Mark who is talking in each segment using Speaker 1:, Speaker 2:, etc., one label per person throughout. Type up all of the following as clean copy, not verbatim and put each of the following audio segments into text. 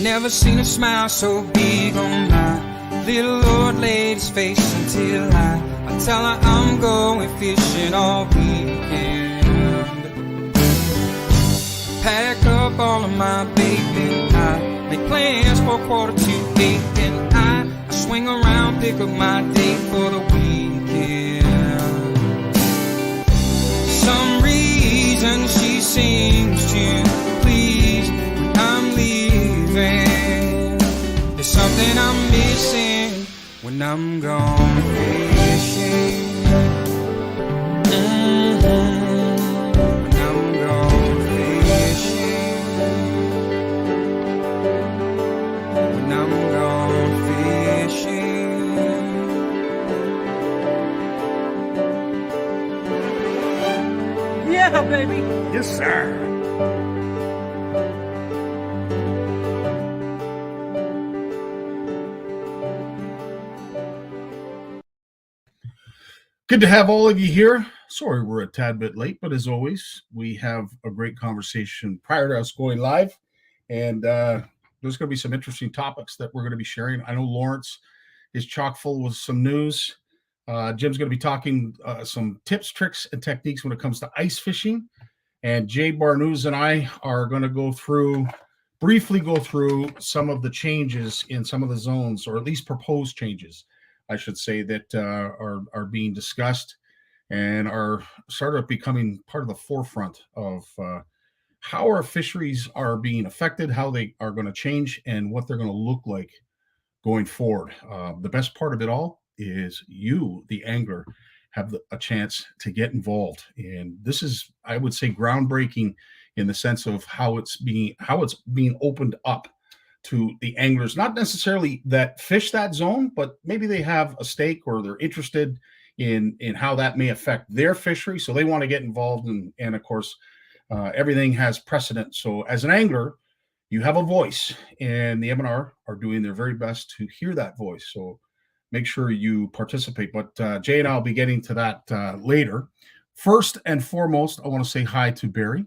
Speaker 1: Never seen a smile so big on my little old lady's face until I tell her I'm going fishing all weekend. Pack up all of my bait and I make plans for 7:45 and I swing around, pick up my date for the weekend. Some reason she seems to please when I'm leaving. There's something I'm missing when I'm gone fishing. When I'm gone fishing. When I'm gone fishing.
Speaker 2: Yeah, baby.
Speaker 3: Yes, sir. Good to have all of you here. Sorry we're a tad bit late, but as always, we have a great conversation prior to us going live. And there's going to be some interesting topics that we're going to be sharing. I know Lawrence is chock full with some news. Jim's going to be talking some tips, tricks, and techniques when it comes to ice fishing. And Jay Barnucz and I are going to briefly go through some of the changes in some of the zones, or at least proposed changes, I should say, that are being discussed and are sort of becoming part of the forefront of how our fisheries are being affected, how they are going to change, and what they're going to look like going forward. The best part of it all is you, the angler, have a chance to get involved. And this is, I would say, groundbreaking in the sense of how it's being opened up to the anglers, not necessarily that fish that zone, but maybe they have a stake or they're interested in how that may affect their fishery. So they want to get involved. And of course, everything has precedent. So as an angler, you have a voice, and the MNR are doing their very best to hear that voice. So make sure you participate. But Jay and I will be getting to that later. First and foremost, I want to say hi to Barry.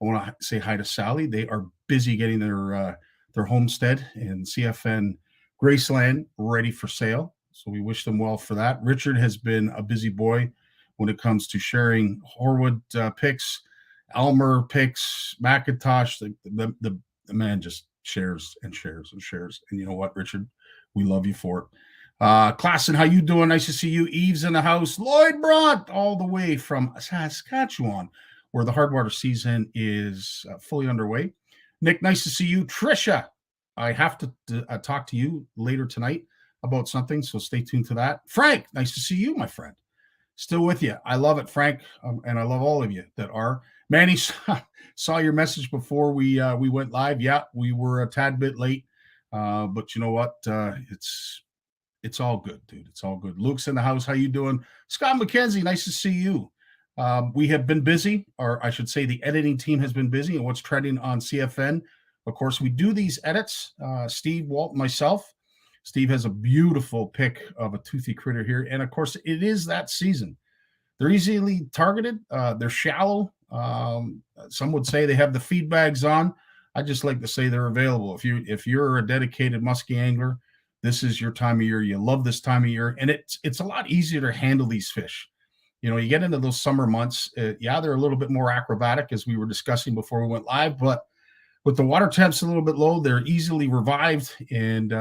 Speaker 3: I want to say hi to Sally. They are busy getting their homestead in CFN Graceland ready for sale. So we wish them well for that. Richard has been a busy boy when it comes to sharing Horwood picks, Elmer picks, McIntosh. The man just shares and shares and shares. And you know what, Richard? We love you for it. Klassen, how you doing? Nice to see you. Eve's in the house. Lloyd Brandt, all the way from Saskatchewan, where the hardwater season is fully underway. Nick, nice to see you. Trisha, I have to talk to you later tonight about something, so stay tuned to that. Frank, nice to see you, my friend. Still with you. I love it, Frank, and I love all of you that are. Manny, saw your message before we went live. Yeah, we were a tad bit late, but you know what? It's all good, dude. It's all good. Luke's in the house. How you doing? Scott McKenzie, nice to see you. We have been busy, or I should say the editing team has been busy, and what's trending on CFN. Of course, we do these edits. Steve, Walt, myself. Steve has a beautiful pic of a toothy critter here. And of course, it is that season. They're easily targeted. They're shallow. Some would say they have the feed bags on. I just like to say they're available. If you're a dedicated muskie angler, this is your time of year. You love this time of year. And it's a lot easier to handle these fish. You know, you get into those summer months. Yeah, they're a little bit more acrobatic, as we were discussing before we went live. But with the water temps a little bit low, they're easily revived, and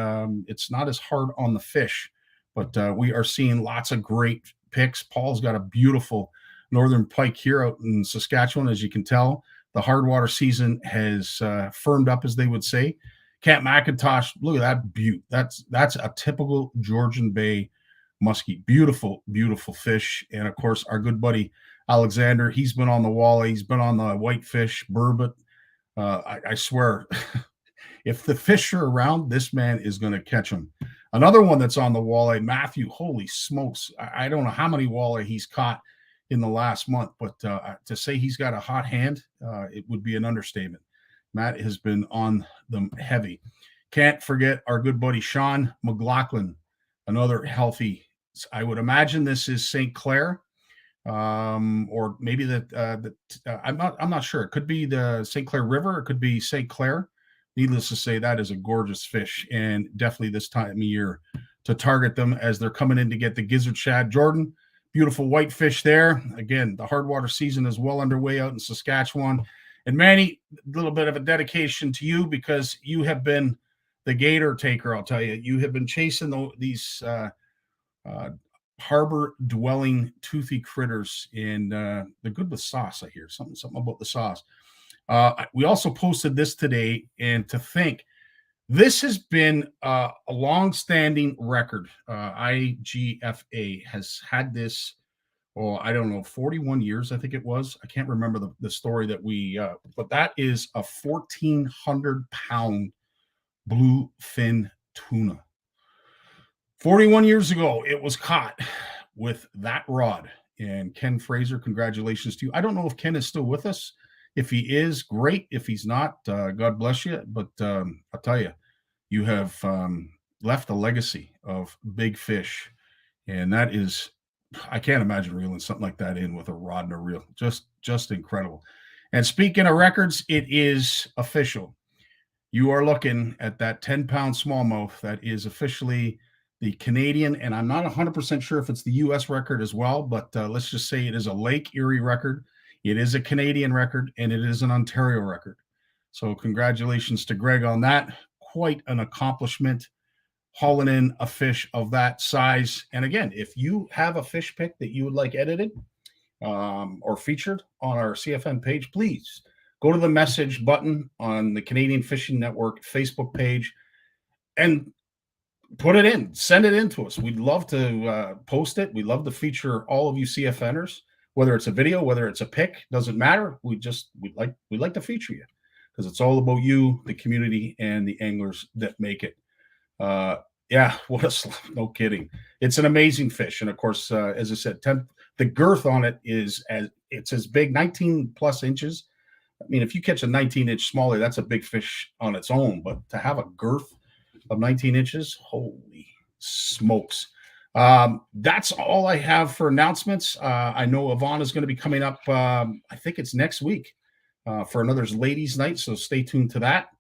Speaker 3: it's not as hard on the fish. But we are seeing lots of great picks. Paul's got a beautiful northern pike here out in Saskatchewan, as you can tell. The hard water season has firmed up, as they would say. Camp McIntosh, look at that butte. That's a typical Georgian Bay muskie. Beautiful, beautiful fish. And of course, our good buddy Alexander. He's been on the walleye. He's been on the whitefish, burbot. I swear, if the fish are around, this man is going to catch them. Another one that's on the walleye, Matthew. Holy smokes. I don't know how many walleye he's caught in the last month, but to say he's got a hot hand, it would be an understatement. Matt has been on them heavy. Can't forget our good buddy Sean McLaughlin, another healthy. I would imagine this is St. Clair, or maybe I'm not sure. It could be the St. Clair River. It could be St. Clair. Needless to say, that is a gorgeous fish, and definitely this time of year to target them as they're coming in to get the gizzard shad. Jordan, beautiful whitefish there. Again, the hardwater season is well underway out in Saskatchewan. And Manny, a little bit of a dedication to you because you have been the gator taker, I'll tell you. You have been chasing these harbor-dwelling toothy critters, and they're good with sauce, I hear. Something about the sauce. We also posted this today, and to think, this has been a long-standing record. IGFA has had this, I don't know, 41 years, I think it was. I can't remember the story that but that is a 1,400-pound bluefin tuna. 41 years ago, it was caught with that rod. And Ken Fraser, congratulations to you. I don't know if Ken is still with us. If he is, great. If he's not, God bless you. But I'll tell you, you have left a legacy of big fish. And that is, I can't imagine reeling something like that in with a rod and a reel. Just incredible. And speaking of records, it is official. You are looking at that 10-pound smallmouth that is officially the Canadian, and I'm not 100% sure if it's the U.S. record as well, but let's just say it is a Lake Erie record. It is a Canadian record, and it is an Ontario record. So congratulations to Greg on that. Quite an accomplishment, hauling in a fish of that size. And again, if you have a fish pic that you would like edited or featured on our CFN page, please go to the message button on the Canadian Fishing Network Facebook page and put it in. Send it in to us. We'd love to post it. We'd love to feature all of you CFNers, whether it's a video, whether it's a pic, doesn't matter. We'd like to feature you because it's all about you, the community, and the anglers that make it. Yeah, no kidding. It's an amazing fish. And of course, as I said, the girth on it it's as big, 19 plus inches. I mean, if you catch a 19-inch smaller, that's a big fish on its own. But to have a girth of 19 inches, holy smokes. That's all I have for announcements. I know Yvonne is going to be coming up, I think it's next week, for another ladies' night. So stay tuned to that.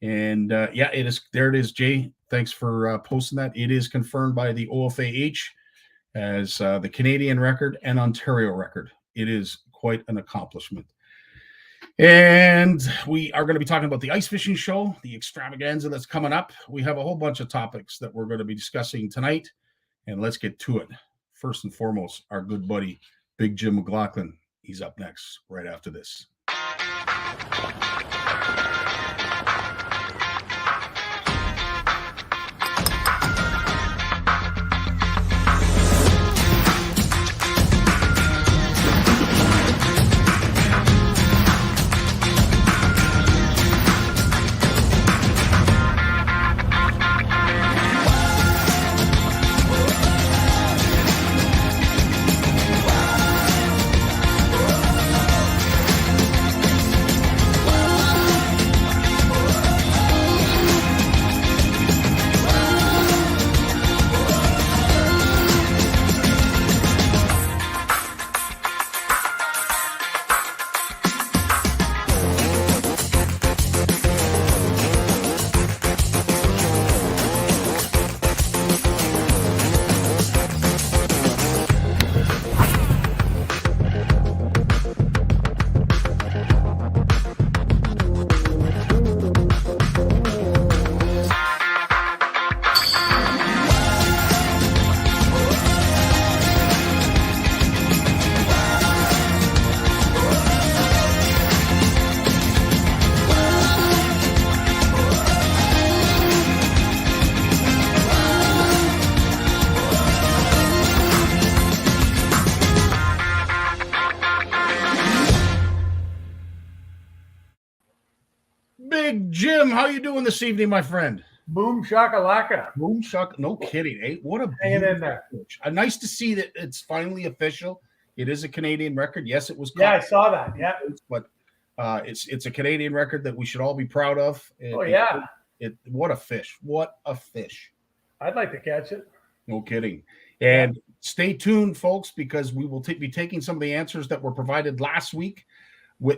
Speaker 3: And yeah, it is. There it is, Jay. Thanks for posting that. It is confirmed by the OFAH as the Canadian record and Ontario record. It is quite an accomplishment. And we are going to be talking about the ice fishing show, the extravaganza that's coming up. We have a whole bunch of topics that we're going to be discussing tonight, and let's get to it. First and foremost, our good buddy, Big Jim McLaughlin. He's up next right after this. Big Jim, how you doing this evening, my friend?
Speaker 2: Boom shakalaka.
Speaker 3: Boom shuck, no kidding, eh? What a
Speaker 2: Hanging in
Speaker 3: beautiful
Speaker 2: there.
Speaker 3: fish. Nice to see that it's finally official. It is a Canadian record. Yes, it was
Speaker 2: Yeah, I
Speaker 3: caught,
Speaker 2: saw that. Yeah.
Speaker 3: but it's a Canadian record that we should all be proud of.
Speaker 2: Oh, yeah.
Speaker 3: What a fish! What a fish!
Speaker 2: I'd like to catch it.
Speaker 3: No kidding. And stay tuned, folks, because we will be taking some of the answers that were provided last week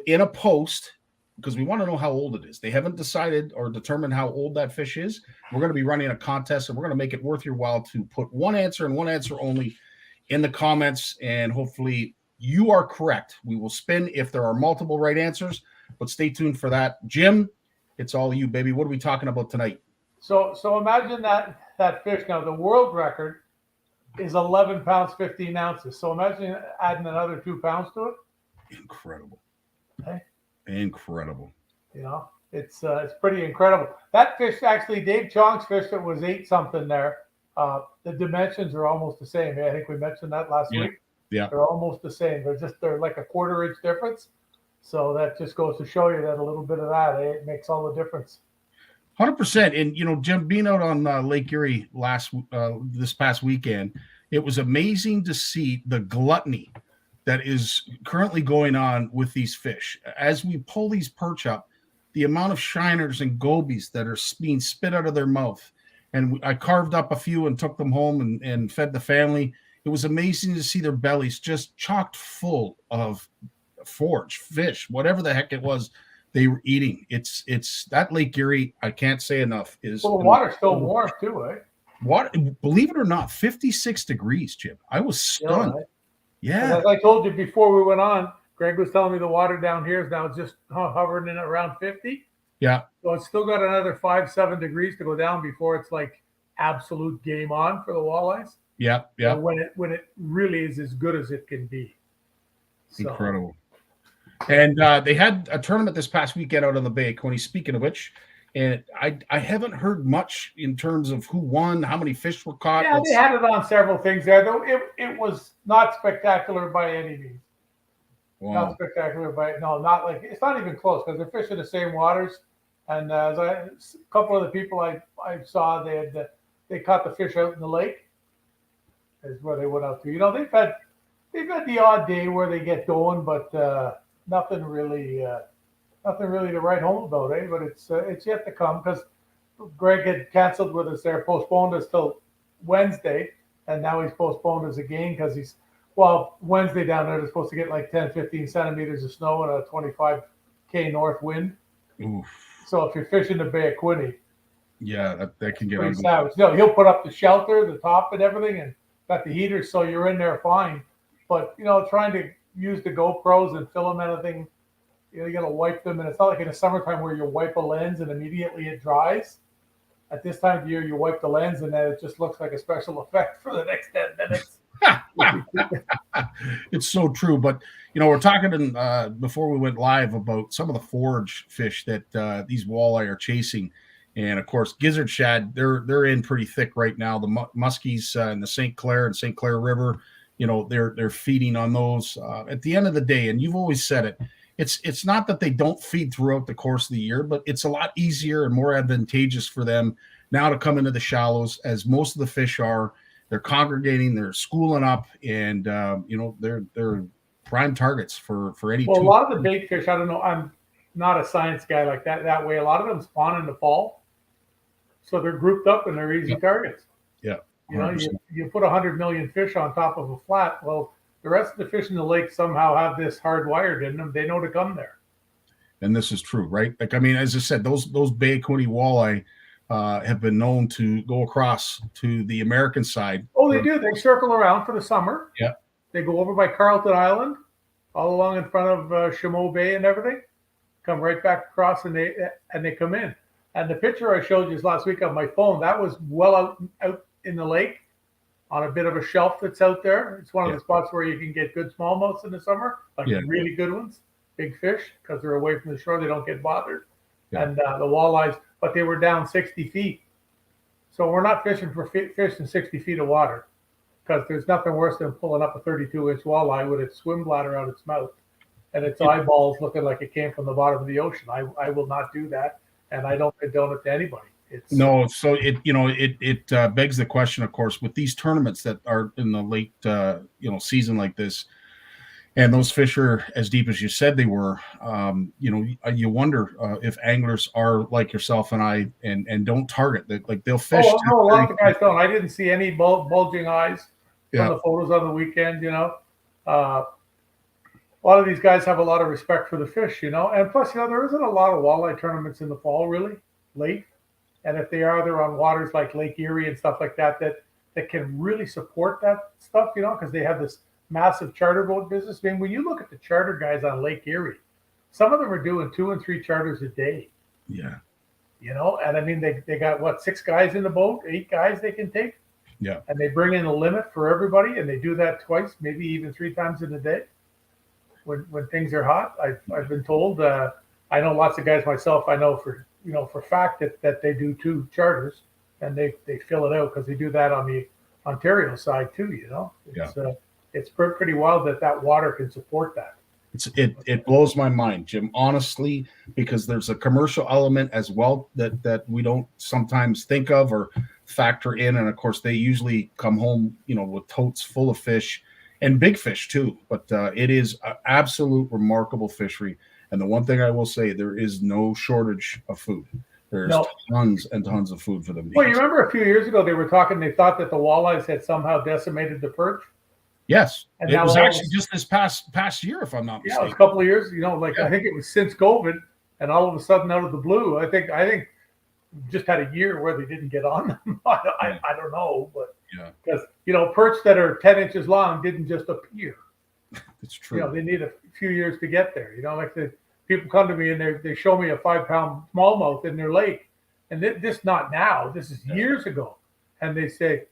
Speaker 3: in a post, because we want to know how old it is. They haven't decided or determined how old that fish is. We're going to be running a contest, and we're going to make it worth your while to put one answer and one answer only in the comments, and hopefully you are correct. We will spin if there are multiple right answers, but stay tuned for that. Jim, it's all you, baby. What are we talking about tonight?
Speaker 2: So imagine that fish. Now, the world record is 11 pounds, 15 ounces. So imagine adding another 2 pounds to it.
Speaker 3: Incredible.
Speaker 2: Okay.
Speaker 3: Incredible.
Speaker 2: You know, it's pretty incredible. That fish, actually, Dave Chong's fish that was 8-something there, the dimensions are almost the same. I think we mentioned that last week.
Speaker 3: Yeah.
Speaker 2: They're almost the same. They're like a 1/4 inch difference. So that just goes to show you that a little bit of that, it makes all the difference.
Speaker 3: 100%. And, Jim, being out on Lake Erie this past weekend, it was amazing to see the gluttony that is currently going on with these fish. As we pull these perch up, the amount of shiners and gobies that are being spit out of their mouth. And I carved up a few and took them home and fed the family. It was amazing to see their bellies just chocked full of forage, fish, whatever the heck it was they were eating. It's that Lake Erie, I can't say enough.
Speaker 2: Well, the water's still warm too, eh?
Speaker 3: Water, believe it or not, 56 degrees, Jim. I was stunned. Yeah.
Speaker 2: As I told you before we went on, Greg was telling me the water down here is now just hovering in around 50.
Speaker 3: Yeah.
Speaker 2: So it's still got another 5-7 degrees to go down before it's like absolute game on for the walleyes.
Speaker 3: Yeah. Yeah.
Speaker 2: When it really is as good as it can be. So.
Speaker 3: Incredible. And they had a tournament this past weekend out on the bay, Coney, speaking of which, and I haven't heard much in terms of who won, how many fish were caught.
Speaker 2: Yeah, they had it on several things there, though it was not spectacular by any means.
Speaker 3: Wow.
Speaker 2: Not spectacular not like, it's not even close because they're fishing the same waters. And a couple of the people I saw, they caught the fish out in the lake. Is where they went out to. They've had the odd day where they get going, but nothing really to write home about, eh? But it's yet to come because Greg had canceled with us there, postponed us till Wednesday, and now he's postponed us again because Wednesday down there they're supposed to get like 10-15 centimeters of snow and a 25 north wind.
Speaker 3: Oof.
Speaker 2: So if you're fishing the Bay of Quinte,
Speaker 3: yeah, that can get
Speaker 2: pretty savage. He'll put up the shelter, the top, and everything, and got the heaters, so you're in there fine. But trying to use the GoPros and film anything, you got to wipe them, and it's not like in the summertime where you wipe a lens and immediately it dries. At this time of year, you wipe the lens, and then it just looks like a special effect for the next 10 minutes.
Speaker 3: It's so true. But we're talking before we went live about some of the forage fish that these walleye are chasing, and of course gizzard shad, they're in pretty thick right now. The muskies in the St. Clair and St. Clair River, they're feeding on those. At the end of the day, and you've always said it, it's not that they don't feed throughout the course of the year, but it's a lot easier and more advantageous for them now to come into the shallows, as most of the fish are. They're congregating, they're schooling up, and they're prime targets for any.
Speaker 2: Well, a lot of the bait fish, I don't know. I'm not a science guy like that way. A lot of them spawn in the fall, so they're grouped up and they're easy targets.
Speaker 3: Yeah,
Speaker 2: you put 100 million fish on top of a flat. Well, the rest of the fish in the lake somehow have this hardwired in them. They know to come there.
Speaker 3: And this is true, right? Like, I mean, as I said, those Bay of Quinte walleye have been known to go across to the American side.
Speaker 2: Oh, they do. They circle around for the summer.
Speaker 3: Yeah.
Speaker 2: They go over by Carlton Island, all along in front of Chameau Bay and everything, come right back across, and they come in. And the picture I showed you last week on my phone, that was well out in the lake on a bit of a shelf that's out there. It's one of the spots where you can get good smallmouths in the summer, like really good ones, big fish, because they're away from the shore. They don't get bothered. Yeah. And the walleyes, but they were down 60 feet. So we're not fishing for fish in 60 feet of water, because there's nothing worse than pulling up a 32-inch walleye with its swim bladder out its mouth and its eyeballs looking like it came from the bottom of the ocean. I will not do that. and I don't condone it to anybody. It's
Speaker 3: No, so it begs the question, of course, with these tournaments that are in the late season like this, and those fish are as deep as you said they were. You wonder if anglers are like yourself and I, and don't target that. Like they'll fish.
Speaker 2: Oh no, a lot of the guys don't. I didn't see any bulging eyes from
Speaker 3: Yeah.
Speaker 2: the photos on the weekend. A lot of these guys have a lot of respect for the fish. And plus, there isn't a lot of walleye tournaments in the fall, really late. And if they are, they're on waters like Lake Erie and stuff like that that can really support that stuff. Because they have this massive charter boat business. I mean, when you look at the charter guys on Lake Erie, some of them are doing 2 and 3 charters a day.
Speaker 3: Yeah.
Speaker 2: And I mean, they got 6 guys in the boat, 8 guys they can take.
Speaker 3: Yeah.
Speaker 2: And they bring in a limit for everybody, and they do that twice, maybe even 3 times in a day. When things are hot, I've been told. I know lots of guys myself. I know for fact that they do 2 charters, and they fill it out because they do that on the Ontario side too. It's pretty wild that water can support that.
Speaker 3: It blows my mind, Jim, honestly, because there's a commercial element as well that we don't sometimes think of or factor in. And of course, they usually come home, with totes full of fish and big fish too. But it is an absolute remarkable fishery. And the one thing I will say, there is no shortage of food. There's tons and tons of food for them.
Speaker 2: Well, you remember a few years ago they were talking. They thought that the walleyes had somehow decimated the perch.
Speaker 3: Yes,
Speaker 2: and
Speaker 3: it was actually just this past year, if I'm not mistaken.
Speaker 2: Yeah, it was a couple of years. I think it was since COVID, and all of a sudden, out of the blue, I think just had a year where they didn't get on them. I don't know, but because perch that are 10 inches long didn't just appear.
Speaker 3: It's true.
Speaker 2: They need a few years to get there. Like the people come to me and they show me a 5-pound smallmouth in their lake, and this not now. This is years ago, and they say,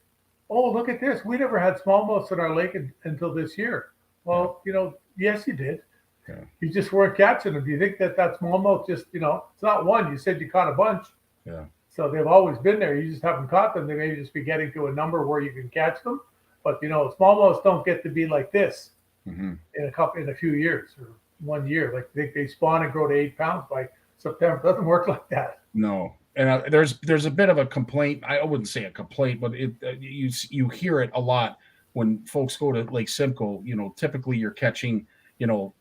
Speaker 2: "Oh, look at this. We never had smallmouths in our lake until this year." Well, yes, you did.
Speaker 3: Yeah.
Speaker 2: You just weren't catching them. Do you think that smallmouth just, it's not one. You said you caught a bunch.
Speaker 3: Yeah.
Speaker 2: So they've always been there. You just haven't caught them. They may just be getting to a number where you can catch them. But, smallmouths don't get to be like this in a few years or 1 year. Like they spawn and grow to 8 pounds by September. It doesn't work like that.
Speaker 3: No. And there's a bit of a complaint. I wouldn't say a complaint, but you hear it a lot when folks go to Lake Simcoe. Typically you're catching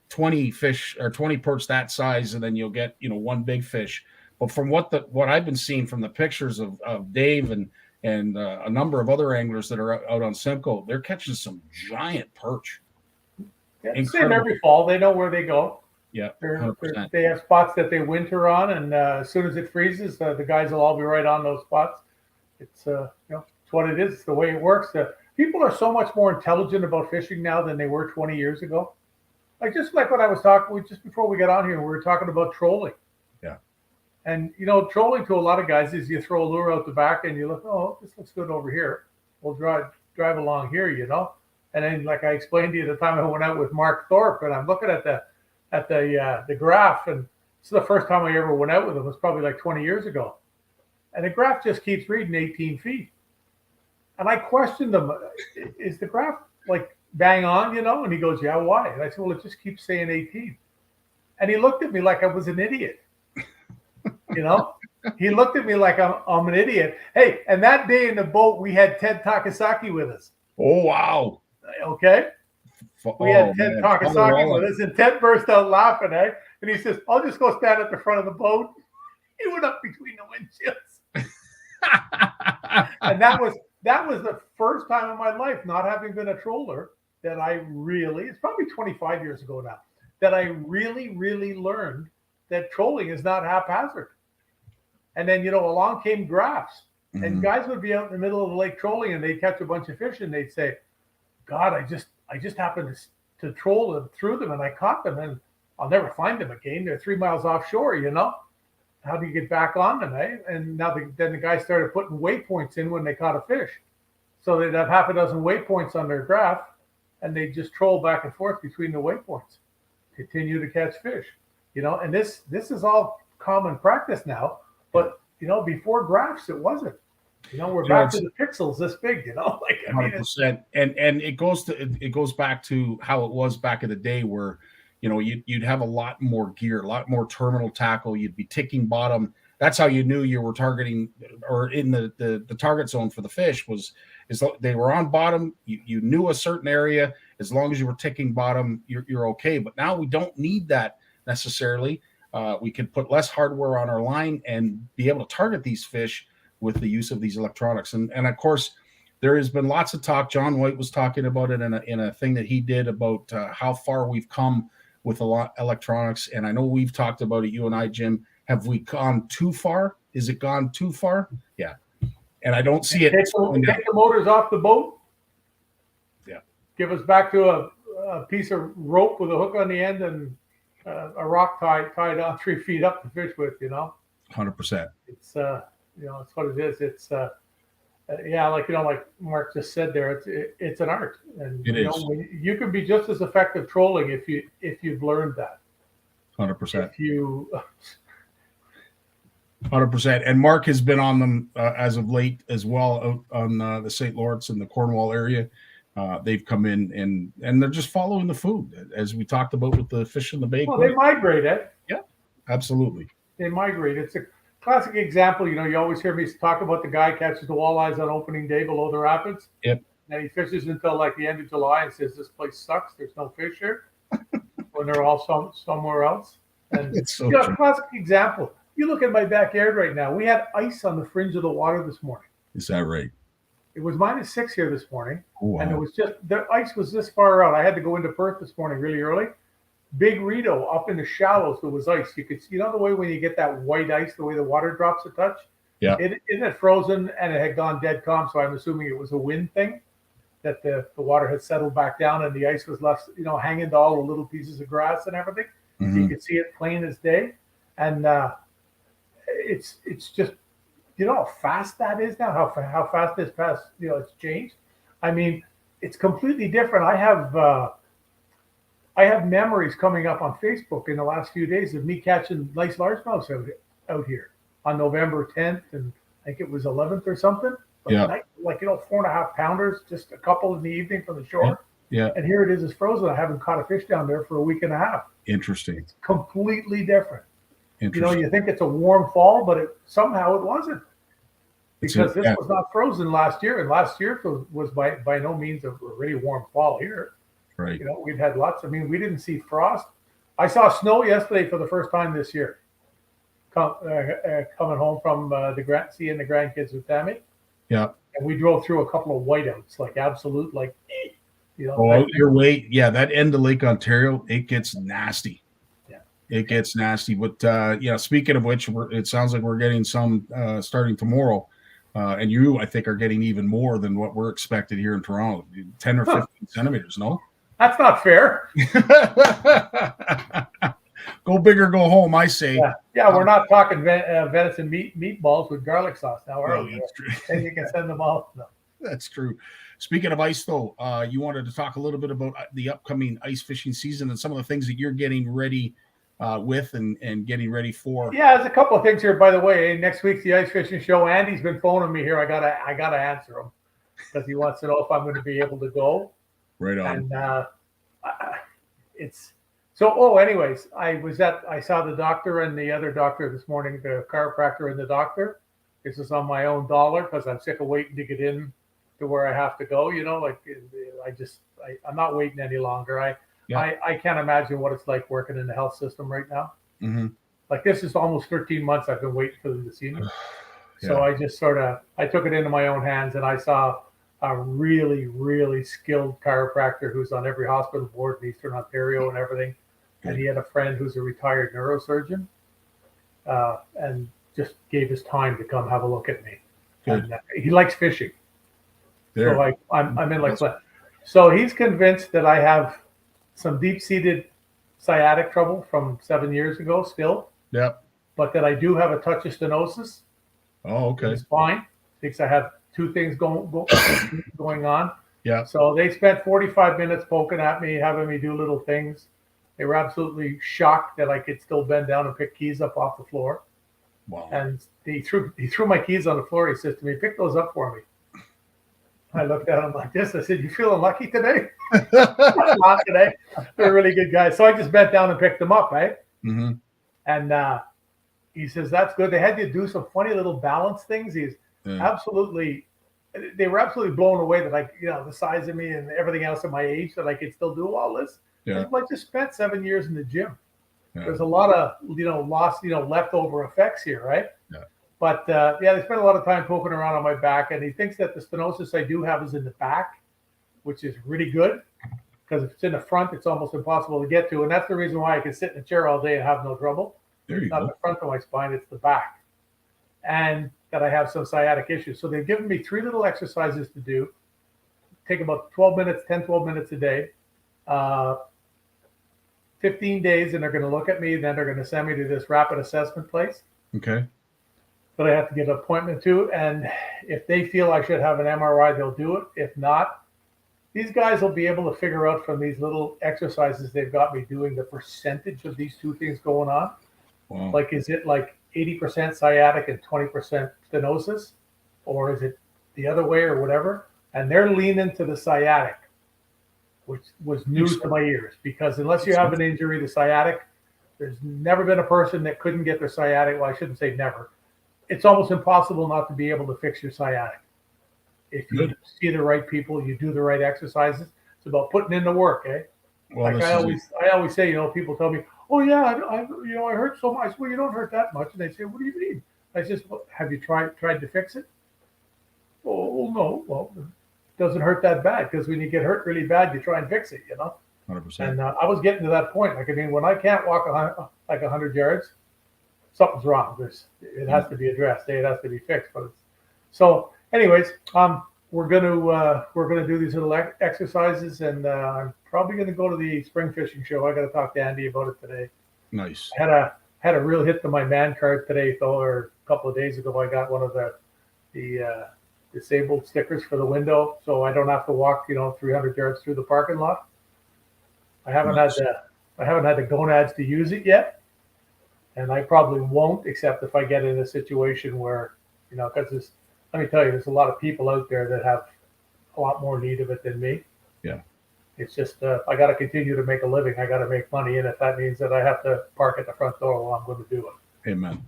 Speaker 3: 20 fish or 20 perch that size, and then you'll get 1 big fish. But from what I've been seeing from the pictures of Dave and a number of other anglers that are out on Simcoe, they're catching some giant perch.
Speaker 2: Yeah, same every fall. They know where they go.
Speaker 3: Yeah,
Speaker 2: they have spots that they winter on, and as soon as it freezes, the guys will all be right on those spots. It's it's what it is. It's the way it works. People are so much more intelligent about fishing now than they were 20 years ago. Just like what I was talking with just before we got on here, we were talking about trolling.
Speaker 3: Yeah.
Speaker 2: And trolling to a lot of guys is you throw a lure out the back and you look, oh, this looks good over here. We'll drive along here, And then, like I explained to you the time I went out with Mark Thorpe, and I'm looking at the graph, and it's the first time I ever went out with him. It was probably like 20 years ago. And the graph just keeps reading 18 feet. And I questioned him, is the graph like bang on, And he goes, yeah, why? And I said, well, it just keeps saying 18. And he looked at me like I was an idiot. He looked at me like I'm an idiot. Hey, and that day in the boat, we had Ted Takasaki with us.
Speaker 3: Oh, wow.
Speaker 2: Okay. We had Ted Takasaki with us, and Ted burst out laughing, eh? And he says, I'll just go stand at the front of the boat. He went up between the windshields. And that was the first time in my life, not having been a troller, that I really, it's probably 25 years ago now, that I really, really learned that trolling is not haphazard. And then, along came graphs, and guys would be out in the middle of the lake trolling, and they'd catch a bunch of fish, and they'd say, God, I just happened to troll through them, and I caught them, and I'll never find them again. They're 3 miles offshore, How do you get back on them, eh? And now then the guys started putting waypoints in when they caught a fish. So they'd have half a dozen waypoints on their graph, and they just troll back and forth between the waypoints, continue to catch fish, And this is all common practice now, but before graphs it wasn't. We're back to the pixels this big,
Speaker 3: 100%. And it goes back to how it was back in the day, where you'd have a lot more gear, a lot more terminal tackle. You'd be ticking bottom that's how you knew you were targeting or in the target zone for the fish is they were on bottom. You knew a certain area. As long as you were ticking bottom, you're okay. But now we don't need that necessarily. We can put less hardware on our line and be able to target these fish with the use of these electronics. And of course, there has been lots of talk. John White was talking about it in a thing that he did about how far we've come with a lot electronics. And I know we've talked about it, you and I, Jim. Have we gone too far? Is it gone too far? Yeah. And I don't see it.
Speaker 2: Take the motors off the boat.
Speaker 3: Yeah.
Speaker 2: Give us back to a piece of rope with a hook on the end and a rock tied on 3 feet up to fish with,
Speaker 3: 100%.
Speaker 2: It's, it's what it is. It's, like Mark just said there, it's an art. And you can be just as effective trolling if you've learned that.
Speaker 3: 100%.
Speaker 2: If you
Speaker 3: 100%. And Mark has been on them as of late as well out on the St. Lawrence and the Cornwall area. They've come in and they're just following the food, as we talked about with the fish in the bay.
Speaker 2: Well, they migrate it.
Speaker 3: Yeah, absolutely.
Speaker 2: They migrate. It's a classic example. You always hear me talk about the guy catches the walleyes on opening day below the rapids.
Speaker 3: Yep.
Speaker 2: And he fishes until like the end of July and says, "This place sucks. There's no fish here," when they're all somewhere else. And
Speaker 3: it's so
Speaker 2: a classic example. You look at my backyard right now. We had ice on the fringe of the water this morning.
Speaker 3: Is that right?
Speaker 2: It was -6 here this morning.
Speaker 3: Oh, wow.
Speaker 2: And it was the ice was this far out. I had to go into Perth this morning really early. Big Rito up in the shallows, there was ice. You could see, the way when you get that white ice, the way the water drops a touch.
Speaker 3: Yeah.
Speaker 2: It had frozen and it had gone dead calm. So I'm assuming it was a wind thing, that the water had settled back down and the ice was left, hanging to all the little pieces of grass and everything.
Speaker 3: Mm-hmm.
Speaker 2: So you could see it plain as day. And it's just, how fast that is now, how fast this past, it's changed. I mean, it's completely different. I have memories coming up on Facebook in the last few days of me catching nice largemouths out here on November 10th, and I think it was 11th or something.
Speaker 3: Yeah.
Speaker 2: 4.5 pounders, just a couple in the evening from the shore.
Speaker 3: Yeah.
Speaker 2: And here it is, it's frozen. I haven't caught a fish down there for a week and a half.
Speaker 3: Interesting.
Speaker 2: It's completely different.
Speaker 3: Interesting.
Speaker 2: You think it's a warm fall, but somehow it wasn't. Because this was not frozen last year, and last year was by no means a really warm fall here.
Speaker 3: Right.
Speaker 2: We've had lots. I mean, we didn't see frost. I saw snow yesterday for the first time this year. Coming home from seeing the grandkids with Tammy.
Speaker 3: Yeah.
Speaker 2: And we drove through a couple of whiteouts, like absolute,
Speaker 3: your way. Yeah, that end of Lake Ontario, it gets nasty. It gets nasty. But speaking of which, it sounds like we're getting some starting tomorrow. And you, I think, are getting even more than what we're expected here in Toronto. 10 or 15 centimeters, no?
Speaker 2: That's not fair.
Speaker 3: Go big or go home, I say.
Speaker 2: Yeah, we're not talking venison meatballs with garlic sauce now, are we?
Speaker 3: That's true.
Speaker 2: And you can send them off. No.
Speaker 3: That's true. Speaking of ice, though, you wanted to talk a little bit about the upcoming ice fishing season and some of the things that you're getting ready with and getting ready for.
Speaker 2: Yeah, there's a couple of things here, by the way. Next week's the ice fishing show. Andy's been phoning me here. I gotta answer him because he wants to know if I'm going to be able to go.
Speaker 3: Right on.
Speaker 2: And it's so. Oh, anyways, I saw the doctor and the other doctor this morning, the chiropractor and the doctor. This is on my own dollar because I'm sick of waiting to get in to where I have to go. I'm not waiting any longer. I can't imagine what it's like working in the health system right now.
Speaker 3: Mm-hmm.
Speaker 2: Like this is almost 13 months I've been waiting for them to see me. So I just I took it into my own hands, and I saw a really, really skilled chiropractor who's on every hospital board in Eastern Ontario and everything. And he had a friend who's a retired neurosurgeon, and just gave his time to come have a look at me. Good. And he likes fishing. There. So I'm in so he's convinced that I have some deep-seated sciatic trouble from 7 years ago still.
Speaker 3: Yep.
Speaker 2: But that I do have a touch of stenosis.
Speaker 3: Oh, okay.
Speaker 2: It's fine. Thinks I have two things going on.
Speaker 3: Yeah.
Speaker 2: So they spent 45 minutes poking at me, having me do little things. They were absolutely shocked that I could still bend down and pick keys up off the floor.
Speaker 3: Wow.
Speaker 2: And he threw my keys on the floor. He says to me, "Pick those up for me." I looked at him like this. I said, "You feeling lucky today?" Not today. They're really good guys. So I just bent down and picked them up, right?
Speaker 3: Mm-hmm.
Speaker 2: And he says, that's good. They had you do some funny little balance things. They were absolutely blown away that the size of me and everything else at my age that I could still do all this.
Speaker 3: Yeah.
Speaker 2: I just spent 7 years in the gym.
Speaker 3: Yeah.
Speaker 2: There's a lot of, lost, leftover effects here, right?
Speaker 3: Yeah.
Speaker 2: But they spent a lot of time poking around on my back, and he thinks that the stenosis I do have is in the back, which is really good because if it's in the front, it's almost impossible to get to. And that's the reason why I can sit in a chair all day and have no trouble.
Speaker 3: There you
Speaker 2: Not
Speaker 3: go.
Speaker 2: the front of my spine, it's the back. And that I have some sciatic issues. So they've given me 3 little exercises to do. Take about 12 minutes a day. 15 days, and they're going to look at me. Then they're going to send me to this rapid assessment place.
Speaker 3: Okay.
Speaker 2: But I have to get an appointment to. And if they feel I should have an MRI, they'll do it. If not, these guys will be able to figure out from these little exercises they've got me doing the percentage of these two things going on.
Speaker 3: Wow.
Speaker 2: Like, is it like 80% sciatic and 20% stenosis? Or is it the other way or whatever? And they're leaning to the sciatic, which was news to my ears, because unless you have an injury to sciatic, there's never been a person that couldn't get their sciatic. Well, I shouldn't say never. It's almost impossible not to be able to fix your sciatic. If you see the right people, you do the right exercises. It's about putting in the work, eh?
Speaker 3: Well,
Speaker 2: like I always say, people tell me, "Oh yeah, I hurt so much." Well, you don't hurt that much, and they say, "What do you mean?" I says, well, "Have you tried to fix it?" Oh no, well, it doesn't hurt that bad, because when you get hurt really bad, you try and fix it,
Speaker 3: 100%.
Speaker 2: And I was getting to that point. When I can't walk 100 yards, something's wrong. It has to be addressed. It has to be fixed. So, anyways, we're gonna do these little exercises, and I'm probably gonna go to the spring fishing show. I got to talk to Andy about it today.
Speaker 3: Nice.
Speaker 2: I had a real hit to my man card today, or a couple of days ago. I got one of the disabled stickers for the window, so I don't have to walk 300 yards through the parking lot. I haven't had the gonads to use it yet, and I probably won't, except if I get in a situation where because let me tell you, there's a lot of people out there that have a lot more need of it than me.
Speaker 3: Yeah.
Speaker 2: It's just I got to continue to make a living. I got to make money, and if that means that I have to park at the front door, well, I'm going to do it.
Speaker 3: Amen.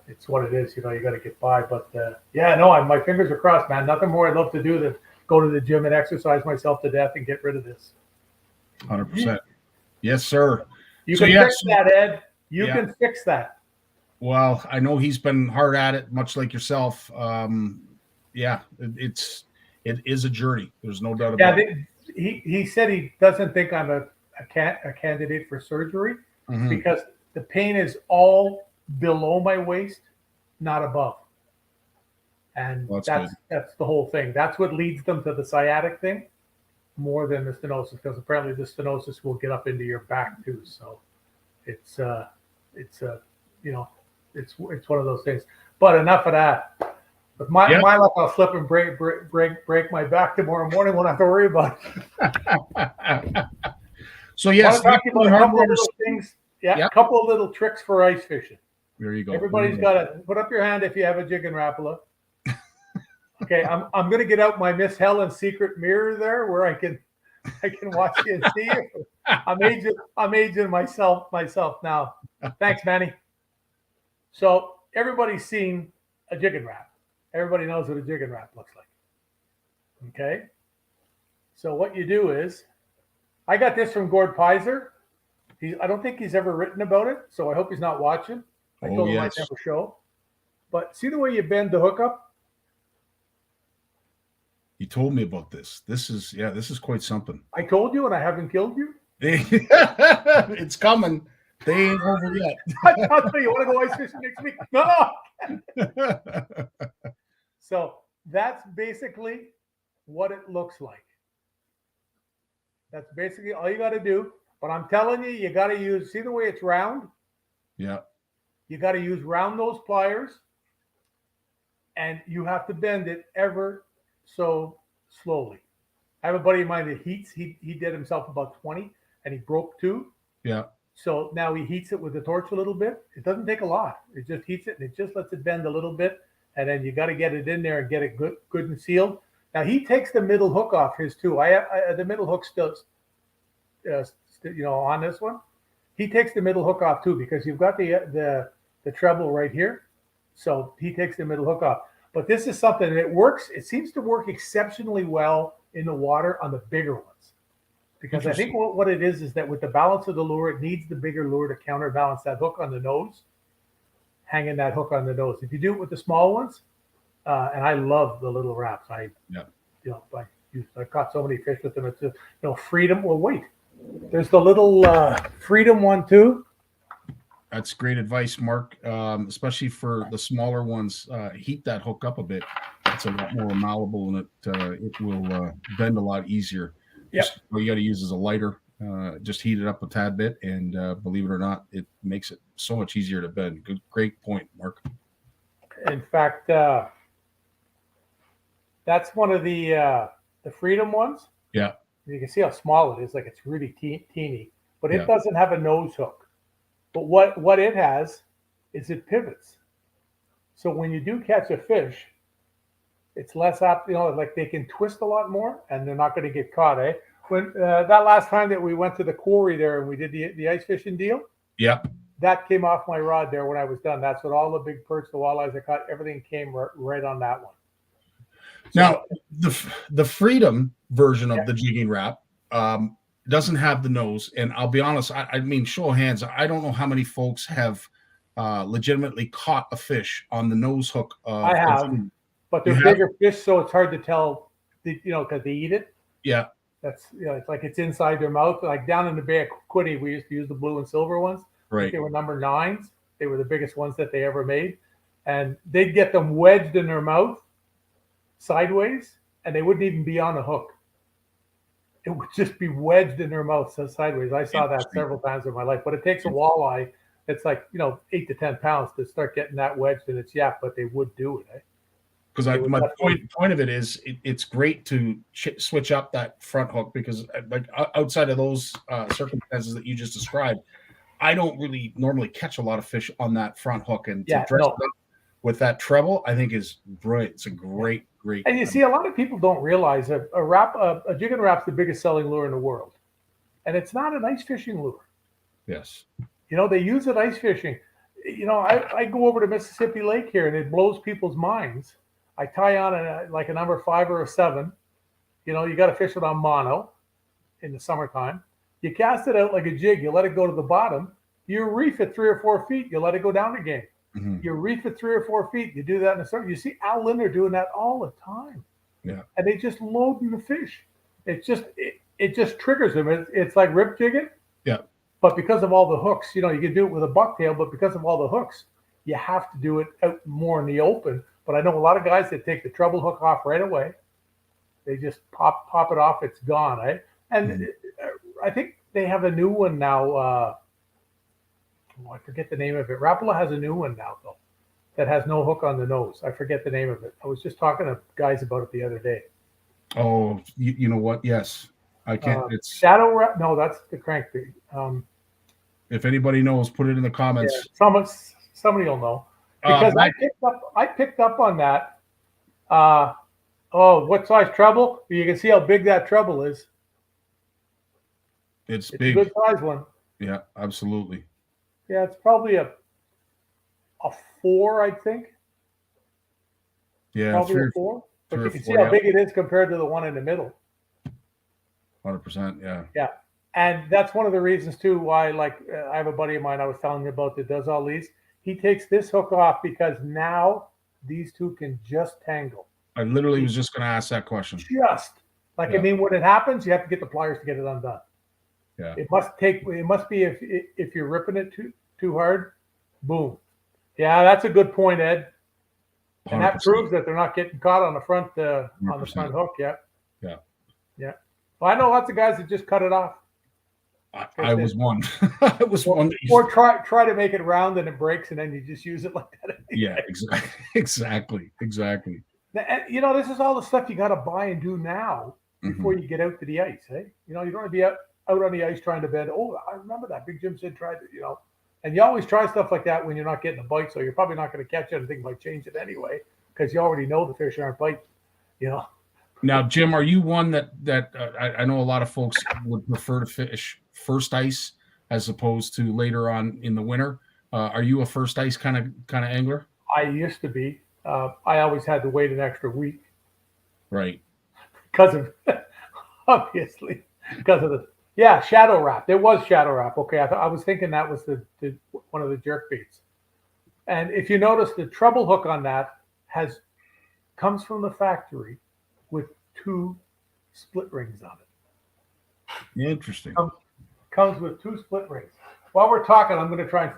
Speaker 2: It's what it is. You got to get by. But my fingers are crossed, man. Nothing more I'd love to do than go to the gym and exercise myself to death and get rid of this.
Speaker 3: 100%. Yes, sir.
Speaker 2: You can fix that, Ed. You can fix that.
Speaker 3: Well, I know he's been hard at it, much like yourself. It is a journey. There's no doubt about it.
Speaker 2: He said he doesn't think I'm a candidate for surgery because the pain is all below my waist, not above. And that's the whole thing. That's what leads them to the sciatic thing more than the stenosis, because apparently the stenosis will get up into your back too. So it's one of those things. But enough of that. With my luck, I'll slip and break my back tomorrow morning. Won't have to worry about it.
Speaker 3: So yes,
Speaker 2: talk about a couple of little things. A couple of little tricks for ice fishing.
Speaker 3: There you go.
Speaker 2: Everybody's got to put up your hand if you have a jig and rapala. Okay, I'm going to get out my Miss Helen secret mirror there, where I can watch you and see you. I'm aging myself now. Thanks, Manny. So everybody's seen a jig and wrap. Everybody knows what a jig and wrap looks like. Okay? So what you do is, I got this from Gord Pizer. I don't think he's ever written about it, so I hope he's not watching. I told him I'd never show. But see the way you bend the hook up?
Speaker 3: You told me about this. This is quite something.
Speaker 2: I told you, and I haven't killed you.
Speaker 3: It's coming. They ain't over yet.
Speaker 2: I'll tell you, want to go ice fishing next week? No. So that's basically what it looks like. That's basically all you got to do. But I'm telling you, you got to use, see the way it's round?
Speaker 3: Yeah. You
Speaker 2: got to use round nose pliers, and you have to bend it ever so slowly. I have a buddy of mine that heats. He did himself about 20, and he broke 2.
Speaker 3: Yeah.
Speaker 2: So now he heats it with the torch a little bit. It doesn't take a lot. It just heats it, and it just lets it bend a little bit. And then you got to get it in there and get it good and sealed. Now he takes the middle hook off his too. The middle hook still, on this one. He takes the middle hook off too, because you've got the the treble right here. So he takes the middle hook off. But this is something that works. It seems to work exceptionally well in the water on the bigger ones. Because I think what it is that with the balance of the lure, it needs the bigger lure to counterbalance that hook on the nose, hanging that hook on the nose. If you do it with the small ones, and I love the little wraps. I caught so many fish with them. It's just, Freedom. Well, wait, there's the little Freedom one too.
Speaker 3: That's great advice, Mark. Especially for the smaller ones, heat that hook up a bit. It's a lot more malleable, and it will bend a lot easier.
Speaker 2: Yep.
Speaker 3: What you got to use is a lighter. Just heat it up a tad bit, and believe it or not, it makes it so much easier to bend. Great point, Mark.
Speaker 2: In fact, that's one of the Freedom ones.
Speaker 3: Yeah.
Speaker 2: You can see how small it is. Like, it's really teeny, but it doesn't have a nose hook. But what it has is it pivots. So when you do catch a fish, it's less apt, like they can twist a lot more, and they're not going to get caught, eh? When that last time that we went to the quarry there and we did the ice fishing deal, that came off my rod there when I was done. That's what all the big perch, the walleyes I caught, everything came right on that one. So,
Speaker 3: now, the Freedom version of the jigging wrap doesn't have the nose, and I'll be honest, I mean, show of hands, I don't know how many folks have legitimately caught a fish on the nose hook.
Speaker 2: I have. But they're bigger fish, so it's hard to tell, because they eat it.
Speaker 3: Yeah.
Speaker 2: That's, it's like it's inside their mouth. Like down in the Bay of Quinte, we used to use the blue and silver ones.
Speaker 3: Right.
Speaker 2: They were number 9s. They were the biggest ones that they ever made. And they'd get them wedged in their mouth sideways, and they wouldn't even be on a hook. It would just be wedged in their mouth sideways. I saw that several times in my life. But it takes a walleye, it's like, 8 to 10 pounds to start getting that wedged in its yap, but they would do it, eh?
Speaker 3: Because my point of it is it's great to switch up that front hook, because like outside of those circumstances that you just described, I don't really normally catch a lot of fish on that front hook, and to dress it up with that treble, I think is brilliant. It's a great.
Speaker 2: And you see, a lot of people don't realize that a jig and wrap's the biggest selling lure in the world, and it's not an ice fishing lure.
Speaker 3: Yes.
Speaker 2: They use it ice fishing. I go over to Mississippi Lake here, and it blows people's minds. I tie on a number 5 or a 7. You got to fish it on mono in the summertime. You cast it out like a jig. You let it go to the bottom. You reef it 3 or 4 feet. You let it go down again. Mm-hmm. You reef it 3 or 4 feet. You do that in the summer. You see Al Linder doing that all the time.
Speaker 3: Yeah. And
Speaker 2: they just loading the fish. It just triggers them. It's like rip jigging.
Speaker 3: Yeah.
Speaker 2: But because of all the hooks, you can do it with a bucktail, but because of all the hooks, you have to do it out more in the open. But I know a lot of guys that take the treble hook off right away. They just pop it off. It's gone, right? And I think they have a new one now. I forget the name of it. Rapala has a new one now, though, that has no hook on the nose. I forget the name of it. I was just talking to guys about it the other day.
Speaker 3: Oh, you know what? Yes. I can't. It's
Speaker 2: Shadow Wrap. No, that's the crankbait.
Speaker 3: If anybody knows, put it in the comments.
Speaker 2: Yeah, somebody will know. Because I picked up on that. What size treble? You can see how big that treble is.
Speaker 3: It's big.
Speaker 2: A good size one.
Speaker 3: Yeah, absolutely.
Speaker 2: Yeah, it's probably a 4, I think.
Speaker 3: Yeah,
Speaker 2: probably a 4. But you can see how big it is compared to the one in the middle.
Speaker 3: 100%. Yeah.
Speaker 2: Yeah, and that's one of the reasons too why. I have a buddy of mine I was telling you about that does all these. He takes this hook off because now these two can just tangle.
Speaker 3: I literally was just going to ask that question.
Speaker 2: I mean, when it happens, you have to get the pliers to get it undone.
Speaker 3: Yeah.
Speaker 2: It must be if you're ripping it too hard, boom. Yeah, that's a good point, Ed. And 100%. That proves that they're not getting caught on the front hook. Yeah.
Speaker 3: Yeah.
Speaker 2: Yeah. Well, I know lots of guys that just cut it off.
Speaker 3: I was one. I was one.
Speaker 2: Or try to make it round and it breaks, and then you just use it like that.
Speaker 3: Yeah, exactly.
Speaker 2: This is all the stuff you got to buy and do now before you get out to the ice. Hey, you don't want to be out on the ice trying to bend. Oh, I remember that Big Jim said try to, and you always try stuff like that when you're not getting a bite, so you're probably not going to catch anything by changing it anyway because you already know the fish aren't biting.
Speaker 3: Now, Jim, are you one that I know a lot of folks would prefer to fish first ice as opposed to later on in the winter? Are you a first ice kind of angler?
Speaker 2: I used to be. I always had to wait an extra week
Speaker 3: Right.
Speaker 2: because of, obviously, because of the, yeah, shadow wrap. There was shadow wrap. Okay, I was thinking that was the one of the jerk baits. And if you notice, the treble hook on that comes from the factory with 2 split rings on it.
Speaker 3: Interesting.
Speaker 2: Comes with 2 split rings. While we're talking, I'm going to try and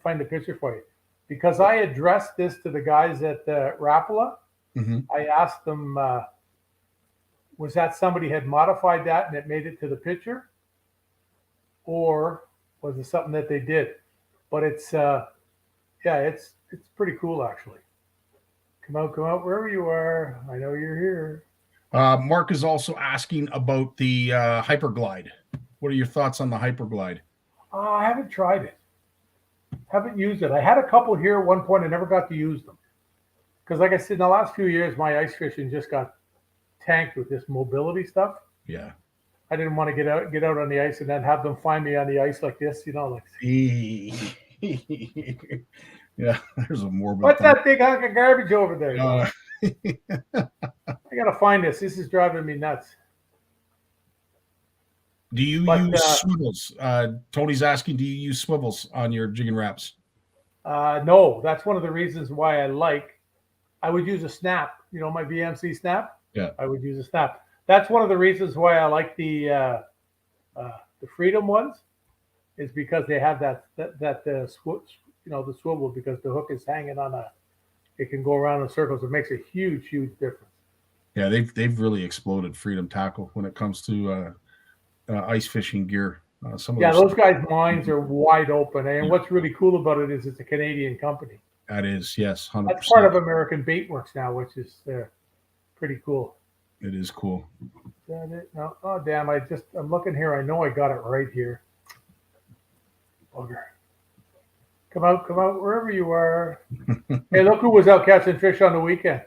Speaker 2: find a picture for you, because I addressed this to the guys at Rapala.
Speaker 3: Mm-hmm.
Speaker 2: I asked them, was that somebody had modified that and it made it to the picture, or was it something that they did? But it's it's pretty cool actually. Come out wherever you are. I know you're here.
Speaker 3: Mark is also asking about the Hyperglide. What are your thoughts on the Hyperglide?
Speaker 2: I haven't tried it. Haven't used it. I had a couple here at one point. I never got to use them because, like I said, in the last few years, my ice fishing just got tanked with this mobility stuff.
Speaker 3: Yeah.
Speaker 2: I didn't want to get out on the ice and then have them find me on the ice like this, like.
Speaker 3: Yeah, there's a morbid.
Speaker 2: What's that big hunk of garbage over there?
Speaker 3: I
Speaker 2: gotta find this. This is driving me nuts.
Speaker 3: Do you use swivels? Tony's asking, do you use swivels on your jigging wraps?
Speaker 2: No, that's one of the reasons why I would use a snap. My VMC snap.
Speaker 3: Yeah,
Speaker 2: I would use a snap. That's one of the reasons why I like the Freedom ones, is because they have the swivel, because the hook is hanging on it can go around in circles. It makes a huge difference.
Speaker 3: Yeah, they've really exploded, Freedom Tackle, when it comes to ice fishing gear.
Speaker 2: Those guys' minds are wide open, and what's really cool about it is it's a Canadian company.
Speaker 3: That is, yes, 100%.
Speaker 2: That's part of American Baitworks now, which is pretty cool.
Speaker 3: It is cool.
Speaker 2: Is that it? No. Oh damn! I'm looking here. I know I got it right here. Bugger. Come out wherever you are. Hey, look who was out catching fish on the weekend.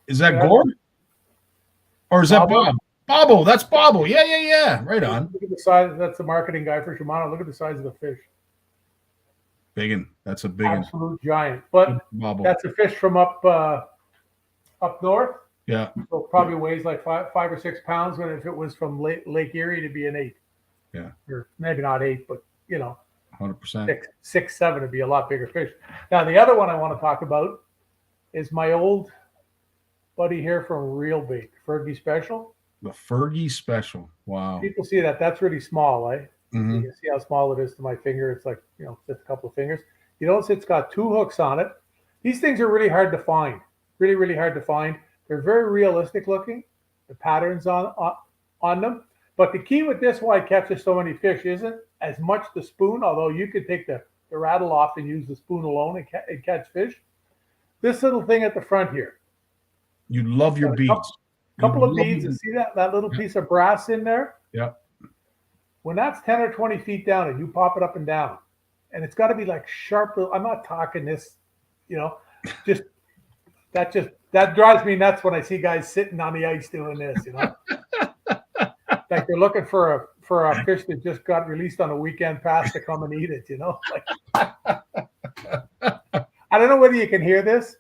Speaker 3: Is that Gord? Or is that Bob? Bobbo, that's Bobbo. Yeah. Right on.
Speaker 2: Look at the size. That's the marketing guy for Shimano. Look at the size of the fish.
Speaker 3: Biggin. That's a big one.
Speaker 2: Absolute giant. But
Speaker 3: Bobbo.
Speaker 2: That's a fish from up north.
Speaker 3: Yeah.
Speaker 2: So it probably weighs like 5 or 6 pounds. When if it was from Lake Erie, to be an 8.
Speaker 3: Yeah.
Speaker 2: Or maybe not 8, but
Speaker 3: 100%.
Speaker 2: 6, 7 would be a lot bigger fish. Now the other one I want to talk about is my old buddy here from Real Bait, Fergie Special.
Speaker 3: The Fergie Special. Wow.
Speaker 2: People see that. That's really small, eh?
Speaker 3: Mm-hmm.
Speaker 2: You can see how small it is to my finger. It's like, just a couple of fingers. You notice it's got 2 hooks on it. These things are really hard to find. Really, really hard to find. They're very realistic looking. The patterns on them. But the key with this, why it catches so many fish, isn't as much the spoon, although you could take the rattle off and use the spoon alone and catch fish. This little thing at the front here.
Speaker 3: You love your beads.
Speaker 2: Couple of beads, and see that little piece of brass in there?
Speaker 3: Yeah.
Speaker 2: When that's 10 or 20 feet down and you pop it up and down, and it's got to be like sharp. I'm not talking this, that drives me nuts when I see guys sitting on the ice doing this, like they're looking for a fish that just got released on a weekend pass to come and eat it, Like, I don't know whether you can hear this.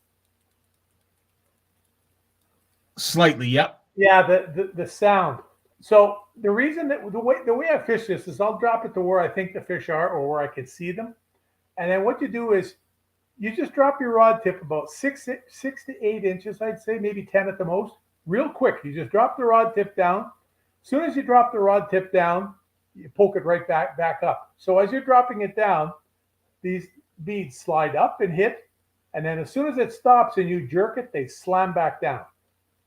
Speaker 3: Slightly, yep.
Speaker 2: Yeah, the sound. So the reason that the way I fish this is I'll drop it to where I think the fish are or where I can see them, and then what you do is you just drop your rod tip about 6 to 8 inches, I'd say, maybe 10 at the most, real quick. You just drop the rod tip down. As soon as you drop the rod tip down, you poke it right back up. So as you're dropping it down, these beads slide up and hit, and then as soon as it stops and you jerk it, they slam back down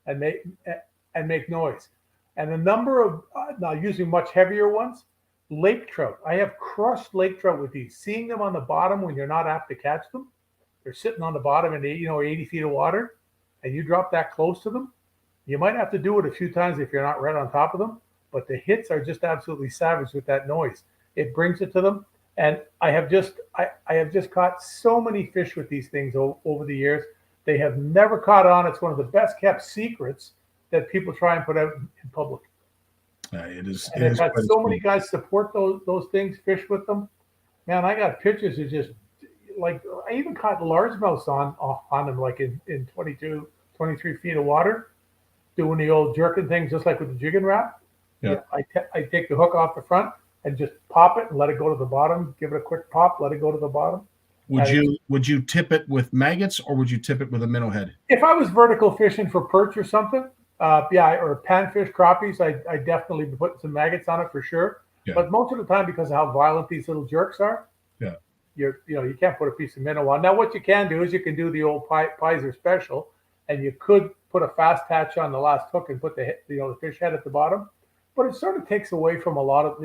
Speaker 2: and make noise. And the number of now using much heavier ones, lake trout. I have crushed lake trout with these. Seeing them on the bottom when you're not apt to catch them, they're sitting on the bottom in 80 feet of water, and you drop that close to them. You might have to do it a few times if you're not right on top of them, but the hits are just absolutely savage with that noise. It brings it to them. And I have just caught so many fish with these things over the years. They have never caught on. It's one of the best kept secrets that people try and put out in public.
Speaker 3: It is.
Speaker 2: And
Speaker 3: It
Speaker 2: I've
Speaker 3: is
Speaker 2: had
Speaker 3: quite a
Speaker 2: so many
Speaker 3: speed.
Speaker 2: guys support those things, fish with them. Man, I got pictures of just like I even caught largemouths on them, like in 22, 23 feet of water, doing the old jerking thing, just like with the jigging wrap.
Speaker 3: Yeah.
Speaker 2: Yeah, I take the hook off the front and just pop it and let it go to the bottom. Give it a quick pop, let it go to the bottom.
Speaker 3: Would
Speaker 2: And it's,
Speaker 3: you tip it with maggots or would you tip it with a minnow head?
Speaker 2: if I was vertical fishing for perch or something, yeah, or panfish, crappies, I definitely be putting some maggots on it for sure.
Speaker 3: Yeah.
Speaker 2: But most of the time, because of how violent these little jerks are,
Speaker 3: Yeah.
Speaker 2: you can't put a piece of minnow on. Now, what you can do is you can do the old Pizer special, and you could put a fast hatch on the last hook and put the fish head at the bottom. But it sort of takes away from a lot of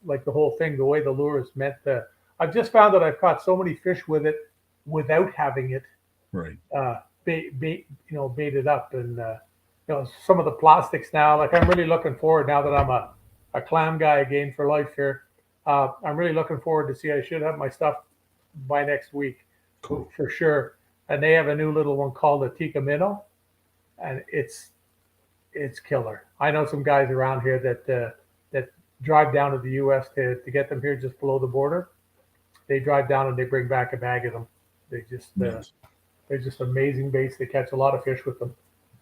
Speaker 2: like the whole thing, the way the lure is meant to. I've just found that I've caught so many fish with it without having it
Speaker 3: Right.
Speaker 2: baited up, and some of the plastics now. Like I'm really looking forward now that I'm a clam guy again for life here. I'm really looking forward to see. I should have my stuff by next week,
Speaker 3: Cool.
Speaker 2: for sure. And they have a new little one called the Tikka minnow, and it's killer. I know some guys around here that drive down to the U.S. to get them here just below the border. They drive down and they bring back a bag of them. They just
Speaker 3: Yes.
Speaker 2: they're just amazing baits. They catch a lot of fish with them.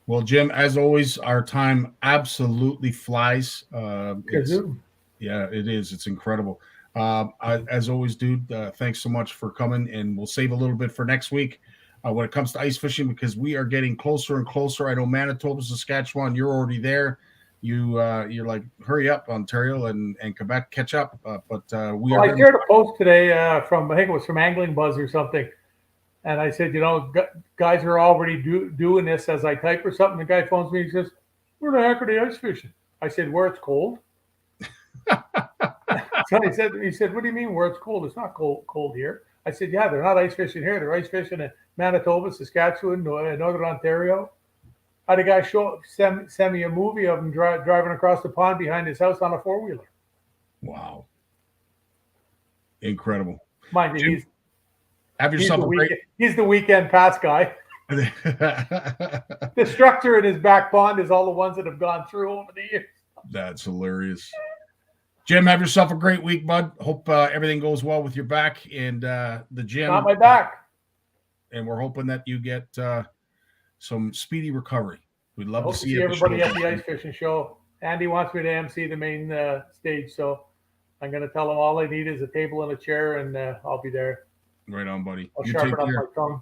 Speaker 3: Well, Jim, as always, our time absolutely flies.
Speaker 2: Kazoo.
Speaker 3: Yeah, it is. It's incredible. As always, dude, thanks so much for coming, and we'll save a little bit for next week when it comes to ice fishing because we are getting closer and closer. I know Manitoba, Saskatchewan, you're already there. You're like, hurry up, Ontario and Quebec, catch up. But we
Speaker 2: Well,
Speaker 3: are.
Speaker 2: I shared a post today from I think it was from Angling Buzz or something, and I said, guys are already doing this as I type or something. The guy phones me. He says, "Where the heck are they ice fishing?" I said, "Where it's cold." So he said, "What do you mean where it's cold? It's not cold here." I said, "Yeah, they're not ice fishing here. They're ice fishing in Manitoba, Saskatchewan, Northern Ontario." I had a guy send me a movie of him driving across the pond behind his house on a four-wheeler.
Speaker 3: Wow. Incredible.
Speaker 2: Mind you,
Speaker 3: Jim, have yourself a great.
Speaker 2: He's the weekend pass guy. The structure in his back pond is all the ones that have gone through over the years.
Speaker 3: That's hilarious. Jim, have yourself a great week, bud. Hope everything goes well with your back and the gym.
Speaker 2: Not my back.
Speaker 3: And we're hoping that you get some speedy recovery. We'd love
Speaker 2: Hope
Speaker 3: to
Speaker 2: to
Speaker 3: see
Speaker 2: see
Speaker 3: you
Speaker 2: everybody
Speaker 3: at
Speaker 2: at the ice fishing show. Andy wants me to MC the main stage, so I'm going to tell him all I need is a table and a chair, and I'll be there.
Speaker 3: Right on, buddy.
Speaker 2: I'll
Speaker 3: You
Speaker 2: sharpen
Speaker 3: take
Speaker 2: up
Speaker 3: care.
Speaker 2: my tongue.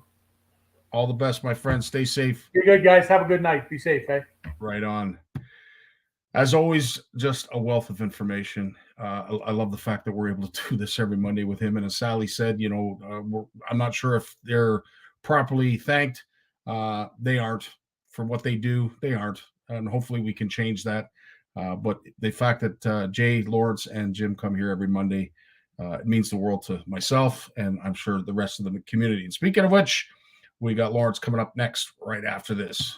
Speaker 3: All the best, my friend. Stay safe.
Speaker 2: You're good, guys. Have a good night. Be safe, eh?
Speaker 3: Right on. As always, just a wealth of information. I love the fact that we're able to do this every Monday with him. And as Sally said, I'm not sure if they're properly thanked. They aren't for what they do. They aren't. And hopefully we can change that. But the fact that Jay, Lawrence, and Jim come here every Monday, it means the world to myself and I'm sure the rest of the community. And speaking of which, we got Lawrence coming up next right after this.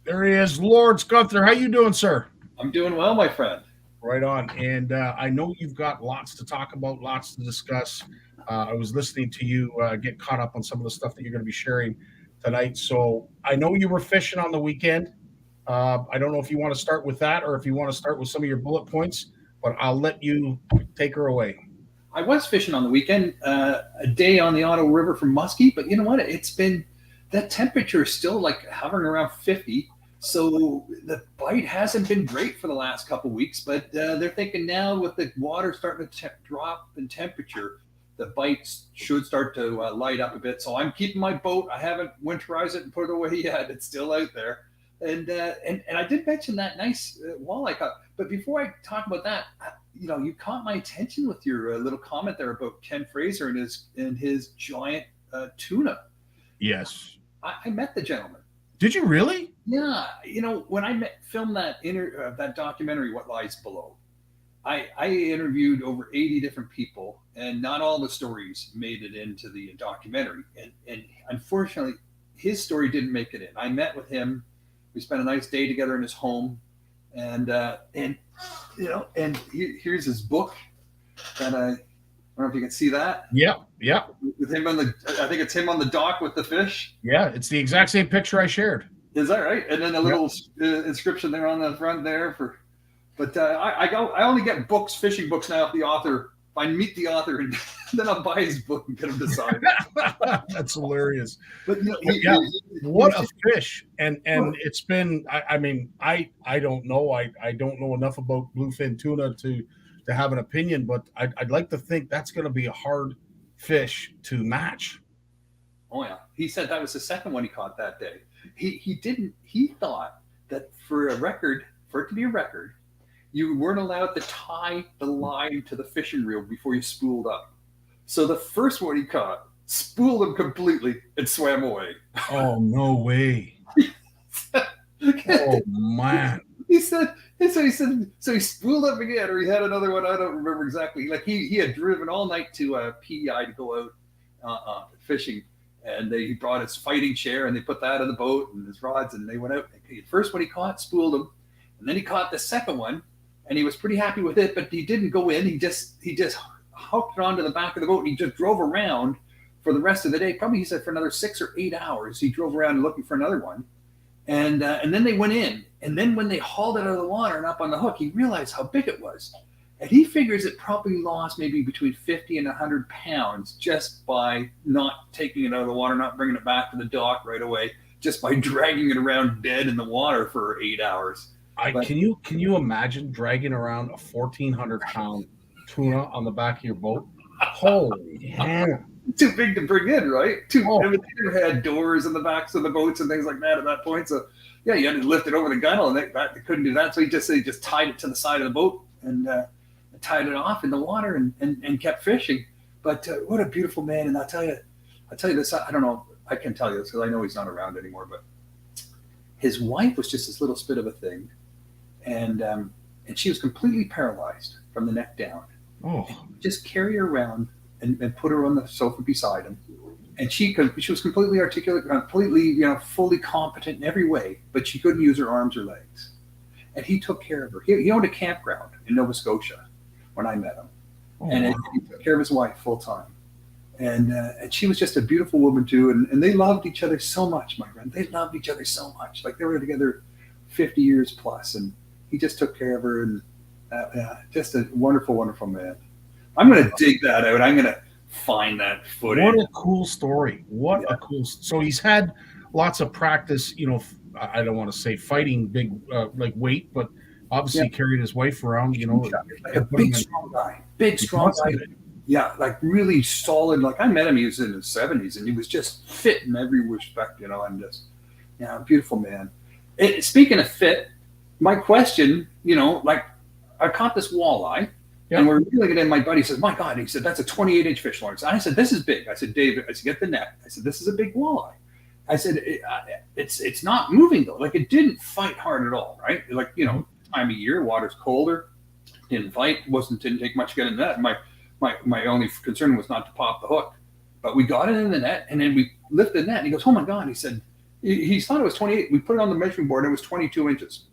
Speaker 3: There he is, Lawrence Gunther. How you doing, sir?
Speaker 4: I'm doing well, my friend.
Speaker 3: Right on. And I know you've got lots to talk about, lots to discuss. I was listening to you get caught up on some of the stuff that you're going to be sharing tonight. So I know you were fishing on the weekend. I don't know if you want to start with that or if you want to start with some of your bullet points, but I'll let you take her away.
Speaker 4: I was fishing on the weekend, a day on the Ottawa River from Muskie, but you know what? It's been that temperature is still like hovering around 50. So the bite hasn't been great for the last couple of weeks, but they're thinking now with the water starting to drop in temperature, the bites should start to light up a bit. So I'm keeping my boat. I haven't winterized it and put it away yet. It's still out there. And I did mention that nice walleye caught. But before I talk about that, you caught my attention with your little comment there about Ken Fraser and his giant tuna.
Speaker 3: Yes.
Speaker 4: I met the gentleman.
Speaker 3: Did you really?
Speaker 4: Yeah, when I filmed that that documentary, What Lies Below, I interviewed over 80 different people, and not all the stories made it into the documentary. And unfortunately, his story didn't make it in. I met with him. We spent a nice day together in his home, and here's his book. And I don't know if you can see that.
Speaker 3: Yeah, yeah.
Speaker 4: With him I think it's him on the dock with the fish.
Speaker 3: Yeah, it's the exact same picture I shared.
Speaker 4: Is that right? And then a little inscription there on the front there for. But I only get books, fishing books now. If the author, if I meet the author, and then I'll buy his book and get him to sign it.
Speaker 3: That's hilarious.
Speaker 4: But
Speaker 3: what a fish! And it's been. I mean, I don't know. I don't know enough about bluefin tuna to have an opinion, but I'd like to think that's going to be a hard fish to match.
Speaker 4: Oh yeah, he said that was the second one he caught that day. He thought that for it to be a record, you weren't allowed to tie the line to the fishing reel before you spooled up. So the first one he caught, spooled him completely and swam away.
Speaker 3: Oh, no way. Oh, man.
Speaker 4: He said, so he spooled up again, or he had another one. I don't remember exactly. Like he had driven all night to PEI to go out fishing. And he brought his fighting chair and they put that in the boat and his rods, and they went out. The first one he caught, spooled him. And then he caught the second one. And he was pretty happy with it, but he didn't go in. He just hooked it onto the back of the boat, and he just drove around for the rest of the day. Probably, he said, for another 6 or 8 hours. He drove around looking for another one, and then they went in. And then when they hauled it out of the water and up on the hook, he realized how big it was, and he figures it probably lost maybe between 50 and 100 pounds just by not taking it out of the water, not bringing it back to the dock right away, just by dragging it around dead in the water for 8 hours.
Speaker 3: Can you imagine dragging around a 1,400-pound tuna on the back of your boat? Holy hell!
Speaker 4: Too big to bring in, right? They had doors in the backs of the boats and things like that at that point. So yeah, you had to lift it over the gunnel, and they couldn't do that. So they just tied it to the side of the boat and tied it off in the water and kept fishing. But what a beautiful man! And I'll tell you this. I don't know. I can tell you this because I know he's not around anymore. But his wife was just this little spit of a thing. And she was completely paralyzed from the neck down.
Speaker 3: Oh,
Speaker 4: just carry her around and put her on the sofa beside him. And she was completely articulate, completely, fully competent in every way, but she couldn't use her arms or legs. And he took care of her. He owned a campground in Nova Scotia when I met him. And he took care of his wife full time. And she was just a beautiful woman too. And they loved each other so much, my friend. They loved each other so much. Like they were together 50 years plus. And he just took care of her, and just a wonderful, wonderful man. I'm going to dig that out. I'm going to find that footage.
Speaker 3: What a cool story. So he's had lots of practice, I don't want to say fighting big, like weight, but obviously carried his wife around,
Speaker 4: Like a big, strong guy. Yeah, like really solid. Like I met him, he was in his 70s, and he was just fit in every respect, and just, beautiful man. Speaking of fit, my question, like I caught this walleye and we're reeling it in. My buddy says, my God, he said, that's a 28-inch fish, Lawrence. And I said, this is big. I said, David, I said, get the net. I said, this is a big walleye. I said, it's not moving though. Like it didn't fight hard at all, right? Like, time of year, water's colder, didn't fight, didn't take much to get in the net. My only concern was not to pop the hook, but we got it in the net, and then we lifted the net, and he goes, oh my God. He said, he thought it was 28. We put it on the measuring board, and it was 22 inches.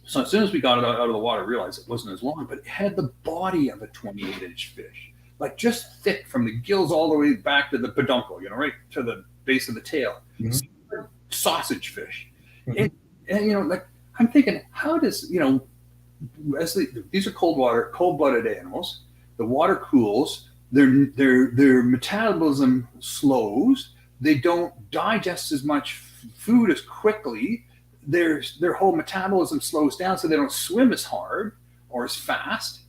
Speaker 4: So as soon as we got it out of the water, I realized it wasn't as long, but it had the body of a 28-inch fish, like just thick from the gills all the way back to the peduncle, right to the base of the tail. Mm-hmm. Sausage fish. Mm-hmm. And like I'm thinking, how does, as these are cold-blooded animals, the water cools, their metabolism slows, they don't digest as much food as quickly. Their whole metabolism slows down, so they don't swim as hard or as fast,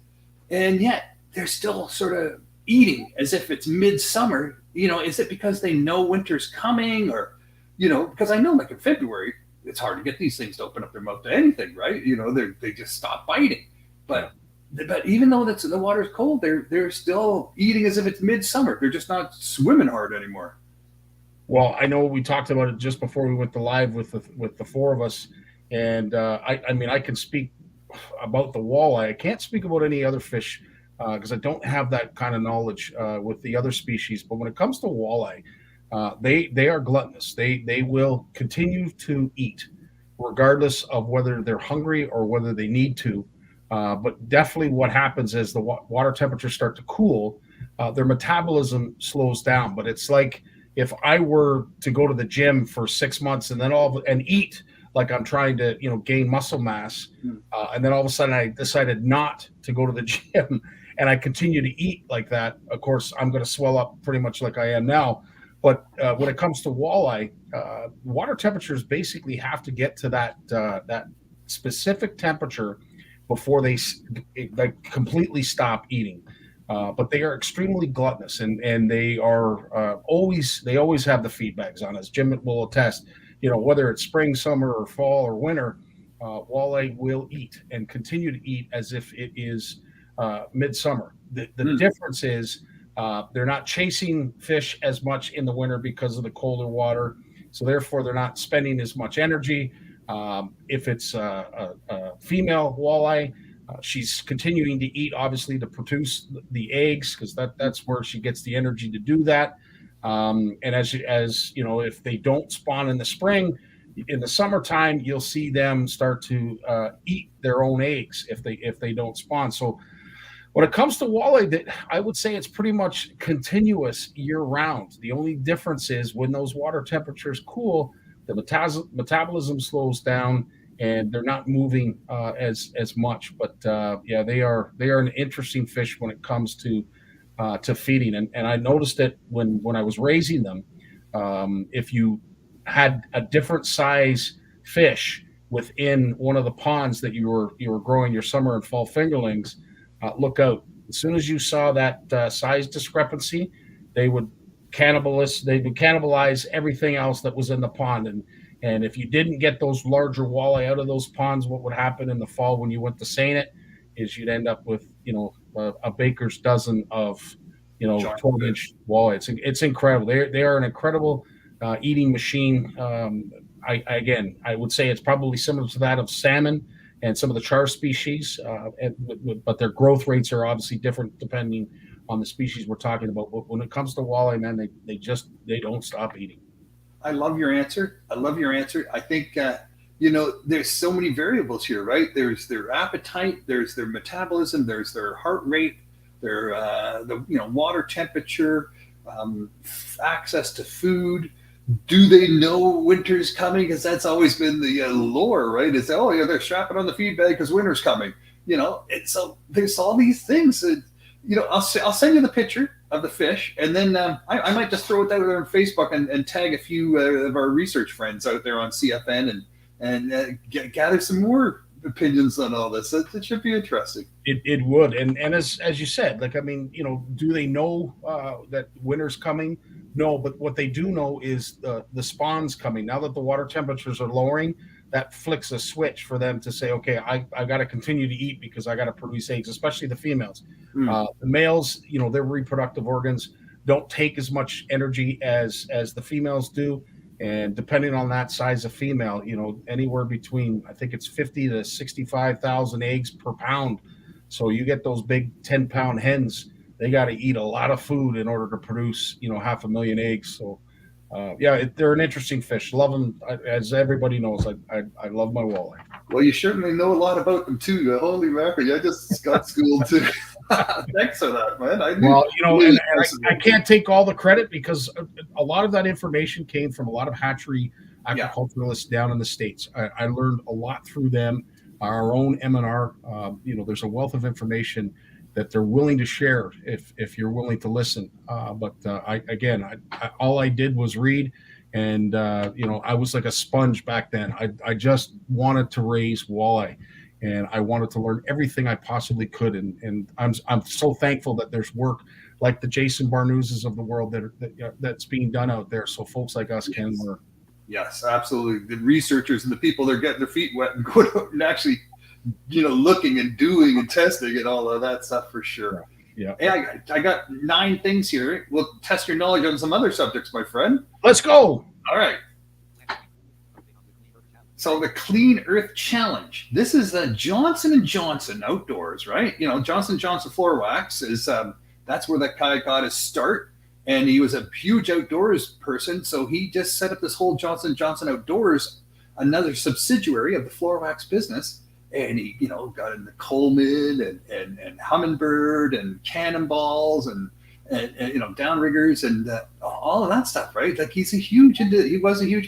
Speaker 4: and yet they're still sort of eating as if it's midsummer. Is it because they know winter's coming, or because I know, like in February, it's hard to get these things to open up their mouth to anything, right? They just stop biting. But even though the water's cold, they're still eating as if it's midsummer. They're just not swimming hard anymore.
Speaker 3: Well, I know we talked about it just before we went to live with the four of us, and I mean I can speak about the walleye. I can't speak about any other fish because I don't have that kind of knowledge with the other species. But when it comes to walleye, they are gluttonous. They will continue to eat, regardless of whether they're hungry or whether they need to. But definitely, what happens is the water temperatures start to cool, their metabolism slows down. But it's like if I were to go to the gym for 6 months and then and eat like I'm trying to, gain muscle mass, and then all of a sudden I decided not to go to the gym, and I continue to eat like that. Of course, I'm going to swell up pretty much like I am now. But when it comes to walleye, water temperatures basically have to get to that specific temperature before they completely stop eating. But they are extremely gluttonous, and they are always have the feed bags on. As Jim will attest, whether it's spring, summer, or fall or winter, walleye will eat and continue to eat as if it is midsummer. The difference is they're not chasing fish as much in the winter because of the colder water, so therefore they're not spending as much energy. If it's a female walleye, she's continuing to eat, obviously, to produce the eggs, because that's where she gets the energy to do that. And as if they don't spawn in the spring, in the summertime, you'll see them start to eat their own eggs if they don't spawn. So when it comes to walleye, I would say it's pretty much continuous year round. The only difference is when those water temperatures cool, the metabolism slows down and they're not moving as much. But they are an interesting fish when it comes to feeding. And I noticed it when I was raising them. If you had a different size fish within one of the ponds that you were growing your summer and fall fingerlings, look out. As soon as you saw that size discrepancy, they would cannibalize everything else that was in the pond. And if you didn't get those larger walleye out of those ponds, what would happen in the fall when you went to seine it is you'd end up with a baker's dozen of 12-inch walleye. It's incredible. They are an incredible eating machine. I would say it's probably similar to that of salmon and some of the char species, but their growth rates are obviously different depending on the species we're talking about. But when it comes to walleye, man, they don't stop eating.
Speaker 4: I love your answer. I think there's so many variables here, right? There's their appetite, there's their metabolism, there's their heart rate, their water temperature, access to food. Do they know winter's coming? Because that's always been the lore, right? It's they're strapping on the feed bag because winter's coming. So there's all these things that, I'll send you the picture of the fish, and then I might just throw it out there on Facebook and tag a few of our research friends out there on CFN and gather some more opinions on all this. It should be interesting.
Speaker 3: It would, and as you said, do they know that winter's coming? No, but what they do know is the spawn's coming. Now that the water temperatures are lowering, that flicks a switch for them to say, okay, I got to continue to eat because I got to produce eggs, especially the females. The males, their reproductive organs don't take as much energy as the females do. And depending on that size of female, anywhere between, I think it's 50 to 65,000 eggs per pound. So you get those big 10-pound hens, they got to eat a lot of food in order to produce, 500,000 eggs. So, they're an interesting fish. Love them. As everybody knows, I love my walleye.
Speaker 4: Well, you certainly know a lot about them too. Holy mackerel, I just got schooled too. Thanks for that, man.
Speaker 3: I can't take all the credit because a lot of that information came from a lot of hatchery aquaculturalists down in the States. I learned a lot through them. Our own M&R, there's a wealth of information that they're willing to share if you're willing to listen. But all I did was read, and I was like a sponge back then. I just wanted to raise walleye, and I wanted to learn everything I possibly could. And I'm so thankful that there's work like the Jason Barnucz's of the world that's being done out there, so folks like us can learn.
Speaker 4: Yes, absolutely. The researchers and the people that are getting their feet wet and going out and actually looking and doing and testing and all of that stuff for sure.
Speaker 3: Yeah.
Speaker 4: Hey, I got 9 things here. We'll test your knowledge on some other subjects, my friend.
Speaker 3: Let's go.
Speaker 4: All right. So the Clean Earth Challenge. This is Johnson & Johnson outdoors, right? You know, Johnson & Johnson floor wax is that's where that guy got his start, and he was a huge outdoors person. So he just set up this whole Johnson & Johnson outdoors, another subsidiary of the floor wax business, and he, you know, got into Coleman and Humminbird and Cannonballs and you know, downriggers and all of that stuff, right? Like he was a huge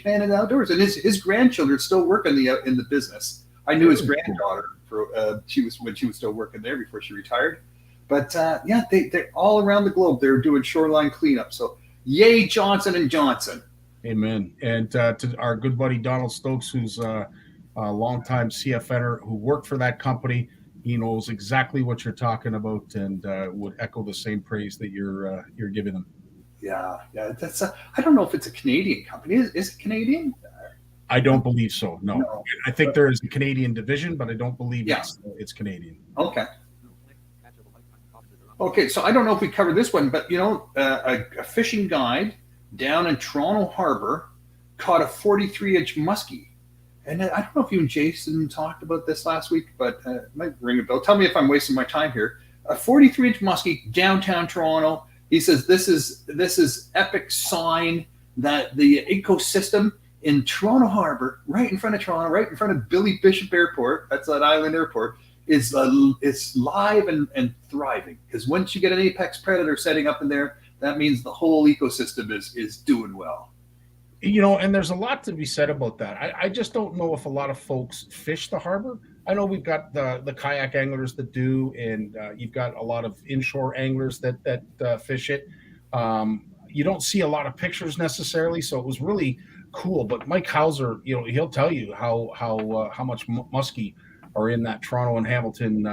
Speaker 4: fan of the outdoors, and his grandchildren still work in the business. I knew his granddaughter when she was still working there before she retired. But yeah, they're all around the globe. They're doing shoreline cleanup. So yay, Johnson & Johnson.
Speaker 3: Amen. And to our good buddy Donald Stokes, who's a longtime CFNer who worked for that company. He knows exactly what you're talking about, and would echo the same praise that you're giving them.
Speaker 4: Yeah. That's I don't know if it's a Canadian company. Is it Canadian?
Speaker 3: I don't believe so. No. I think there is a Canadian division, but I don't believe it's Canadian.
Speaker 4: Okay. So I don't know if we covered this one, but you know, a fishing guide down in Toronto Harbor caught a 43-inch muskie. And I don't know if you and Jason talked about this last week, but it might ring a bell. Tell me if I'm wasting my time here. A 43-inch muskie downtown Toronto. He says this is epic sign that the ecosystem in Toronto Harbor, right in front of Toronto, right in front of Billy Bishop Airport, that's that island airport, is live and thriving. Because once you get an apex predator setting up in there, that means the whole ecosystem is doing well.
Speaker 3: You know, and there's a lot to be said about that. I just don't know if a lot of folks fish the harbor. I know we've got the kayak anglers that do, and you've got a lot of inshore anglers that fish it. You don't see a lot of pictures necessarily, so it was really cool. But Mike Hauser, you know, he'll tell you how much muskie are in that Toronto and Hamilton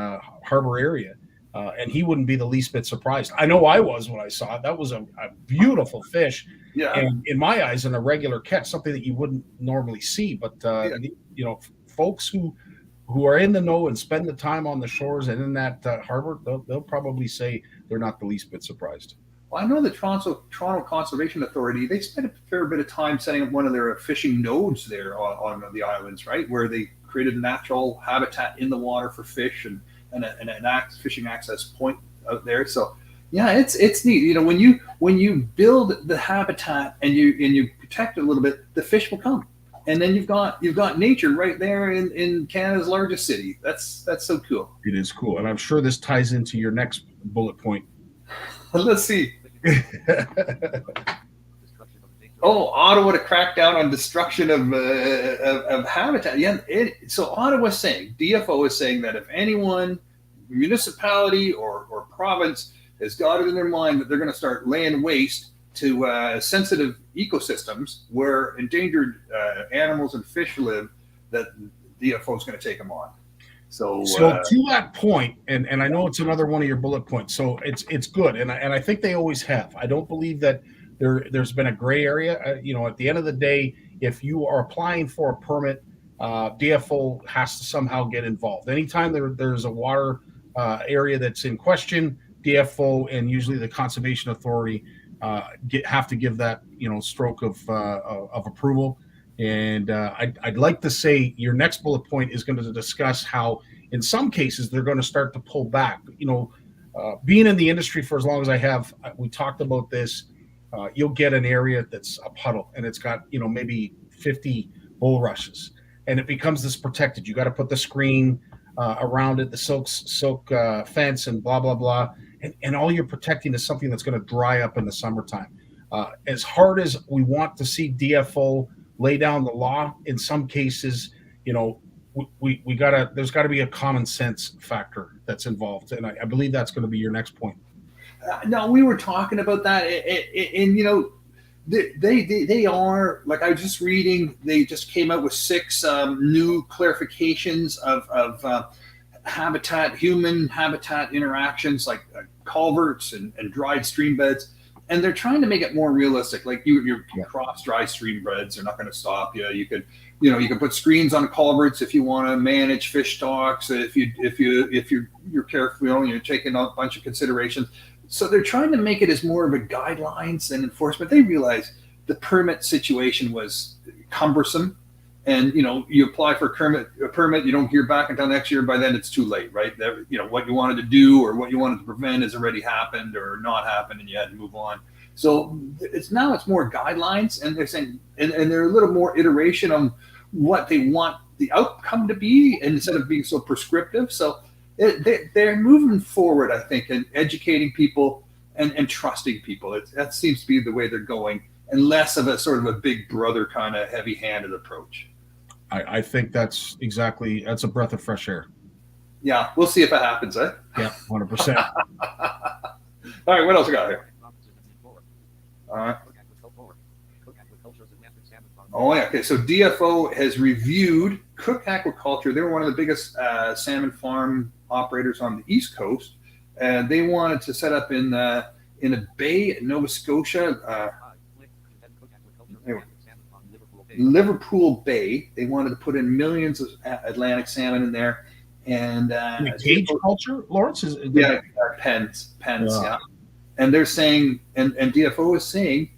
Speaker 3: harbor area. And he wouldn't be the least bit surprised. I know I was when I saw it. That was a beautiful fish. Yeah. And in my eyes, in a regular catch, something that you wouldn't normally see. But, you know, folks who are in the know and spend the time on the shores and in that harbor, they'll probably say they're not the least bit surprised.
Speaker 4: Well, I know the Toronto Conservation Authority, they spent a fair bit of time setting up one of their fishing nodes there on the islands, right, where they created a natural habitat in the water for fish and an fishing access point out there. So yeah, it's neat. You know, when you build the habitat and you protect it a little bit, the fish will come, and then you've got nature right there in Canada's largest city. That's so cool.
Speaker 3: It is cool, and I'm sure this ties into your next bullet point.
Speaker 4: Let's see. Ottawa to crack down on destruction of habitat. Yeah, so Ottawa's saying, DFO is saying that if anyone, municipality or province, has got it in their mind that they're going to start laying waste to sensitive ecosystems where endangered animals and fish live, that DFO is going to take them on. So
Speaker 3: to that point, and I know it's another one of your bullet points, so it's good, and I think they always have. I don't believe that there's been a gray area. You know, at the end of the day, if you are applying for a permit, DFO has to somehow get involved. Anytime there's a water area that's in question, DFO and usually the Conservation Authority have to give that, you know, stroke of approval. And I'd like to say your next bullet point is going to discuss how, in some cases, they're going to start to pull back. You know, being in the industry for as long as I have, we talked about this. You'll get an area that's a puddle, and it's got, you know, maybe 50 bulrushes, and it becomes this protected. You got to put the screen around it, the silk fence, and blah blah blah, and all you're protecting is something that's going to dry up in the summertime. As hard as we want to see DFO lay down the law, in some cases, you know, there's got to be a common sense factor that's involved, and I believe that's going to be your next point.
Speaker 4: No, we were talking about that, and you know, they are, like, I was just reading, they just came out with 6 new clarifications of human habitat interactions, like culverts and dried stream beds. And they're trying to make it more realistic. Like your crops, dry stream beds are not going to stop you. You can put screens on culverts if you want to manage fish stocks. If you're careful, you know, you're taking a bunch of considerations. So they're trying to make it as more of a guidelines and enforcement. They realize the permit situation was cumbersome, and you apply for a permit, you don't hear back until next year. By then it's too late, right? What you wanted to do or what you wanted to prevent has already happened or not happened, and you had to move on. So it's more guidelines, and they're saying, and they're a little more iteration on what they want the outcome to be instead of being so prescriptive. So they're moving forward, I think, and educating people and trusting people. That seems to be the way they're going, and less of a sort of a big brother kind of heavy-handed approach.
Speaker 3: I think that's a breath of fresh air.
Speaker 4: Yeah, we'll see if it happens, eh?
Speaker 3: Yeah, 100%.
Speaker 4: All right, what else we got here? Oh, yeah. Okay, so DFO has reviewed Cook Aquaculture. They were one of the biggest salmon farm operators on the East Coast, and they wanted to set up in a bay in Nova Scotia, Liverpool Bay. They wanted to put in millions of Atlantic salmon in there, and
Speaker 3: cage culture, Lawrence,
Speaker 4: pens, yeah. And they're saying, and DFO is saying,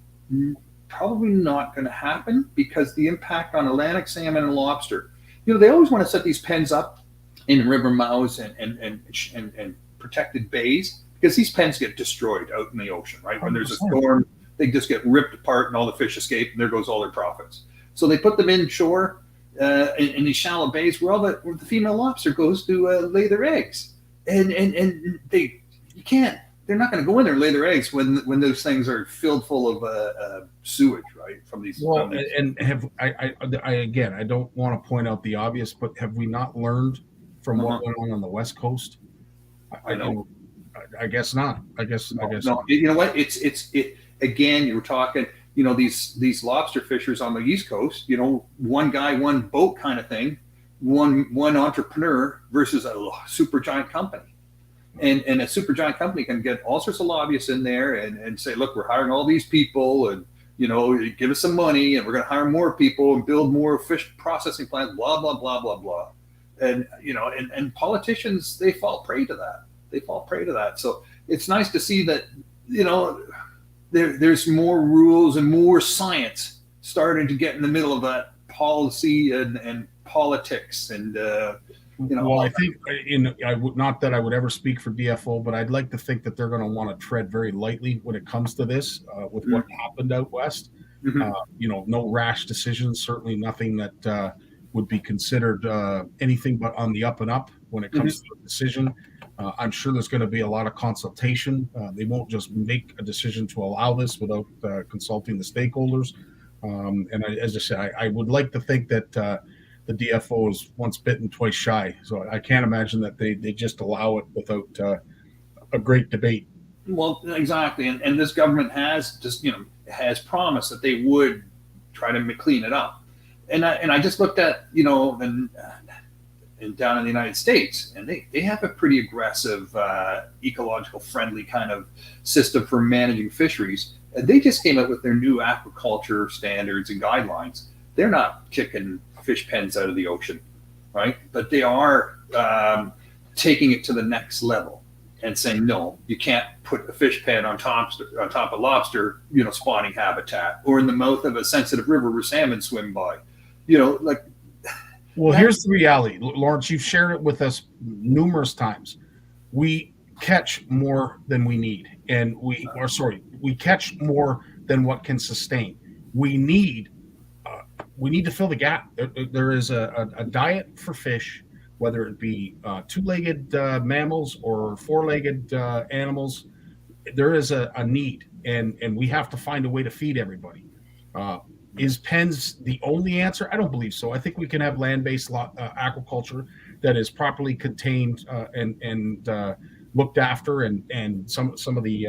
Speaker 4: probably not going to happen because the impact on Atlantic salmon and lobster. They always want to set these pens up in river mouths and protected bays because these pens get destroyed out in the ocean, right? When there's a storm, they just get ripped apart and all the fish escape, and there goes all their profits. So they put them inshore in these shallow bays where where the female lobster goes to lay their eggs, and you can't. They're not going to go in there and lay their eggs when those things are filled full of sewage, right? From these.
Speaker 3: Well, and I don't want to point out the obvious, but have we not learned from what went on the West Coast? I guess not. I guess.
Speaker 4: No. You know what? It's again. You were talking. These lobster fishers on the East Coast. One guy, one boat kind of thing. One entrepreneur versus a super giant company. And a super giant company can get all sorts of lobbyists in there and say, look, we're hiring all these people, and give us some money, and we're going to hire more people and build more fish processing plants, blah blah blah blah blah. And and politicians, they fall prey to that. So it's nice to see that there's more rules and more science starting to get in the middle of that policy and politics and.
Speaker 3: Well, I think I would ever speak for DFO, but I'd like to think that they're going to want to tread very lightly when it comes to this with what happened out west.
Speaker 4: Mm-hmm.
Speaker 3: No rash decisions, certainly nothing that would be considered anything but on the up and up when it comes to a decision. I'm sure there's going to be a lot of consultation. They won't just make a decision to allow this without consulting the stakeholders. As I said, I would like to think that the DFO is once bitten, twice shy. So I can't imagine that they just allow it without a great debate.
Speaker 4: Well, exactly. And this government has has promised that they would try to clean it up. And I just looked at, and down in the United States, and they have a pretty aggressive, ecological friendly kind of system for managing fisheries. And they just came out with their new aquaculture standards and guidelines. They're not kicking fish pens out of the ocean, right? But they are taking it to the next level and saying, no, you can't put a fish pen on top of lobster, spawning habitat, or in the mouth of a sensitive river where salmon swim by,
Speaker 3: Well, here's the reality, Lawrence. You've shared it with us numerous times. We catch more than we need, and we catch more than what can sustain. We need to fill the gap. There is a diet for fish, whether it be two-legged mammals or four-legged animals. There is a need, and we have to find a way to feed everybody. Is pens the only answer? I don't believe so. I think we can have land-based aquaculture that is properly contained and looked after, and some of the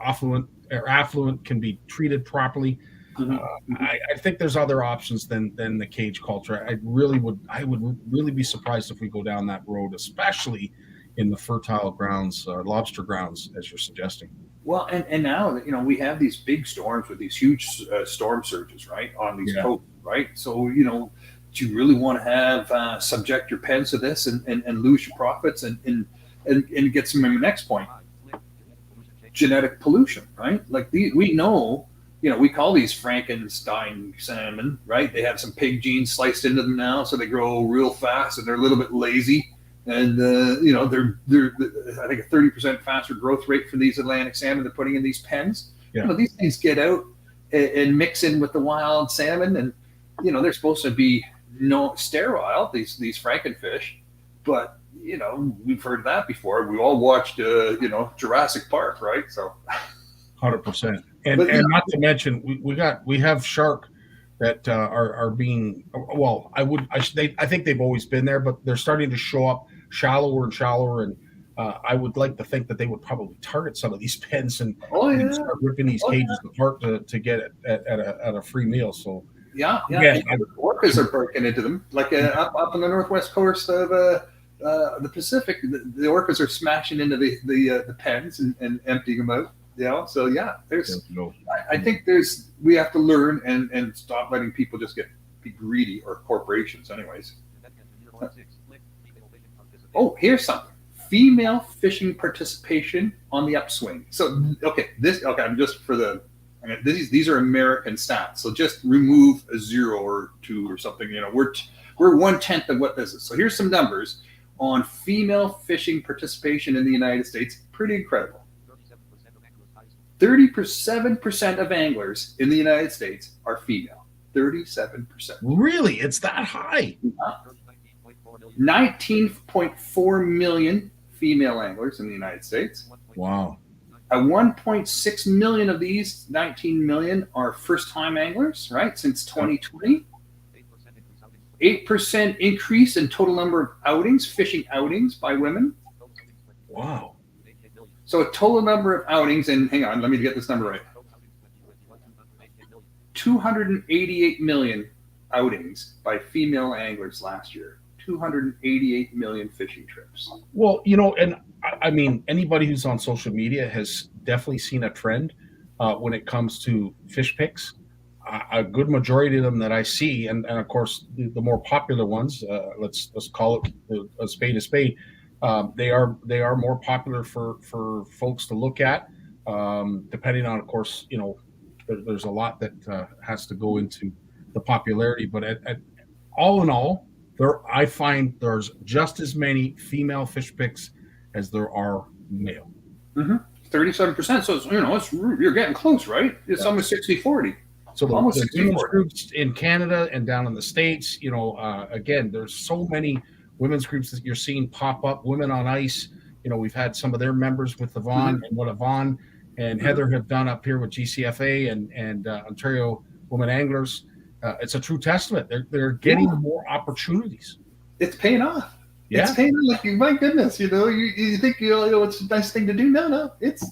Speaker 3: affluent can be treated properly. I think there's other options than the cage culture. I would really be surprised if we go down that road, especially in the fertile grounds, lobster grounds, as you're suggesting.
Speaker 4: Well, and now we have these big storms with these huge storm surges, right, on these coasts, right? So do you really want to have subject your pens to this and lose your profits and get some? My next point, genetic pollution, right? Like we know we call these Frankenstein salmon, right? They have some pig genes sliced into them now, so they grow real fast and they're a little bit lazy. And they're I think a 30% faster growth rate for these Atlantic salmon they're putting in these pens.
Speaker 3: Yeah.
Speaker 4: These things get out and mix in with the wild salmon, and they're supposed to be no sterile, these frankenfish, but we've heard that before. We all watched Jurassic Park, right? So
Speaker 3: 100%. And not to mention, we have shark that are being, well, I think they've always been there, but they're starting to show up shallower and shallower. And I would like to think that they would probably target some of these pens and start ripping these cages apart to get it at a free meal. So
Speaker 4: again, orcas are breaking into them, like up on the northwest coast of the Pacific. The orcas are smashing into the pens and emptying them out. So I think we have to learn and stop letting people just be greedy, or corporations anyways. Oh, here's something. Female fishing participation on the upswing. So I'm just for these are American stats. So just remove a 0 or 2 or something. We're 1/10 of what this is. So here's some numbers on female fishing participation in the United States. Pretty incredible. 37% of anglers in the United States are female. 37%.
Speaker 3: Really? It's that high?
Speaker 4: 19.4 million female anglers in the United States.
Speaker 3: Wow.
Speaker 4: 1.6 million of these 19 million are first-time anglers, right? Since 2020. 8% increase in total number of outings, fishing outings by women.
Speaker 3: Wow.
Speaker 4: So a total number of outings, and hang on, let me get this number right. 288 million outings by female anglers last year. 288 million fishing trips.
Speaker 3: Well, and I mean, anybody who's on social media has definitely seen a trend when it comes to fish picks. A good majority of them that I see, and of course the more popular ones, let's call it a spade a spade. They are more popular for folks to look at, depending on, of course, there's a lot that has to go into the popularity. But at all in all, I find there's just as many female fish picks as there are male.
Speaker 4: 37%. So you're getting close, right? It's almost 60-40.
Speaker 3: So the women's groups in Canada and down in the States, again, there's so many women's groups that you're seeing pop up. Women on Ice, we've had some of their members with Yvonne and what Yvonne and Heather have done up here with GCFA and Ontario Women Anglers. It's a true testament. They're getting more opportunities.
Speaker 4: It's paying off.
Speaker 3: Yeah.
Speaker 4: It's paying off. Like, my goodness, you think it's a nice thing to do. No, it's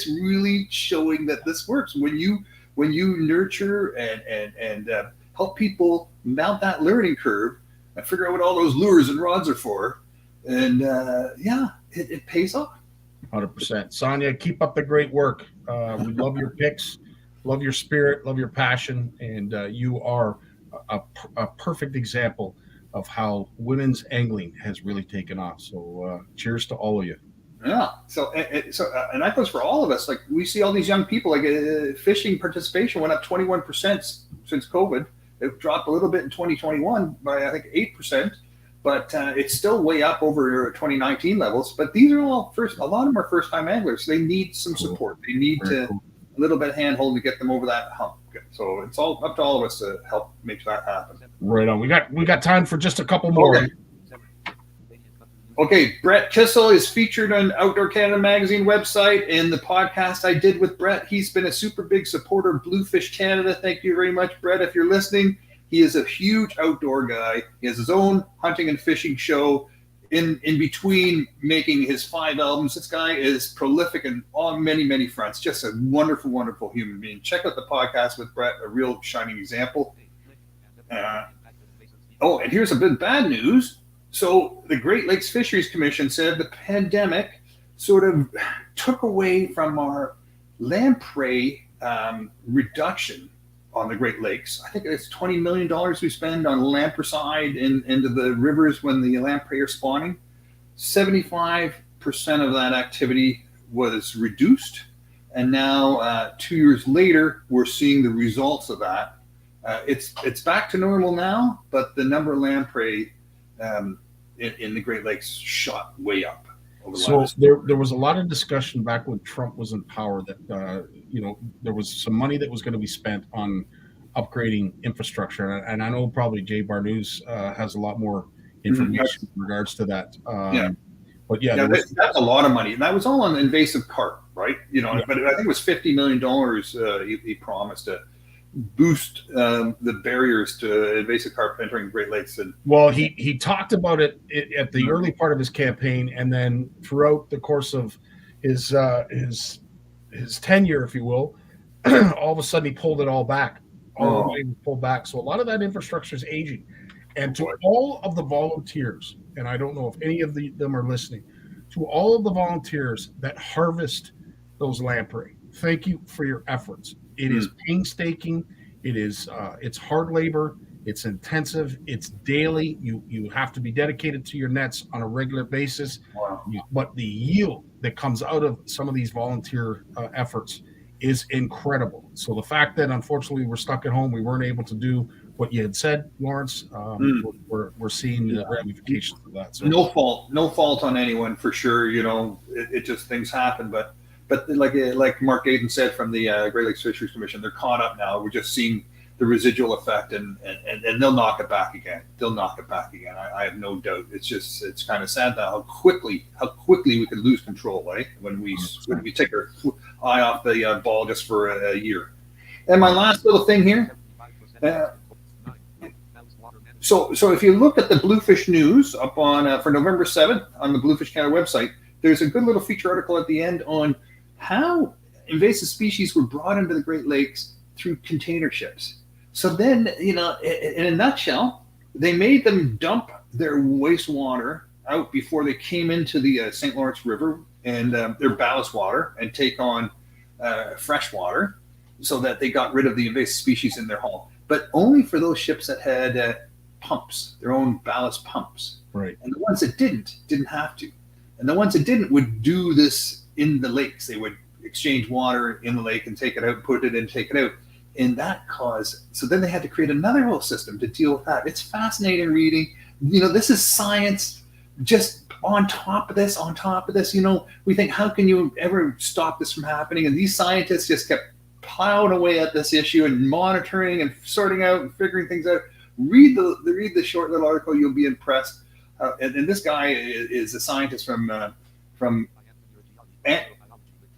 Speaker 4: really showing that this works when you nurture and help people mount that learning curve and figure out what all those lures and rods are for. And it pays off.
Speaker 3: 100%. Sonia, keep up the great work. We love your picks, love your spirit, love your passion, and you are a perfect example of how women's angling has really taken off. So cheers to all of you.
Speaker 4: Yeah. So that goes for all of us. Like, we see all these young people, like fishing participation went up 21% since COVID. It dropped a little bit in 2021 by, I think, 8%, but it's still way up over 2019 levels. But these are all a lot of them are first-time anglers. They need some support. They need a little bit of hand-holding to get them over that hump. So it's all up to all of us to help make that happen.
Speaker 3: Right on. We got time for just a couple more.
Speaker 4: Okay, Brett Kissel is featured on Outdoor Canada Magazine website, and the podcast I did with Brett. He's been a super big supporter of Bluefish Canada. Thank you very much, Brett, if you're listening. He is a huge outdoor guy. He has his own hunting and fishing show in between making his 5 albums. This guy is prolific on many, many fronts. Just a wonderful, wonderful human being. Check out the podcast with Brett, a real shining example. And here's a bit of bad news. So the Great Lakes Fisheries Commission said the pandemic sort of took away from our lamprey reduction on the Great Lakes. I think it's $20 million we spend on lampricide into the rivers when the lamprey are spawning. 75% of that activity was reduced, And now 2 years later, we're seeing the results of that. It's back to normal now, but the number of lamprey in the Great Lakes shot way up.
Speaker 3: So there was a lot of discussion back when Trump was in power that there was some money that was going to be spent on upgrading infrastructure, and I know probably Jay Barnucz has a lot more information in regards to that. But
Speaker 4: that's a lot of money, and that was all on invasive carp, right? But I think it was $50 million he promised to boost the barriers to invasive carp entering Great Lakes. And
Speaker 3: he talked about it at the early part of his campaign, and then throughout the course of his tenure, if you will, all of a sudden he pulled it all back. All the way pulled back. So a lot of that infrastructure is aging. And to all of the volunteers, and I don't know if any of them are listening, to all of the volunteers that harvest those lamprey, thank you for your efforts. It is painstaking. It's hard labor. It's intensive. It's daily. You have to be dedicated to your nets on a regular basis.
Speaker 4: Wow.
Speaker 3: But the yield that comes out of some of these volunteer efforts is incredible. So the fact that unfortunately we're stuck at home, we weren't able to do what you had said, Lawrence, we're seeing the ramifications of that. So
Speaker 4: no fault on anyone for sure. It just things happen, but like Mark Gaydon said from the Great Lakes Fisheries Commission, they're caught up now. We're just seeing the residual effect, and they'll knock it back again. I have no doubt. It's kind of sad how quickly we could lose control, right? When we take our eye off the ball just for a year. And my last little thing here. So if you look at the Bluefish News up on for November 7th on the Bluefish Canada website, there's a good little feature article at the end on how invasive species were brought into the Great Lakes through container ships. So then, in a nutshell, they made them dump their wastewater out before they came into the St. Lawrence River and their ballast water and take on fresh water so that they got rid of the invasive species in their hull. But only for those ships that had pumps, their own ballast pumps.
Speaker 3: Right.
Speaker 4: And the ones that didn't have to. And the ones that didn't would do this in the lakes. They would exchange water in the lake and take it out, put it in, take it out. And that caused, so then they had to create another whole system to deal with that. It's fascinating reading. This is science just on top of this. We think, how can you ever stop this from happening? And these scientists just kept plowing away at this issue and monitoring and sorting out and figuring things out. Read the short little article. You'll be impressed. And this guy is a scientist from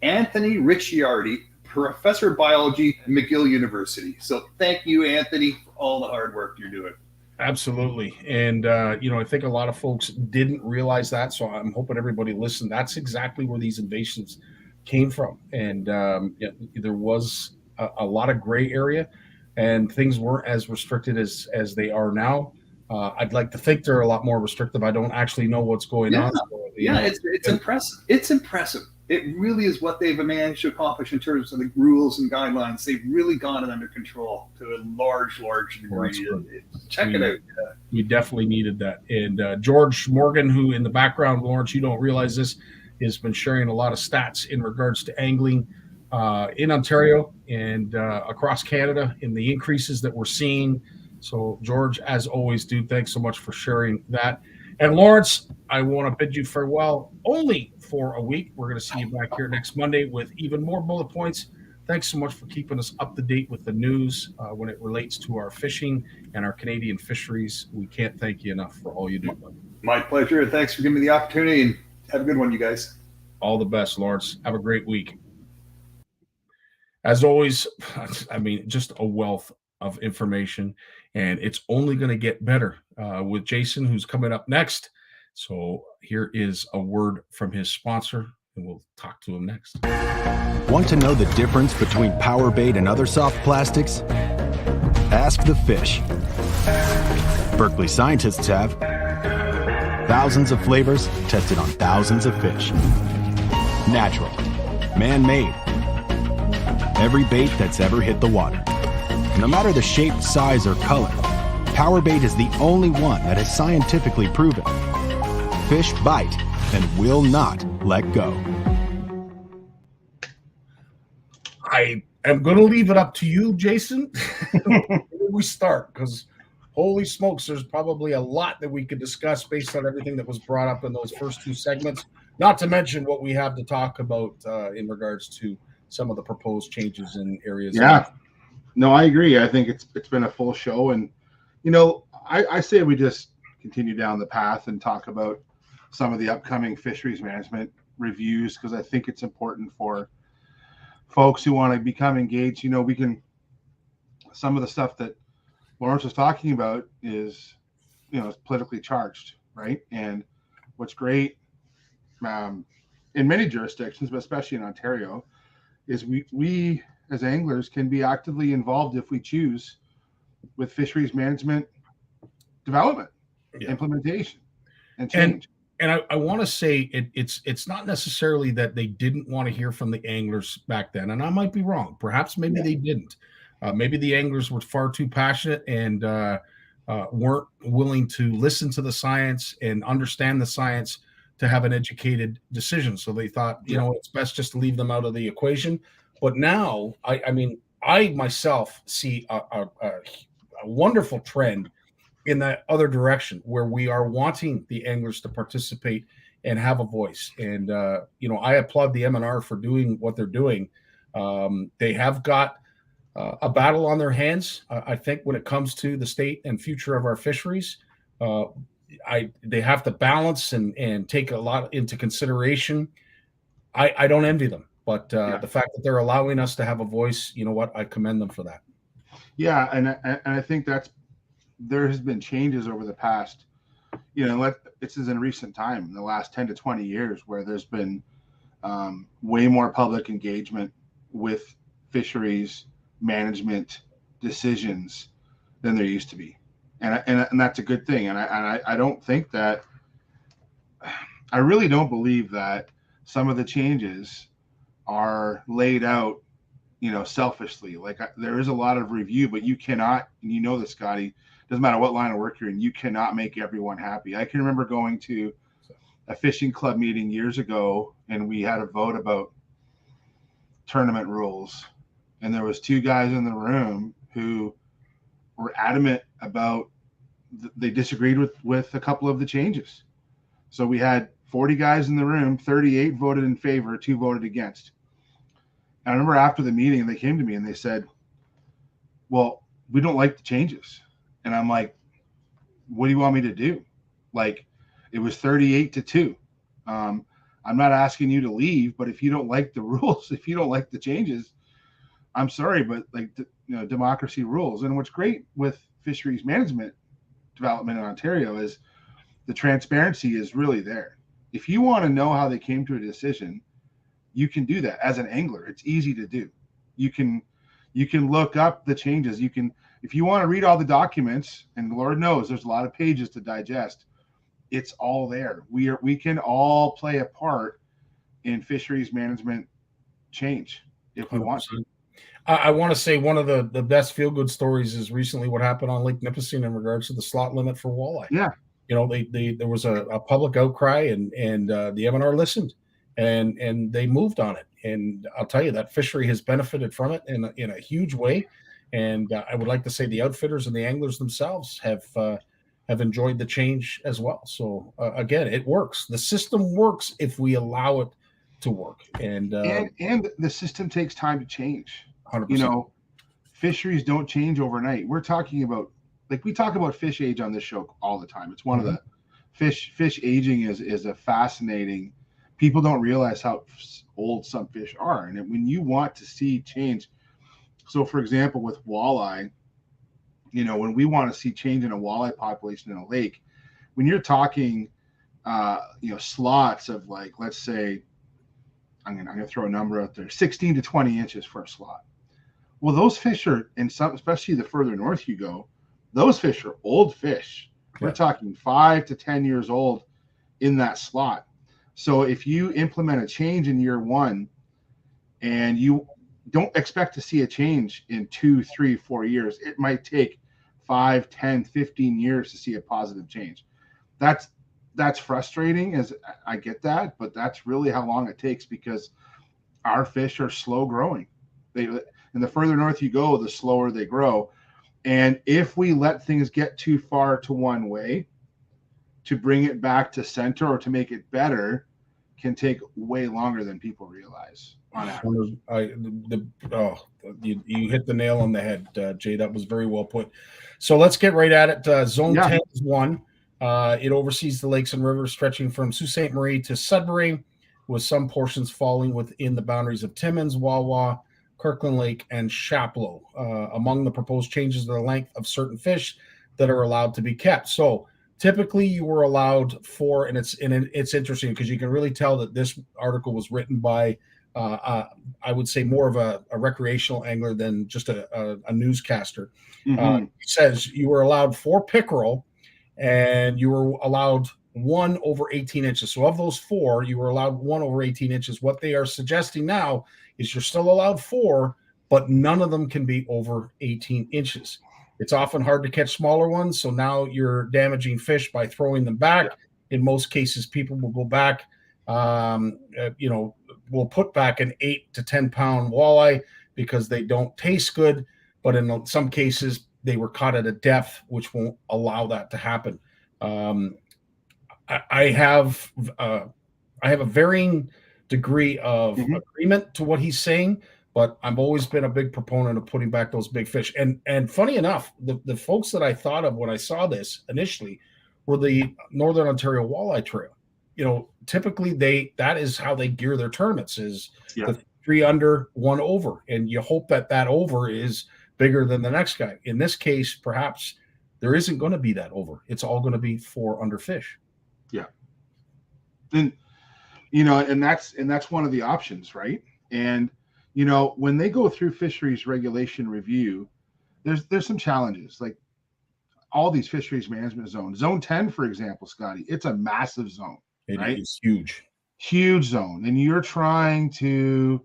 Speaker 4: Anthony Ricciardi, professor of biology, McGill University. So thank you, Anthony, for all the hard work you're doing.
Speaker 3: Absolutely. And, I think a lot of folks didn't realize that. So I'm hoping everybody listened. That's exactly where these invasions came from. And there was a lot of gray area, and things weren't as restricted as they are now. I'd like to think they're a lot more restrictive. I don't actually know what's going on. So,
Speaker 4: it's impressive. It's impressive. It really is what they've managed to accomplish in terms of the rules and guidelines. They've really got it under control to a large degree. Check it out.
Speaker 3: We definitely needed that. And George Morgan, who in the background, Lawrence, you don't realize this, has been sharing a lot of stats in regards to angling in Ontario and across Canada in the increases that we're seeing. So, George, as always, dude, thanks so much for sharing that. And Lawrence, I want to bid you farewell only for a week. We're going to see you back here next Monday with even more bullet points. Thanks so much for keeping us up to date with the news when it relates to our fishing and our Canadian fisheries. We can't thank you enough for all you do.
Speaker 4: My pleasure. And thanks for giving me the opportunity. And have a good one, you guys.
Speaker 3: All the best, Lawrence. Have a great week. As always, just a wealth of information, and it's only going to get better with Jason, who's coming up next. So here is a word from his sponsor, and we'll talk to him next.
Speaker 5: Want to know the difference between power bait and other soft plastics? Ask the fish. Berkeley scientists have thousands of flavors tested on thousands of fish. Natural, man-made, every bait that's ever hit the water. No matter the shape, size, or color, power bait is the only one that is scientifically proven. Fish bite and will not let go.
Speaker 3: I am going to leave it up to you, Jason. Where do we start? Because holy smokes, there's probably a lot that we could discuss based on everything that was brought up in those first two segments. Not to mention what we have to talk about in regards to some of the proposed changes in areas.
Speaker 6: Yeah, no, I agree. I think it's been a full show, and I say we just continue down the path and talk about some of the upcoming fisheries management reviews, because I think it's important for folks who want to become engaged. We can, some of the stuff that Lawrence was talking about is, is politically charged, right? And what's great in many jurisdictions, but especially in Ontario, is we as anglers can be actively involved if we choose with fisheries management development, implementation, and change.
Speaker 3: And I want to say it's not necessarily that they didn't want to hear from the anglers back then, and I might be wrong. Perhaps maybe they didn't. Maybe the anglers were far too passionate and weren't willing to listen to the science and understand the science to have an educated decision. So they thought, it's best just to leave them out of the equation. But now, I myself see a wonderful trend in that other direction, where we are wanting the anglers to participate and have a voice. And, I applaud the MNR for doing what they're doing. They have got a battle on their hands. I think when it comes to the state and future of our fisheries, they have to balance and take a lot into consideration. I don't envy them, but the fact that they're allowing us to have a voice, I commend them for that.
Speaker 6: Yeah. And I think there has been changes over the past, this is in recent time, in the last 10 to 20 years, where there's been way more public engagement with fisheries management decisions than there used to be. And that's a good thing. And I don't think that, I really don't believe that some of the changes are laid out, selfishly. Like there is a lot of review, but you cannot, and this, Scotty, doesn't matter what line of work you're in, you cannot make everyone happy. I can remember going to a fishing club meeting years ago, and we had a vote about tournament rules. And there was two guys in the room who were adamant about, they disagreed with a couple of the changes. So we had 40 guys in the room, 38 voted in favor, 2 voted against. And I remember after the meeting, they came to me and they said, well, we don't like the changes. And I'm like, what do you want me to do? Like, it was 38-2. I'm not asking you to leave, but if you don't like the rules, if you don't like the changes, I'm sorry, but democracy rules. And what's great with fisheries management development in Ontario is the transparency is really there. If you want to know how they came to a decision, you can do that as an angler. It's easy to do. You can look up the changes. You can, if you want to read all the documents, and Lord knows there's a lot of pages to digest, it's all there. We can all play a part in fisheries management change if we want to.
Speaker 3: I want to say one of the best feel-good stories is recently what happened on Lake Nipissing in regards to the slot limit for walleye.
Speaker 6: Yeah.
Speaker 3: There was a public outcry, and the MNR listened, and they moved on it. And I'll tell you, that fishery has benefited from it in a huge way. And I would like to say the outfitters and the anglers themselves have enjoyed the change as well. So again, it works. The system works if we allow it to work. And
Speaker 6: the system takes time to change.
Speaker 3: 100%.
Speaker 6: Fisheries don't change overnight. We're talking about, we talk about fish age on this show all the time. It's one of the fish aging is a fascinating. People don't realize how old some fish are, and when you want to see change. So, for example, with walleye, when we want to see change in a walleye population in a lake, when you're talking, slots of let's say, I'm gonna throw a number out there, 16 to 20 inches for a slot. Well, those fish are, especially the further north you go, those fish are old fish. We're talking 5 to 10 years old in that slot. So if you implement a change in year 1 and you don't expect to see a change in 2, 3, 4 years, it might take 5, 10, 15 years to see a positive change. That's frustrating, as I get that, but that's really how long it takes, because our fish are slow growing. And the further north you go, the slower they grow. And if we let things get too far to one way, to bring it back to center or to make it better can take way longer than people realize on average.
Speaker 3: You hit the nail on the head, Jay. That was very well put. So let's get right at it. Zone 10 is one. It oversees the lakes and rivers stretching from Sault Ste. Marie to Sudbury, with some portions falling within the boundaries of Timmins, Wawa, Kirkland Lake, and Chapleau. Among the proposed changes are the length of certain fish that are allowed to be kept. So typically you were allowed 4, and it's interesting because you can really tell that this article was written by I would say more of a recreational angler than just a newscaster. It says you were allowed 4 pickerel and you were allowed 1 over 18 inches. So of those 4, you were allowed 1 over 18 inches. What they are suggesting now is you're still allowed 4, but none of them can be over 18 inches. It's often hard to catch smaller ones, so now you're damaging fish by throwing them back. In most cases, people will go back, will put back an 8 to 10 pound walleye because they don't taste good. But in some cases, they were caught at a depth which won't allow that to happen. I have a varying degree of agreement to what he's saying, but I've always been a big proponent of putting back those big fish. And funny enough, the folks that I thought of when I saw this initially were the Northern Ontario Walleye Trail. Typically that is how they gear their tournaments is the 3 under, 1 over, and you hope that over is bigger than the next guy. In this case, perhaps there isn't going to be that over. It's all going to be 4 under fish.
Speaker 6: Yeah. And and that's one of the options, right? And when they go through fisheries regulation review, there's some challenges. Like all these fisheries management zones. Zone 10, for example, Scotty, it's a massive zone.
Speaker 3: It is huge
Speaker 6: zone. And you're trying to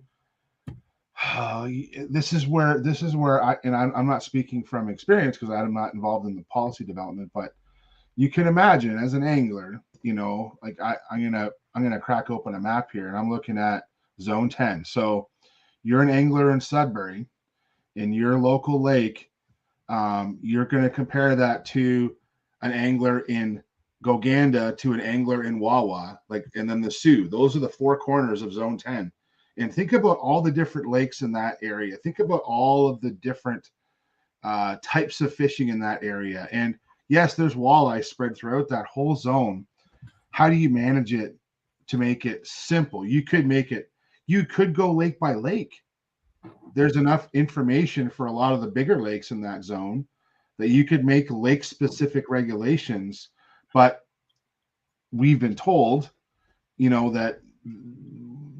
Speaker 6: this is where I'm not speaking from experience because I'm not involved in the policy development, but you can imagine as an angler, like I'm gonna crack open a map here and I'm looking at zone 10. So you're an angler in Sudbury in your local lake. You're going to compare that to an angler in Goganda to an angler in Wawa, and then the Sioux. Those are the 4 corners of zone 10. And think about all the different lakes in that area. Think about all of the different types of fishing in that area. And yes, there's walleye spread throughout that whole zone. How do you manage it to make it simple? You could go lake by lake. There's enough information for a lot of the bigger lakes in that zone that you could make lake specific regulations. But we've been told, that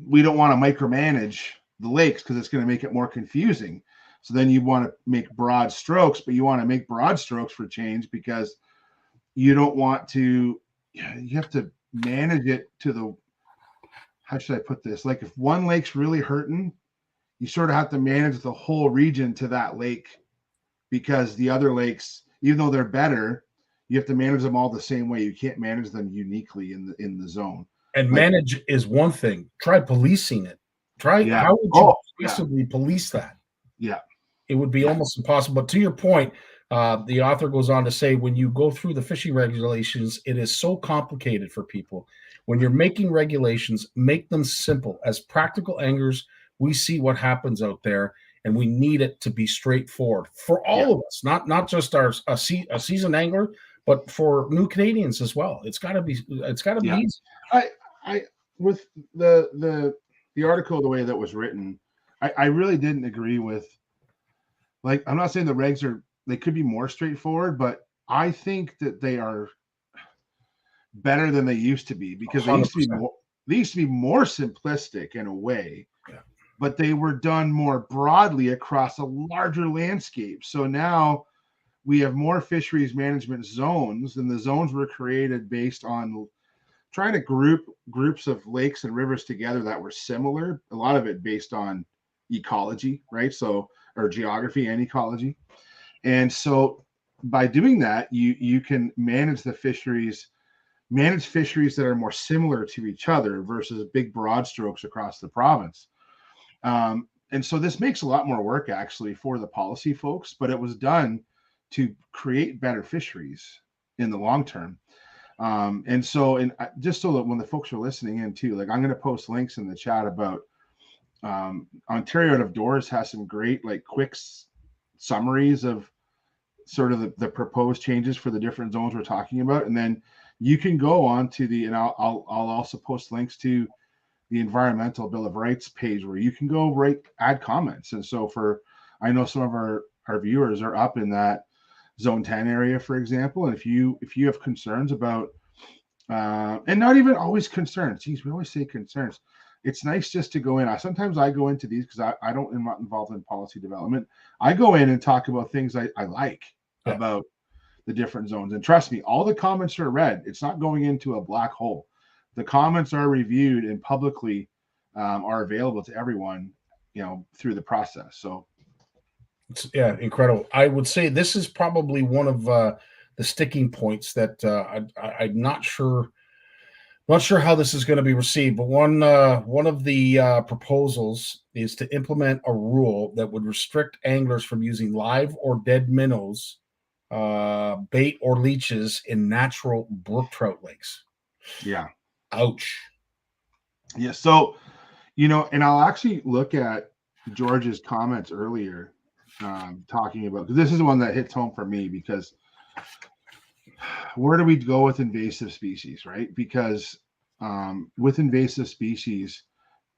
Speaker 6: we don't want to micromanage the lakes because it's going to make it more confusing. So then you want to make broad strokes, but you want to make broad strokes for change because you don't want to, you have to manage it to the, how should I put this? Like if one lake's really hurting, you sort of have to manage the whole region to that lake because the other lakes, even though they're better, you have to manage them all the same way. You can't manage them uniquely in the zone.
Speaker 3: And manage is one thing. Try policing it. How would you possibly police that?
Speaker 6: Yeah.
Speaker 3: It would be almost impossible. But to your point, the author goes on to say, when you go through the fishing regulations, it is so complicated for people. When you're making regulations, make them simple. As practical anglers, we see what happens out there, and we need it to be straightforward for all of us, not just a seasoned angler, but for new Canadians as well. It's got to be easy.
Speaker 6: I with the article, the way that was written, I really didn't agree with. Like, I'm not saying the regs they could be more straightforward, but I think that they are better than they used to be because they used to be more simplistic in a way.
Speaker 3: Yeah.
Speaker 6: But they were done more broadly across a larger landscape. So now we have more fisheries management zones, and the zones were created based on trying to group groups of lakes and rivers together that were similar. A lot of it based on ecology, right? So, or geography and ecology. And so by doing that, you can manage fisheries that are more similar to each other versus big broad strokes across the province. and so this makes a lot more work actually for the policy folks, but it was done to create better fisheries in the long term. And just so that when the folks are listening in too, like I'm going to post links in the chat about Ontario Out of Doors has some great like quick summaries of sort of the proposed changes for the different zones we're talking about. And then you can go on to and I'll also post links to the Environmental Bill of Rights page where you can go add comments. And so I know some of our viewers are up in that zone 10 area, for example. And if you have concerns about, and not even always concerns, geez, we always say concerns. It's nice just to go in. Sometimes I go into these because I'm not involved in policy development. I go in and talk about things I like about the different zones. And trust me, all the comments are read. It's not going into a black hole. The comments are reviewed and publicly are available to everyone, through the process. So
Speaker 3: it's incredible. I would say this is probably one of the sticking points that I'm not sure how this is going to be received, but one of the proposals is to implement a rule that would restrict anglers from using live or dead minnows, bait, or leeches in natural brook trout lakes.
Speaker 6: Yeah.
Speaker 3: Ouch.
Speaker 6: Yeah. So, and I'll actually look at George's comments earlier, talking about, because this is the one that hits home for me, because where do we go with invasive species, right? Because with invasive species,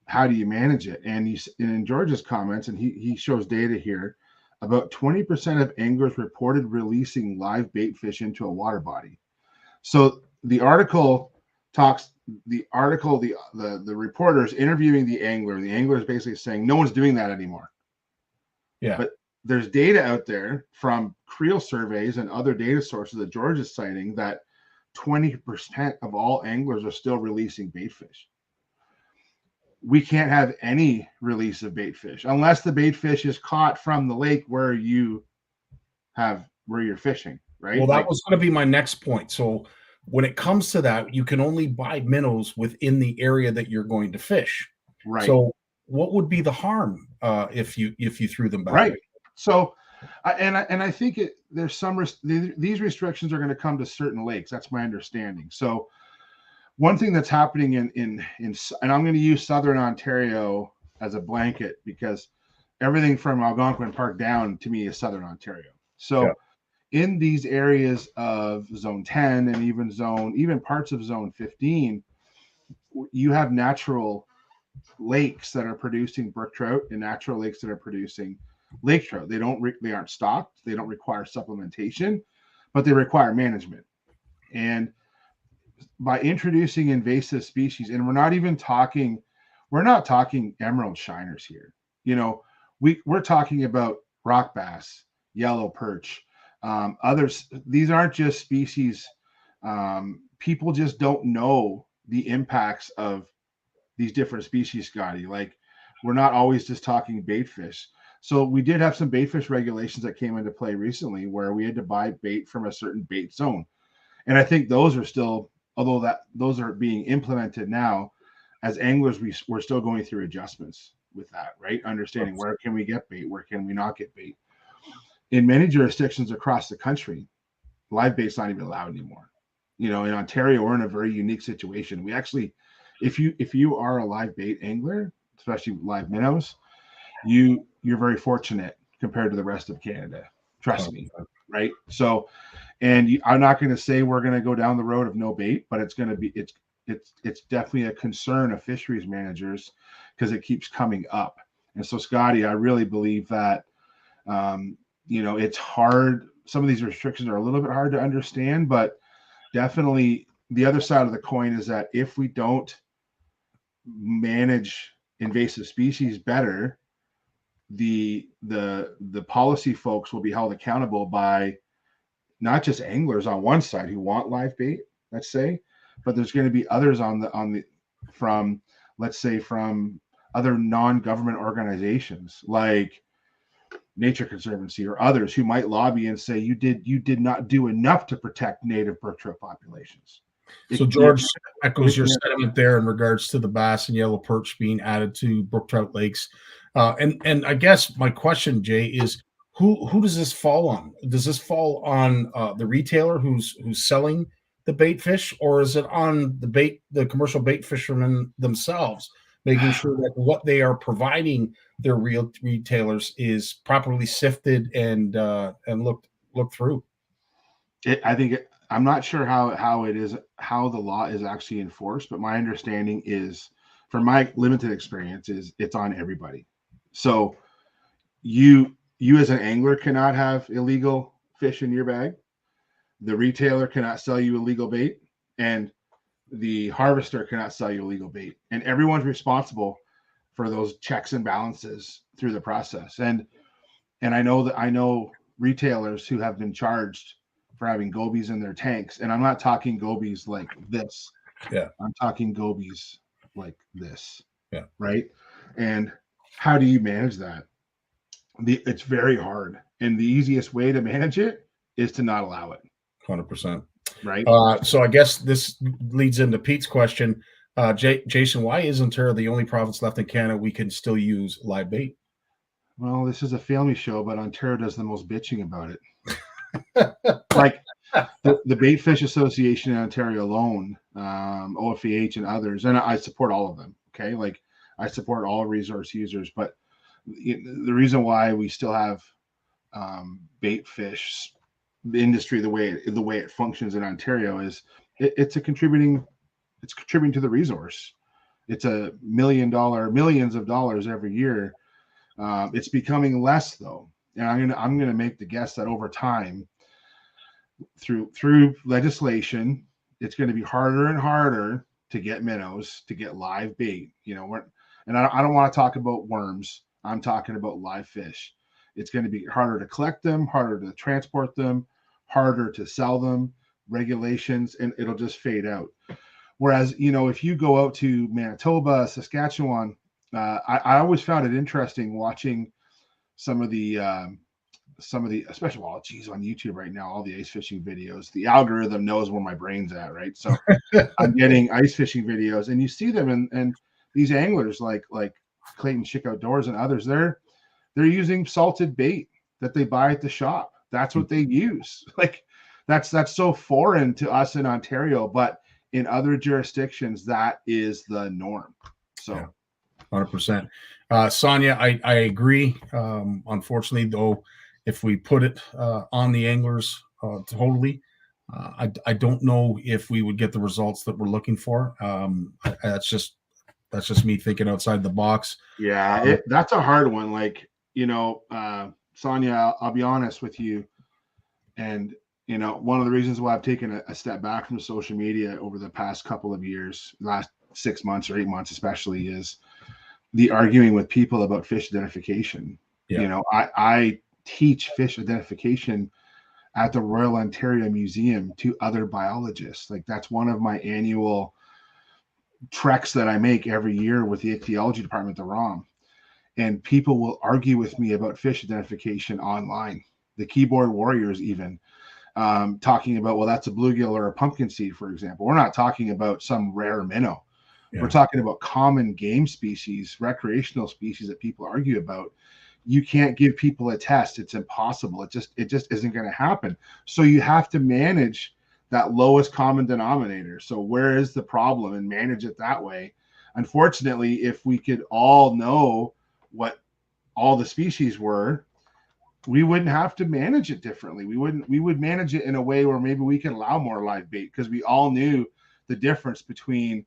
Speaker 6: how do you manage it? And in George's comments, and he shows data here, about 20% of anglers reported releasing live bait fish into a water body. So the reporters interviewing the angler. The angler is basically saying no one's doing that anymore.
Speaker 3: Yeah.
Speaker 6: But there's data out there from creel surveys and other data sources that George is citing that 20% of all anglers are still releasing bait fish. We can't have any release of bait fish unless the bait fish is caught from the lake where you're fishing, right?
Speaker 3: Well, that was going to be my next point. So when it comes to that, you can only buy minnows within the area that you're going to fish.
Speaker 6: Right.
Speaker 3: So what would be the harm if you threw them back?
Speaker 6: Right. So, I think there's these restrictions are going to come to certain lakes. That's my understanding. So, one thing that's happening in and I'm going to use Southern Ontario as a blanket because everything from Algonquin Park down to me is Southern Ontario. So, in these areas of Zone 10 and even parts of Zone 15, you have natural lakes that are producing brook trout and natural lakes that are producing lake trout. They aren't stocked. They don't require supplementation, but they require management. And by introducing invasive species, and we're not talking emerald shiners here. We're talking about rock bass, yellow perch, others. These aren't just species. People just don't know the impacts of these different species, Scotty. Like, we're not always just talking bait fish. So we did have some bait fish regulations that came into play recently where we had to buy bait from a certain bait zone. And I think those are still, those are being implemented now, as anglers, we're still going through adjustments with that, right? Understanding where can we get bait, where can we not get bait. In many jurisdictions across the country, live bait's not even allowed anymore. In Ontario, we're in a very unique situation. We actually, if you are a live bait angler, especially live minnows, you're very fortunate compared to the rest of Canada. Trust me, right? So, and I'm not going to say we're going to go down the road of no bait, but it's definitely a concern of fisheries managers because it keeps coming up. And so, Scotty, I really believe that it's hard. Some of these restrictions are a little bit hard to understand, but definitely the other side of the coin is that if we don't manage invasive species better, the policy folks will be held accountable by not just anglers on one side who want live bait, let's say, but there's going to be others from other non-government organizations like Nature Conservancy or others who might lobby and say you did not do enough to protect native brook trout populations.
Speaker 3: So George echoes your sentiment there in regards to the bass and yellow perch being added to brook trout lakes. And I guess my question, Jay, is who does this fall on? Does this fall on the retailer who's selling the bait fish, or is it on the commercial bait fishermen themselves, making sure that what they are providing their real retailers is properly sifted and looked through?
Speaker 6: I'm not sure how the law is actually enforced, but my understanding is, from my limited experience, is it's on everybody. So you as an angler cannot have illegal fish in your bag. The retailer cannot sell you illegal bait, and the harvester cannot sell you illegal bait. And everyone's responsible for those checks and balances through the process. And I know retailers who have been charged for having gobies in their tanks, and I'm not talking gobies like this.
Speaker 3: Yeah,
Speaker 6: I'm talking gobies like this.
Speaker 3: Yeah,
Speaker 6: right. And how do you manage that? It's very hard, and the easiest way to manage it is to not allow it.
Speaker 3: 100%.
Speaker 6: Right.
Speaker 3: So I guess this leads into Pete's question. Jason, why is Ontario the only province left in Canada we can still use live bait?
Speaker 6: Well, this is a family show, but Ontario does the most bitching about it. Like the Bait Fish Association in Ontario alone, OFEH and others, and I support all of them. Okay, like I support all resource users, but the reason why we still have bait fish industry the way it functions in Ontario is it's contributing to the resource. It's a millions of dollars every year. It's becoming less though, and I'm gonna make the guess that over time, through legislation, it's going to be harder and harder to get minnows, to get live bait. And I don't want to talk about worms. I'm talking about live fish. It's going to be harder to collect them, harder to transport them, harder to sell them, regulations, and it'll just fade out. Whereas, if you go out to Manitoba, Saskatchewan, I always found it interesting watching some of the, especially, on YouTube right now, all the ice fishing videos, the algorithm knows where my brain's at, right? So I'm getting ice fishing videos, and you see them, and these anglers like Clayton Chick Outdoors and others, they're using salted bait that they buy at the shop. That's what they use. Like that's so foreign to us in Ontario, but in other jurisdictions, that is the norm. So.
Speaker 3: Yeah. 100%. Sonia, I agree. Unfortunately, though, if we put it on the anglers totally, I don't know if we would get the results that we're looking for. That's just me thinking outside the box.
Speaker 6: Yeah, that's a hard one. Like, Sonia, I'll be honest with you. And, one of the reasons why I've taken a step back from social media over the past couple of years, last 6 months or 8 months especially, is the arguing with people about fish identification.
Speaker 3: Yeah.
Speaker 6: I teach fish identification at the Royal Ontario Museum to other biologists. Like that's one of my annual treks that I make every year with the ichthyology department, the ROM. And people will argue with me about fish identification online. The keyboard warriors even talking about, well, that's a bluegill or a pumpkin seed, for example. We're not talking about some rare minnow. Yeah. We're talking about common game species, recreational species that people argue about. You can't give people a test. It's impossible. It just isn't going to happen. So you have to manage that lowest common denominator. So where is the problem, and manage it that way. Unfortunately, if we could all know what all the species were, we wouldn't have to manage it differently. We would manage it in a way where maybe we could allow more live bait, because we all knew the difference between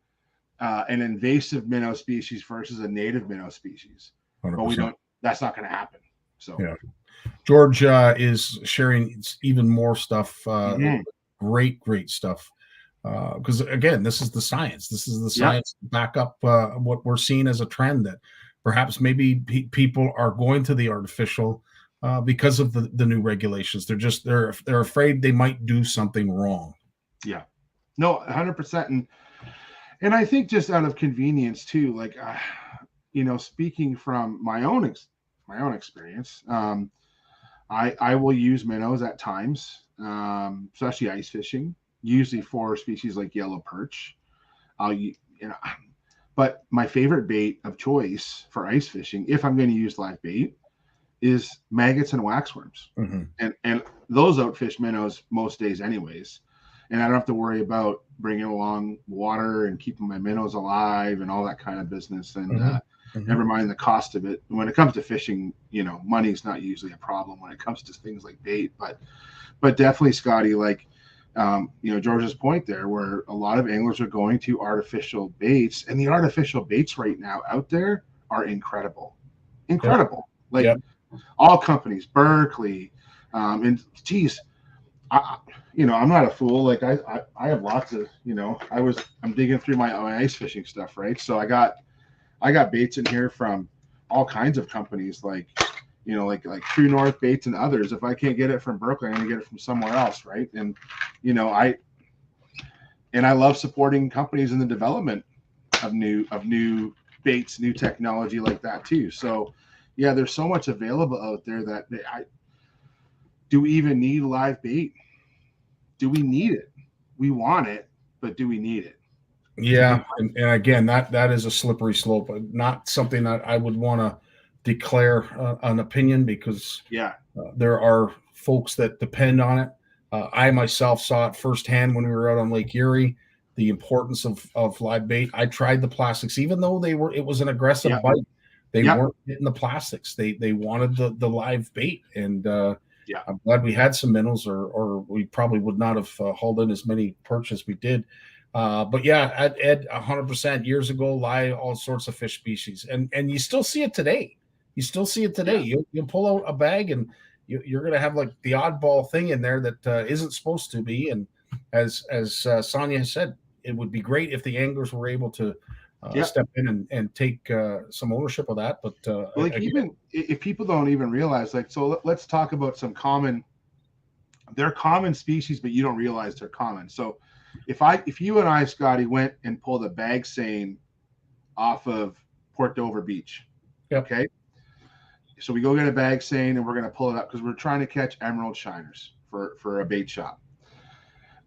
Speaker 6: an invasive minnow species versus a native minnow species. 100%. But we don't. That's not going to happen. So
Speaker 3: yeah, George is sharing even more stuff. Great stuff. Because again, this is the science. This is the science back up what we're seeing as a trend, that perhaps maybe people are going to the artificial because of the new regulations. They're afraid they might do something wrong.
Speaker 6: Yeah, no, 100%. And I think just out of convenience too, like, speaking from my own experience, I will use minnows at times, especially ice fishing, usually for species like yellow perch. But my favorite bait of choice for ice fishing, if I'm going to use live bait, is maggots and waxworms. And those outfish minnows most days anyways. And I don't have to worry about bringing along water and keeping my minnows alive and all that kind of business. And never mind the cost of it. When it comes to fishing, money's not usually a problem when it comes to things like bait. But definitely, Scotty, like, George's point there, where a lot of anglers are going to artificial baits, and the artificial baits right now out there are incredible. Like all companies, Berkeley, and geez, I'm not a fool. Like I have lots of, I'm digging through my ice fishing stuff, right? So I got baits in here from all kinds of companies, like True North Baits and others. If I can't get it from Berkeley, I'm gonna get it from somewhere else, right? And I love supporting companies in the development of new baits, new technology like that too. So yeah, there's so much available out there that do we even need live bait? Do we need it? We want it, but do we need it?
Speaker 3: Yeah, and again, that is a slippery slope. Not something that I would want to declare an opinion, because there are folks that depend on it. I myself saw it firsthand when we were out on Lake Erie, the importance of live bait. I tried the plastics, even though it was an aggressive bite. They weren't hitting the plastics. They wanted the live bait, and I'm glad we had some minnows, or we probably would not have hauled in as many perch as we did. But yeah, Ed, 100% years ago, all sorts of fish species, and you still see it today. You'll pull out a bag, and you're going to have like the oddball thing in there that isn't supposed to be. And as Sonia has said, it would be great if the anglers were able to step in and take some ownership of that. But
Speaker 6: even if people don't even realize, like, so let's talk about they're common species, but you don't realize they're common. So if you and I, Scotty, went and pulled a bag seine off of Port Dover Beach, okay, so we go get a bag seine and we're going to pull it up because we're trying to catch emerald shiners for a bait shop.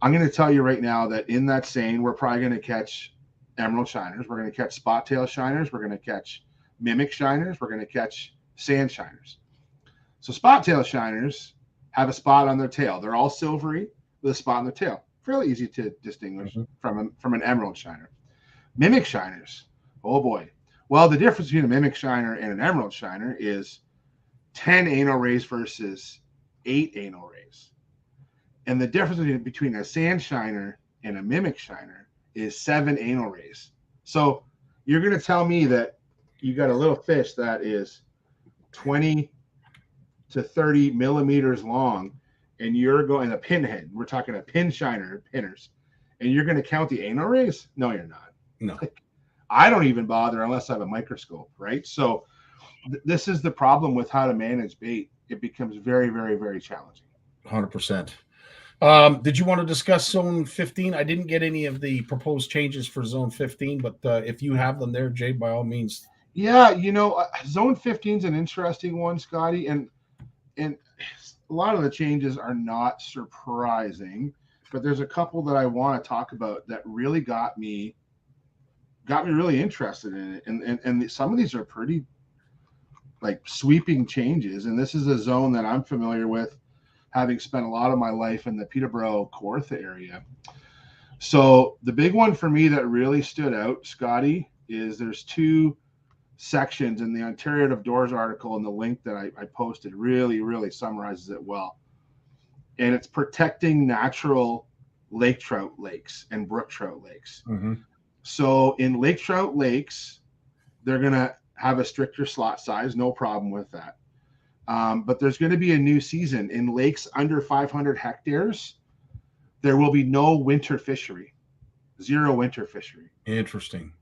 Speaker 6: I'm going to tell you right now that in that seine, we're probably going to catch emerald shiners. We're going to catch spot tail shiners. We're going to catch mimic shiners. We're going to catch sand shiners. So spot tail shiners have a spot on their tail. They're all silvery with a spot on their tail. Fairly easy to distinguish from an emerald shiner. Mimic shiners, oh boy. Well, the difference between a mimic shiner and an emerald shiner is 10 anal rays versus 8 anal rays. And the difference between a sand shiner and a mimic shiner is 7 anal rays. So you're going to tell me that you got a little fish that is 20 to 30 millimeters long, and you're going a pinhead. We're talking a pin shiner, pinners, and you're going to count the anal rays? No, you're not.
Speaker 3: No.
Speaker 6: I don't even bother unless I have a microscope, right? So this is the problem with how to manage bait. It becomes very, very, very challenging.
Speaker 3: 100%. Did you want to discuss Zone 15? I didn't get any of the proposed changes for Zone 15, but if you have them there, Jay, by all means.
Speaker 6: Yeah, Zone 15 is an interesting one, Scotty, and a lot of the changes are not surprising, but there's a couple that I want to talk about that really got me really interested in it. And some of these are pretty like sweeping changes. And this is a zone that I'm familiar with, having spent a lot of my life in the Peterborough, Kawartha area. So the big one for me that really stood out, Scotty, is there's two sections in the Ontario Out of Doors article, and the link that I posted really, really summarizes it well. And it's protecting natural lake trout lakes and brook trout lakes. So in lake trout lakes, they're going to have a stricter slot size, no problem with that. But there's going to be a new season. In lakes under 500 hectares, there will be no winter fishery, 0 winter fishery.
Speaker 3: Interesting.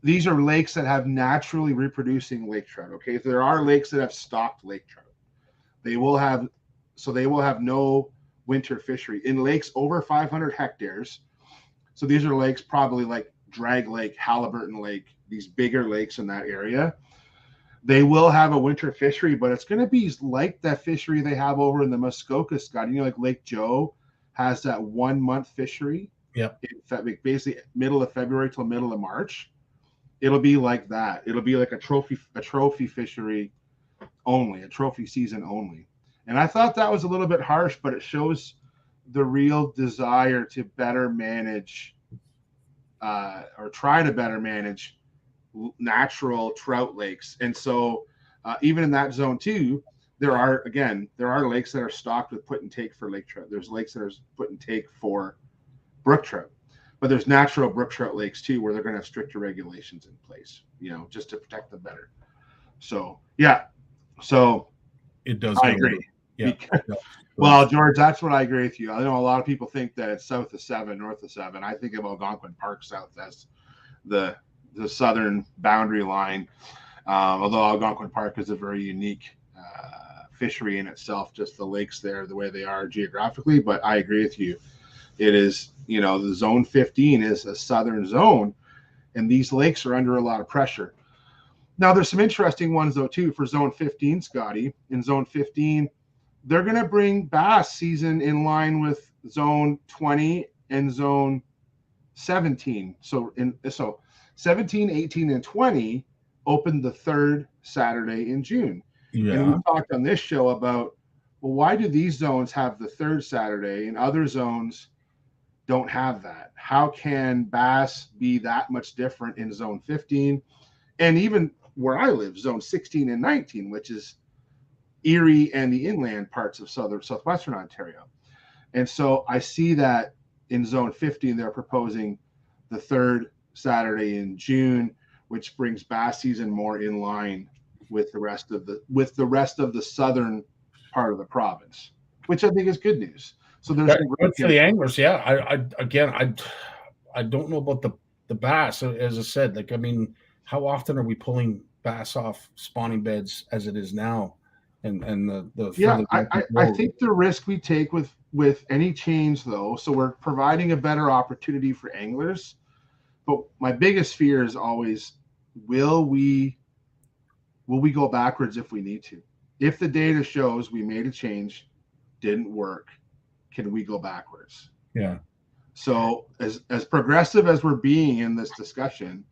Speaker 6: These are lakes that have naturally reproducing lake trout. Okay, if there are lakes that have stocked lake trout, they will have no winter fishery. In lakes over 500 hectares, so these are lakes probably like Drag Lake, Halliburton Lake, these bigger lakes in that area, they will have a winter fishery, but it's going to be like that fishery they have over in the Muskoka, Scott. Like Lake Joe has that 1 month fishery.
Speaker 3: Yep.
Speaker 6: Basically middle of February till middle of March. It'll be like that. It'll be like a trophy fishery only, a trophy season only. And I thought that was a little bit harsh, but it shows the real desire to better manage or try to better manage natural trout lakes. And so even in that zone too, there are lakes that are stocked with put and take for lake trout. There's lakes that are put and take for brook trout, but there's natural brook trout lakes too, where they're going to have stricter regulations in place, just to protect them better. So, yeah. So
Speaker 3: it does.
Speaker 6: I agree.
Speaker 3: Yeah.
Speaker 6: Well, George, that's what I agree with you. I know a lot of people think that it's south of 7, north of 7. I think of Algonquin Park south as the southern boundary line. Although Algonquin Park is a very unique fishery in itself, just the lakes there, the way they are geographically. But I agree with you. It is, the zone 15 is a southern zone, and these lakes are under a lot of pressure. Now, there's some interesting ones, though, too, for zone 15, Scotty. In zone 15, they're going to bring bass season in line with zone 20 and zone 17. So 17, 18, and 20 opened the third Saturday in June.
Speaker 3: Yeah.
Speaker 6: And we talked on this show about, well, why do these zones have the third Saturday and other zones don't have that? How can bass be that much different in zone 15? And even where I live, zone 16 and 19, which is Erie and the inland parts of southwestern Ontario. And so I see that in zone 15, they're proposing the third Saturday in June, which brings bass season more in line with the rest of the southern part of the province, which I think is good news. So there's
Speaker 3: good for the anglers. Yeah. I don't know about the bass, as I said. How often are we pulling bass off spawning beds as it is now?
Speaker 6: I think the risk we take with any change, though, so we're providing a better opportunity for anglers. But my biggest fear is always, will we go backwards if we need to? If the data shows we made a change, didn't work, can we go backwards?
Speaker 3: Yeah.
Speaker 6: So as progressive as we're being in this discussion,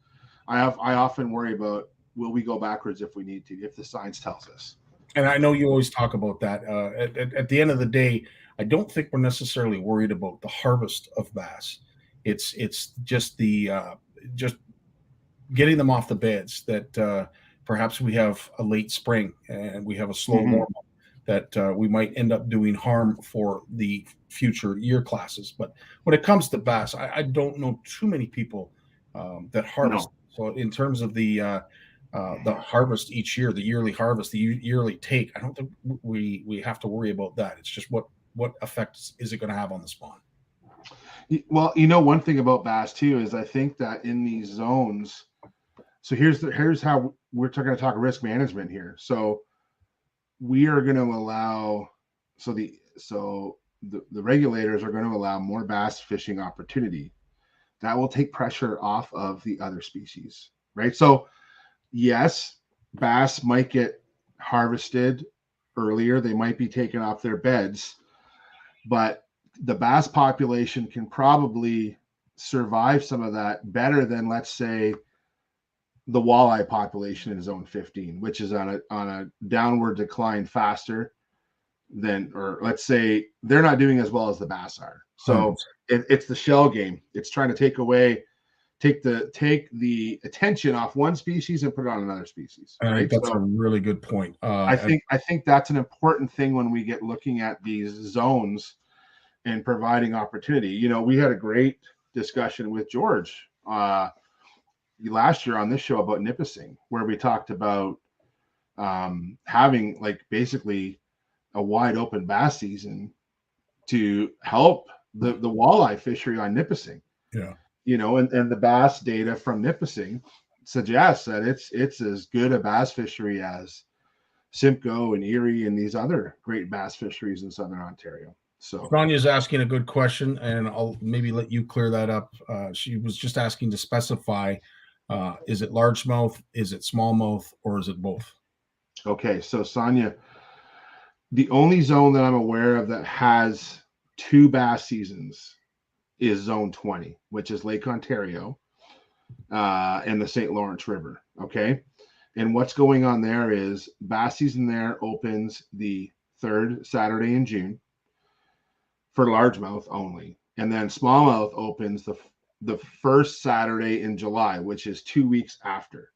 Speaker 6: I often worry about, will we go backwards if we need to, if the science tells us?
Speaker 3: And I know you always talk about that. At the end of the day, I don't think we're necessarily worried about the harvest of bass. It's just just getting them off the beds that perhaps we have a late spring and we have a slow warm up that we might end up doing harm for the future year classes. But when it comes to bass, I don't know too many people that harvest. No. So in terms of the harvest each year, the yearly harvest, the yearly take, I don't think we have to worry about that. It's just what effects is it going to have on the spawn?
Speaker 6: Well, one thing about bass too is I think that in these zones, so here's how we're going to talk risk management here. So we are going to allow, the regulators are going to allow more bass fishing opportunity. That will take pressure off of the other species, right? So yes, bass might get harvested earlier. They might be taken off their beds, but the bass population can probably survive some of that better than, let's say, the walleye population in zone 15, which is on a downward decline faster than, or let's say they're not doing as well as the bass are. So it's the shell game. It's trying to take the attention off one species and put it on another species.
Speaker 3: Right? I think that's a really good point.
Speaker 6: I think that's an important thing when we get looking at these zones and providing opportunity. We had a great discussion with George last year on this show about Nipissing, where we talked about having basically a wide open bass season to help the walleye fishery on Nipissing.
Speaker 3: Yeah.
Speaker 6: And the bass data from Nipissing suggests that it's as good a bass fishery as Simcoe and Erie and these other great bass fisheries in southern Ontario. So
Speaker 3: Sonia's asking a good question, and I'll maybe let you clear that up. She was just asking to specify, is it largemouth, is it smallmouth, or is it both?
Speaker 6: Okay, so Sonia, the only zone that I'm aware of that has 2 bass seasons is zone 20, which is Lake Ontario. and the St. Lawrence River. Okay. And what's going on there is bass season there opens the third Saturday in June for largemouth only. And then smallmouth opens the first Saturday in July, which is 2 weeks after.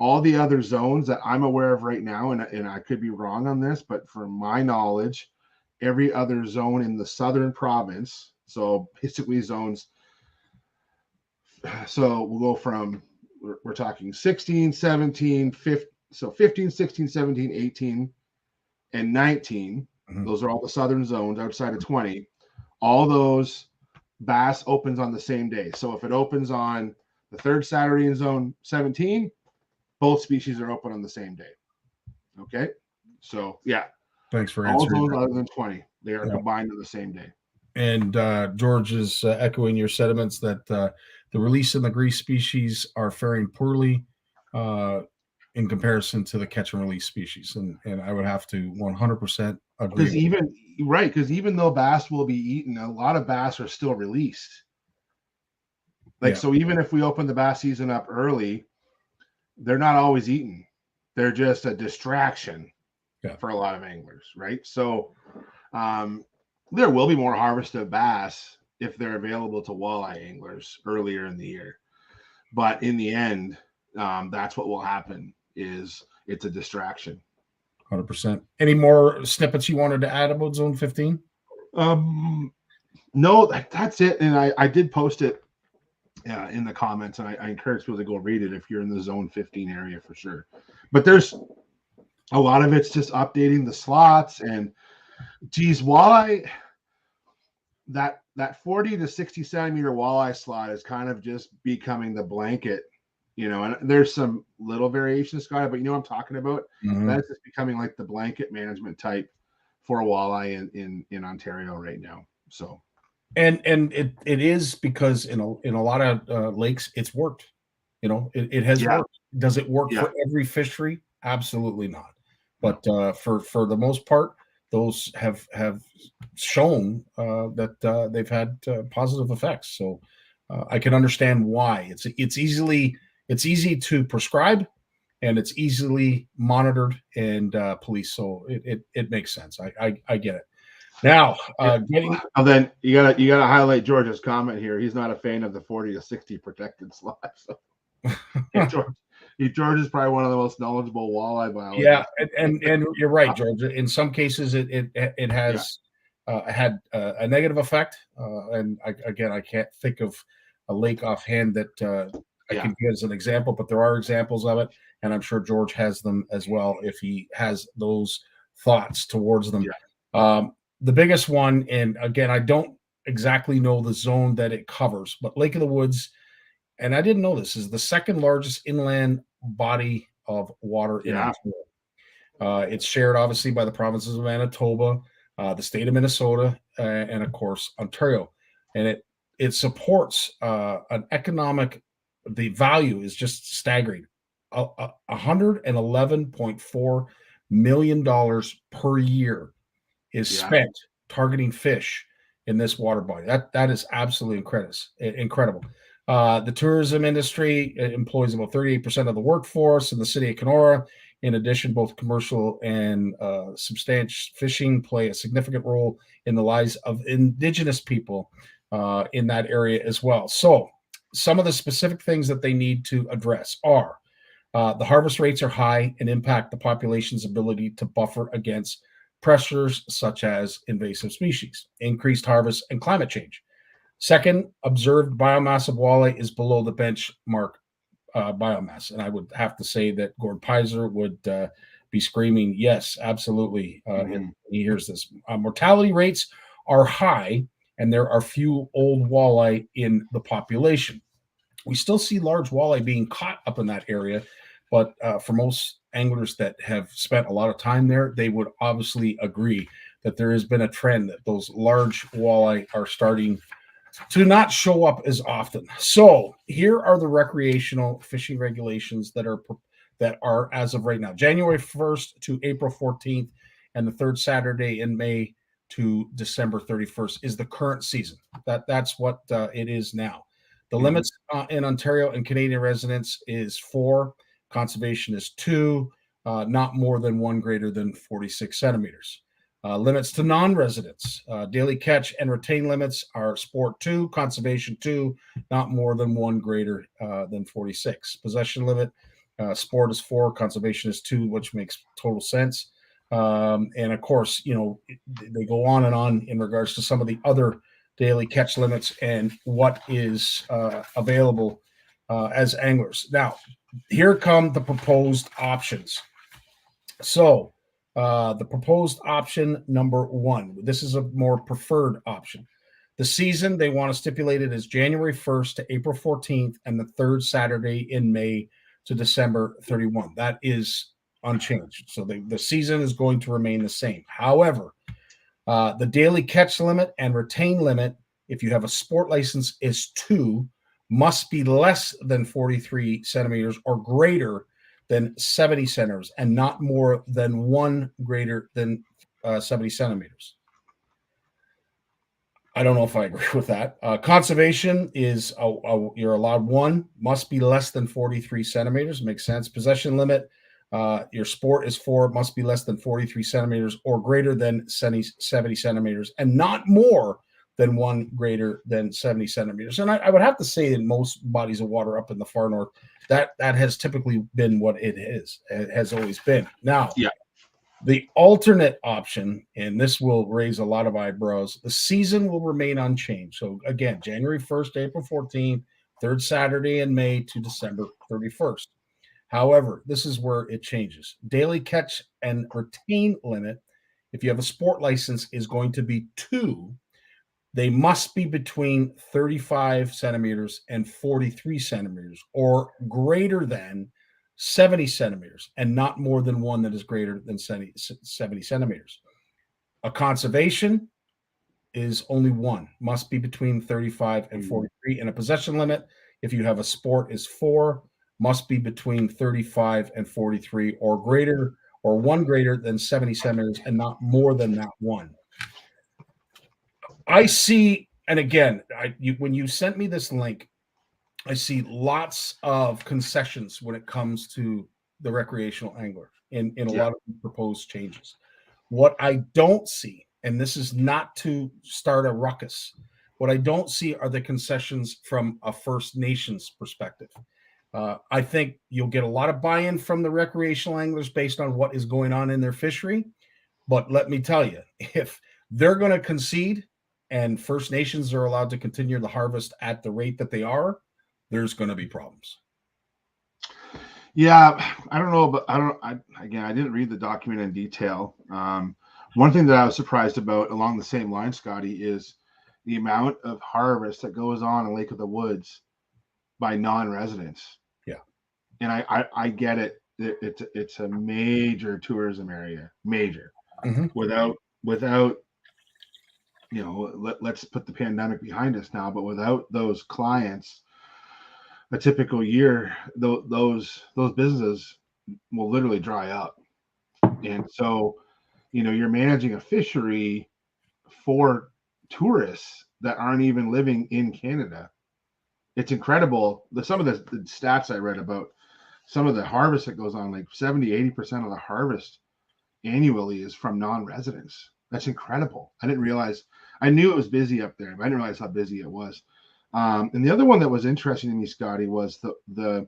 Speaker 6: All the other zones that I'm aware of right now, and I could be wrong on this, but from my knowledge, every other zone in the southern province, so basically zones, so we'll go from, we're talking 16, 17, 15, so 15, 16, 17, 18, and 19. Mm-hmm. Those are all the southern zones outside of 20. All those bass opens on the same day. So if it opens on the third Saturday in zone 17, both species are open on the same day. Okay. So yeah.
Speaker 3: Thanks for
Speaker 6: answering. All zones
Speaker 3: that.
Speaker 6: other than 20, they are combined on the same day.
Speaker 3: And George is echoing your sentiments that the release in the grease species are faring poorly in comparison to the catch and release species. And I would have to 100% agree.
Speaker 6: Because even though bass will be eaten, a lot of bass are still released. So even if we open the bass season up early, they're not always eaten. They're just a distraction for a lot of anglers, right? So there will be more harvest of bass if they're available to walleye anglers earlier in the year. But in the end, that's what will happen, is it's a distraction.
Speaker 3: 100%. Any more snippets you wanted to add about Zone 15?
Speaker 6: No, that's it. And I did post it in the comments, and I encourage people to go read it if you're in the Zone 15 area for sure. But there's a lot of it's just updating the slots, and geez, walleye, that 40 to 60 centimeter walleye slot is kind of just becoming the blanket, and there's some little variations, Scott, but you know what I'm talking about? Mm-hmm. That's just becoming like the blanket management type for a walleye in Ontario right now. So,
Speaker 3: and it is because in a lot of lakes it's worked. It has worked. Does it work for every fishery? Absolutely not. But for the most part, those have shown that they've had positive effects. So I can understand why. It's easy to prescribe, and it's easily monitored and policed. So it makes sense. I get it. Now,
Speaker 6: then you gotta highlight George's comment here. He's not a fan of the 40 to 60 protected slot. So George is probably one of the most knowledgeable walleye biologists.
Speaker 3: Yeah, and you're right, George. In some cases, it has had a negative effect. And I can't think of a lake offhand that I can give as an example, but there are examples of it, and I'm sure George has them as well if he has those thoughts towards them. Yeah. The biggest one, and again, I don't exactly know the zone that it covers, but Lake of the Woods, and I didn't know this, is the second largest inland body of water in Ontario. It's shared obviously by the provinces of Manitoba, the state of Minnesota, and of course Ontario. And it supports an economic. The value is just staggering. $111.4 million per year is spent targeting fish in this water body. That is absolutely incredible. The tourism industry employs about 38% of the workforce in the city of Kenora. In addition, both commercial and substantial fishing play a significant role in the lives of Indigenous people in that area as well. So some of the specific things that they need to address are the harvest rates are high and impact the population's ability to buffer against pressures such as invasive species, increased harvest, and climate change. Second, observed biomass of walleye is below the benchmark biomass. And I would have to say that Gord Pizer would be screaming, yes, absolutely. And he hears this. Mortality rates are high, and there are few old walleye in the population. We still see large walleye being caught up in that area, but for most anglers that have spent a lot of time there, they would obviously agree that there has been a trend that those large walleye are starting to not show up as often. So here are the recreational fishing regulations that are as of right now, January 1st to April 14th, and the third Saturday in May to December 31st is the current season. That's what it is now. The limits in Ontario and Canadian residents is 4. Conservation is 2. Not more than 1 greater than 46 centimeters. Limits to non-residents. Daily catch and retain limits are sport 2, conservation 2, not more than 1 greater than 46. Possession limit, sport is 4, conservation is 2, which makes total sense. And of course, they go on and on in regards to some of the other daily catch limits and what is available as anglers. Now, here come the proposed options. So, the proposed option number 1, this is a more preferred option. The season, they want to stipulate it as January 1st to April 14th and the third Saturday in May to December 31. That is unchanged. So the season is going to remain the same. However, the daily catch limit and retain limit, if you have a sport license, is 2, must be less than 43 centimeters or greater than 70 centimeters, and not more than 1 greater than 70 centimeters. I don't know if I agree with that. Conservation is you're allowed 1, must be less than 43 centimeters. Makes sense. Possession limit, your sport is 4, must be less than 43 centimeters or greater than 70 centimeters, and not more than 1 greater than 70 centimeters. And I would have to say in most bodies of water up in the far north, that has typically been what it is. It has always been. Now, the alternate option, and this will raise a lot of eyebrows, the season will remain unchanged. So again, January 1st, April 14th, third Saturday in May to December 31st. However, this is where it changes. Daily catch and retain limit, if you have a sport license, is going to be 2. They must be between 35 centimeters and 43 centimeters or greater than 70 centimeters and not more than 1 that is greater than 70 centimeters. A conservation is only 1, must be between 35 and 43. And a possession limit, if you have a sport, is 4, must be between 35 and 43 or greater or 1 greater than 70 centimeters and not more than that 1. I see, and again, when you sent me this link, I see lots of concessions when it comes to the recreational angler in a lot of proposed changes. What I don't see, and this is not to start a ruckus, what I don't see are the concessions from a First Nations perspective. I think you'll get a lot of buy-in from the recreational anglers based on what is going on in their fishery. But let me tell you, if they're going to concede and First Nations are allowed to continue the harvest at the rate that they are, there's going to be problems.
Speaker 6: Yeah, I don't know, but I didn't read the document in detail. One thing that I was surprised about along the same line, Scotty, is the amount of harvest that goes on in Lake of the Woods by non-residents. Yeah. And I get it. It's a major tourism area, major. Mm-hmm. Without let's put the pandemic behind us now, but without those clients, a typical year, those businesses will literally dry up. And so, you're managing a fishery for tourists that aren't even living in Canada. It's incredible. Some of the stats I read about some of the harvest that goes on, like 70-80% of the harvest annually is from non-residents. That's incredible. I didn't realize. I knew it was busy up there, but I didn't realize how busy it was. And the other one that was interesting to me, Scotty, was the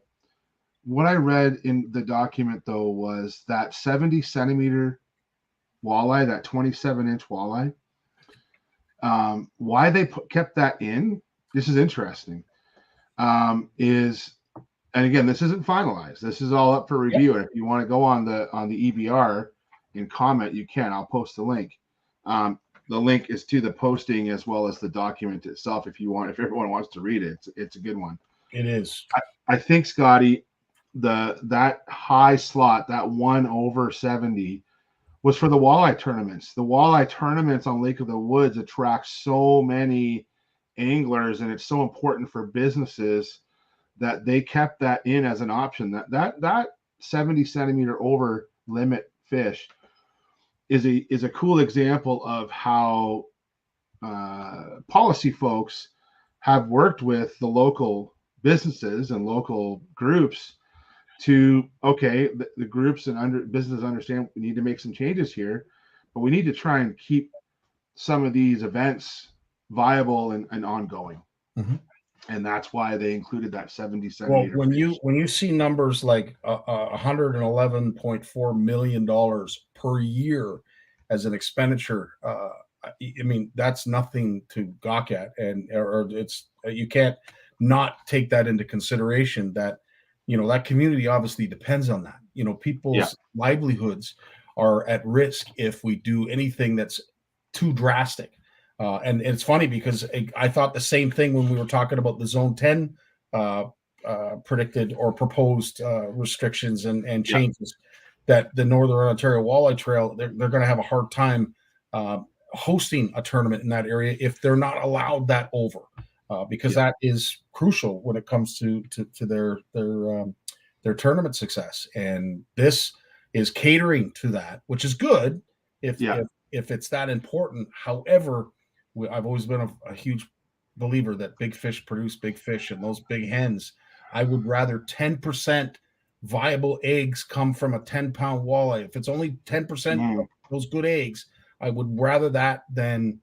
Speaker 6: what I read in the document, though, was that 70 centimeter walleye, that 27-inch walleye. Why they kept that in, this is interesting, and again, this isn't finalized. This is all up for review. And if you want to go on the EBR and comment, you can. I'll post the link. The link is to the posting as well as the document itself. If everyone wants to read it, it's a good one.
Speaker 3: It is.
Speaker 6: I think, Scotty, that high slot, that 1 over 70, was for the walleye tournaments. The walleye tournaments on Lake of the Woods attract so many anglers, and it's so important for businesses that they kept that in as an option. That 70 centimeter over limit fish is a cool example of how policy folks have worked with the local businesses and local groups to, okay, the groups and businesses understand we need to make some changes here, but we need to try and keep some of these events viable and ongoing.
Speaker 3: Mhm.
Speaker 6: And that's why they included that 70
Speaker 3: Well,
Speaker 6: centimeter fish.
Speaker 3: when you see numbers like $111.4 million per year as an expenditure, I mean that's nothing to gawk at, and or it's you can't not take that into consideration. That that community obviously depends on that. People's livelihoods are at risk if we do anything that's too drastic. And it's funny because I thought the same thing when we were talking about the Zone 10 predicted or proposed restrictions and changes, that the Northern Ontario Walleye Trail, they're going to have a hard time hosting a tournament in that area if they're not allowed that over, because that is crucial when it comes to their tournament success. And this is catering to that, which is good if it's that important. However, I've always been a huge believer that big fish produce big fish, and those big hens, I would rather 10% viable eggs come from a 10-pound walleye. If it's only 10% of those good eggs, I would rather that than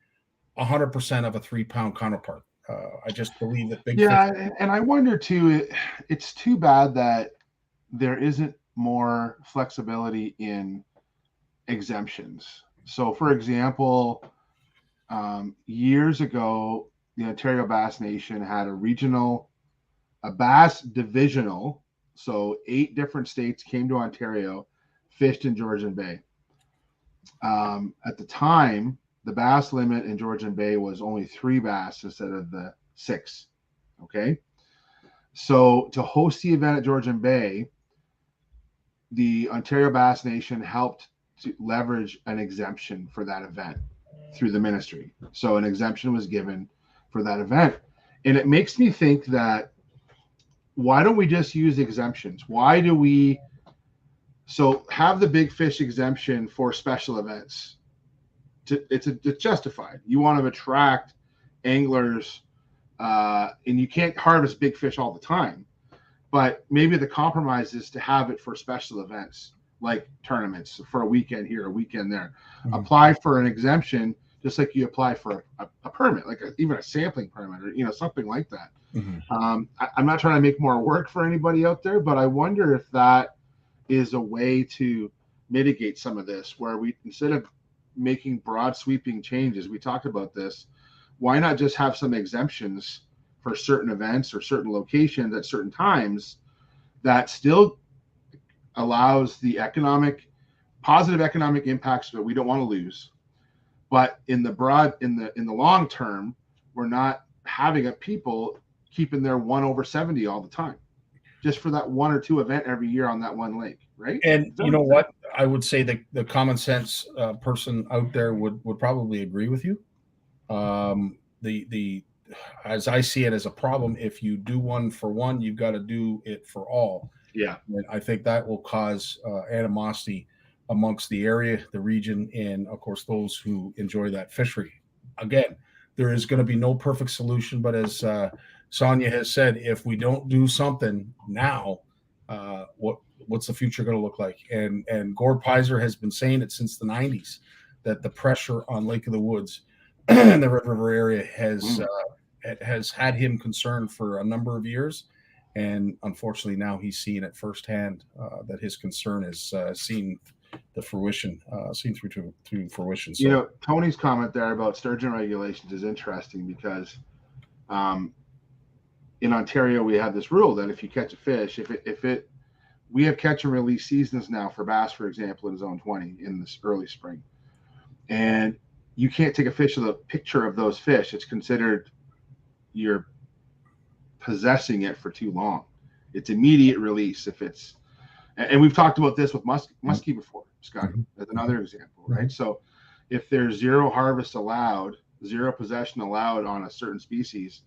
Speaker 3: 100% of a 3-pound counterpart. I just believe that big fish.
Speaker 6: And I wonder too, it's too bad that there isn't more flexibility in exemptions. So for example, years ago, the Ontario Bass Nation had a bass divisional. So 8 different states came to Ontario, fished in Georgian Bay. At the time, the bass limit in Georgian Bay was only 3 bass instead of the 6. Okay. So to host the event at Georgian Bay, the Ontario Bass Nation helped to leverage an exemption for that event through the ministry. So an exemption was given for that event. And it makes me think that, why don't we just use exemptions? Why do we have the big fish exemption for special events? It's justified. You want to attract anglers, and you can't harvest big fish all the time. But maybe the compromise is to have it for special events, like tournaments, for a weekend here, a weekend there. Mm-hmm. Apply for an exemption, just like you apply for a permit, like even a sampling permit, or something like that. Mm-hmm. I'm not trying to make more work for anybody out there, but I wonder if that is a way to mitigate some of this, where we, instead of making broad sweeping changes, we talked about this, why not just have some exemptions for certain events or certain locations at certain times that still allows the positive economic impacts that we don't want to lose, but in the long term, we're not having people keeping their 1/70 all the time, just for that 1 or 2 event every year on that one lake, right?
Speaker 3: And you know what? I would say that the common sense person out there would probably agree with you. As I see it as a problem, if you do one for one, you've got to do it for all.
Speaker 6: Yeah.
Speaker 3: And I think that will cause animosity amongst the area, the region, and of course those who enjoy that fishery. Again, there is going to be no perfect solution, but as Sonia has said, if we don't do something now, what's the future going to look like? And Gord Pizer has been saying it since the 90s, that the pressure on Lake of the Woods and the Red River area has had him concerned for a number of years. And unfortunately, now he's seeing it firsthand, that his concern is seen through fruition. So,
Speaker 6: Tony's comment there about sturgeon regulations is interesting, because in Ontario we have this rule that if you catch a fish, we have catch and release seasons now for bass, for example, in Zone 20 in this early spring, and you can't take a picture of those fish. It's considered you're possessing it for too long. It's immediate release if it's, and we've talked about this with muskie before, Scotty, as another example, right? So if there's zero harvest allowed, zero possession allowed on a certain species,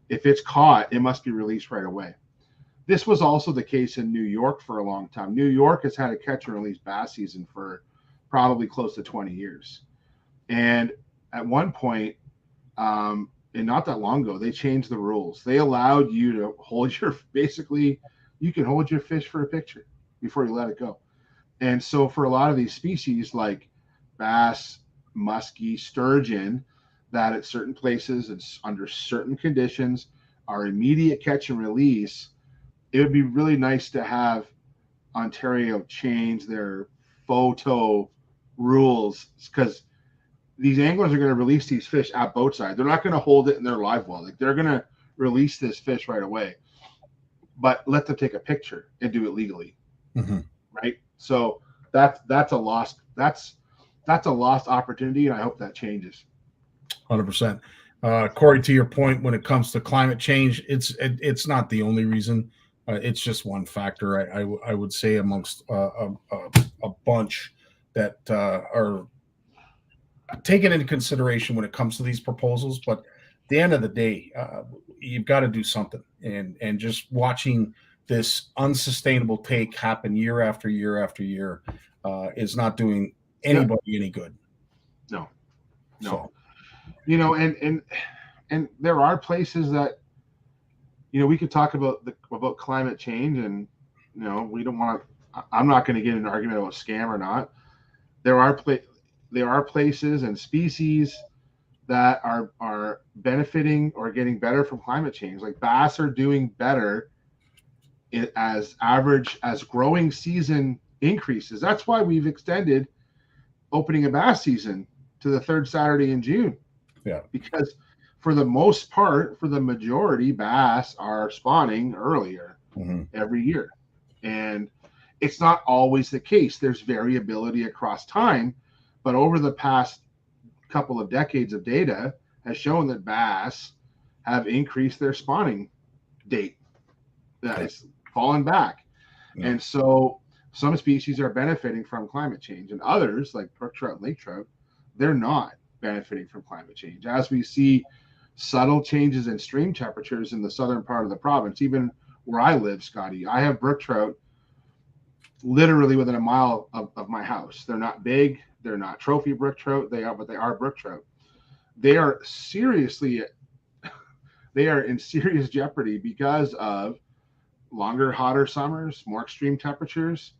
Speaker 6: if it's caught, it must be released right away. This was also the case in New York for a long time. New York has had a catch and release bass season for probably close to 20 years. And at one point, and not that long ago, they changed the rules. They allowed you to hold your, basically, you can hold your fish for a picture before you let it go. And so for a lot of these species like bass, muskie, sturgeon, that at certain places and under certain conditions are immediate catch and release, it would be really nice to have Ontario change their photo rules, because these anglers are going to release these fish at boat side. They're not going to hold it in their live well. Like, they're going to release this fish right away, but let them take a picture and do it legally.
Speaker 3: Mm-hmm.
Speaker 6: Right. So that's a lost opportunity. And I hope that changes.
Speaker 3: 100%. Corey, to your point, when it comes to climate change, it's not the only reason. It's just one factor, I would say, amongst a bunch that are taken into consideration when it comes to these proposals. But at the end of the day, you've got to do something. And just watching this unsustainable take happen year after year after year is not doing anybody any good.
Speaker 6: No.
Speaker 3: So.
Speaker 6: You know, and there are places that, you know, we could talk about climate change, and, you know, we don't want to, I'm not going to get in an argument about scam or not. There are places and species that are benefiting or getting better from climate change. Like bass are doing better as growing season increases. That's why we've extended opening a bass season to the third Saturday in June.
Speaker 3: Yeah,
Speaker 6: because for the most part, for the majority, bass are spawning earlier every year. And it's not always the case. There's variability across time, but over the past couple of decades of data has shown that bass have increased their spawning date. That is fallen back. Yeah. And so some species are benefiting from climate change, and others, like brook trout and lake trout, they're not benefiting from climate change. As we see subtle changes in stream temperatures in the southern part of the province, even where I live, Scotty, I have brook trout literally within a mile of my house. They're not big, they're not trophy brook trout, but they are brook trout. They are in serious jeopardy because of longer, hotter summers, more extreme temperatures,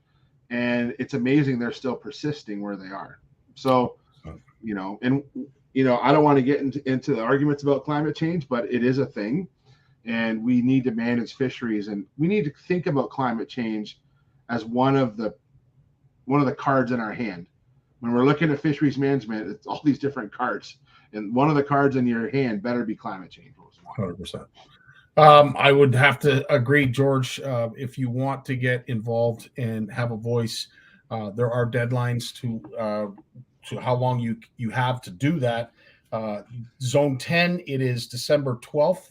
Speaker 6: and it's amazing they're still persisting where they are. So, you know, and, you know, I don't want to get into the arguments about climate change, but it is a thing, and we need to manage fisheries, and we need to think about climate change as one of the cards in our hand. When we're looking at fisheries management, it's all these different cards, and one of the cards in your hand better be climate change.
Speaker 3: 100%. I would have to agree, George. If you want to get involved and have a voice, there are deadlines to how long you have to do that. Zone 10, it is December 12th.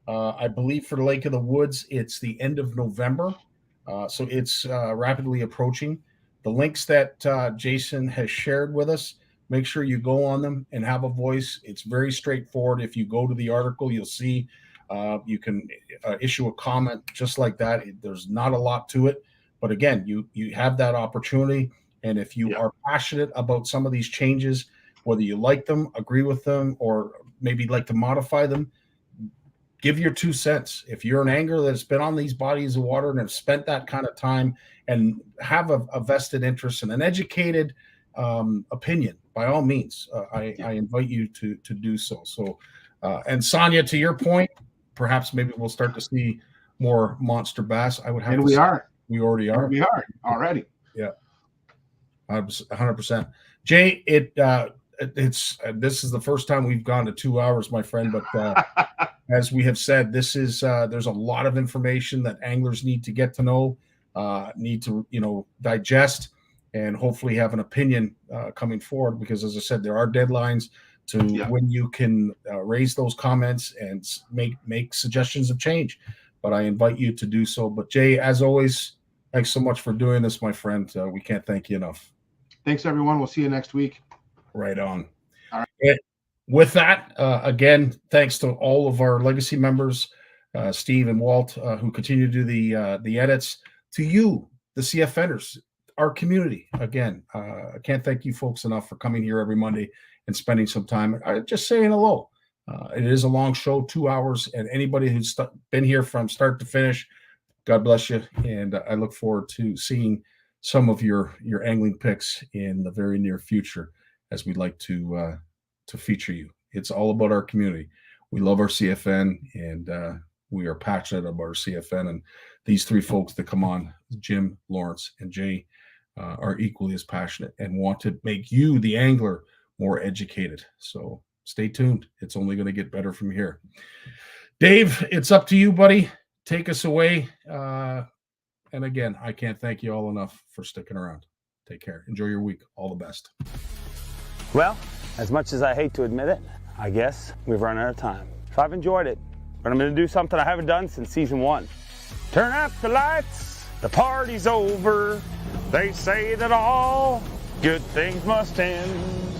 Speaker 3: I believe for the Lake of the Woods, it's the end of November. So it's rapidly approaching. The links that Jason has shared with us, make sure you go on them and have a voice. It's very straightforward. If you go to the article, you'll see you can issue a comment just like that. There's not a lot to it. But again, you have that opportunity. And if you are passionate about some of these changes, whether you like them, agree with them, or maybe like to modify them, give your 2 cents. If you're an angler that's been on these bodies of water and have spent that kind of time and have a vested interest and an educated opinion, by all means, I invite you to do so. So, and Sonia, to your point, perhaps maybe we'll start to see more monster bass. I would have.
Speaker 6: And we are.
Speaker 3: We already are.
Speaker 6: We are already.
Speaker 3: Yeah. 100%. Jay, it's this is the first time we've gone to 2 hours, my friend. But as we have said, this is there's a lot of information that anglers need to get to know, need to digest, and hopefully have an opinion coming forward. Because as I said, there are deadlines to when you can raise those comments and make suggestions of change. But I invite you to do so. But Jay, as always, thanks so much for doing this, my friend. We can't thank you enough.
Speaker 6: Thanks, everyone. We'll see you next week.
Speaker 3: Right on.
Speaker 6: All right.
Speaker 3: And with that, again, thanks to all of our legacy members, Steve and Walt, who continue to do the edits. To you, the CFNers, our community. Again, I can't thank you folks enough for coming here every Monday and spending some time just saying hello. It is a long show, 2 hours, and anybody who's been here from start to finish, God bless you. And I look forward to seeing some of your angling picks in the very near future, as we'd like to feature you. It's all about our community. We love our CFN, and we are passionate about our CFN. And these three folks that come on, Jim, Lawrence, and Jay, are equally as passionate and want to make you, the angler, more educated. So stay tuned. It's only going to get better from here. Dave, it's up to you, buddy. Take us away. And again, I can't thank you all enough for sticking around. Take care. Enjoy your week. All the best.
Speaker 7: Well, as much as I hate to admit it, I guess we've run out of time. So I've enjoyed it, but I'm going to do something I haven't done since season 1. Turn out the lights. The party's over. They say that all good things must end.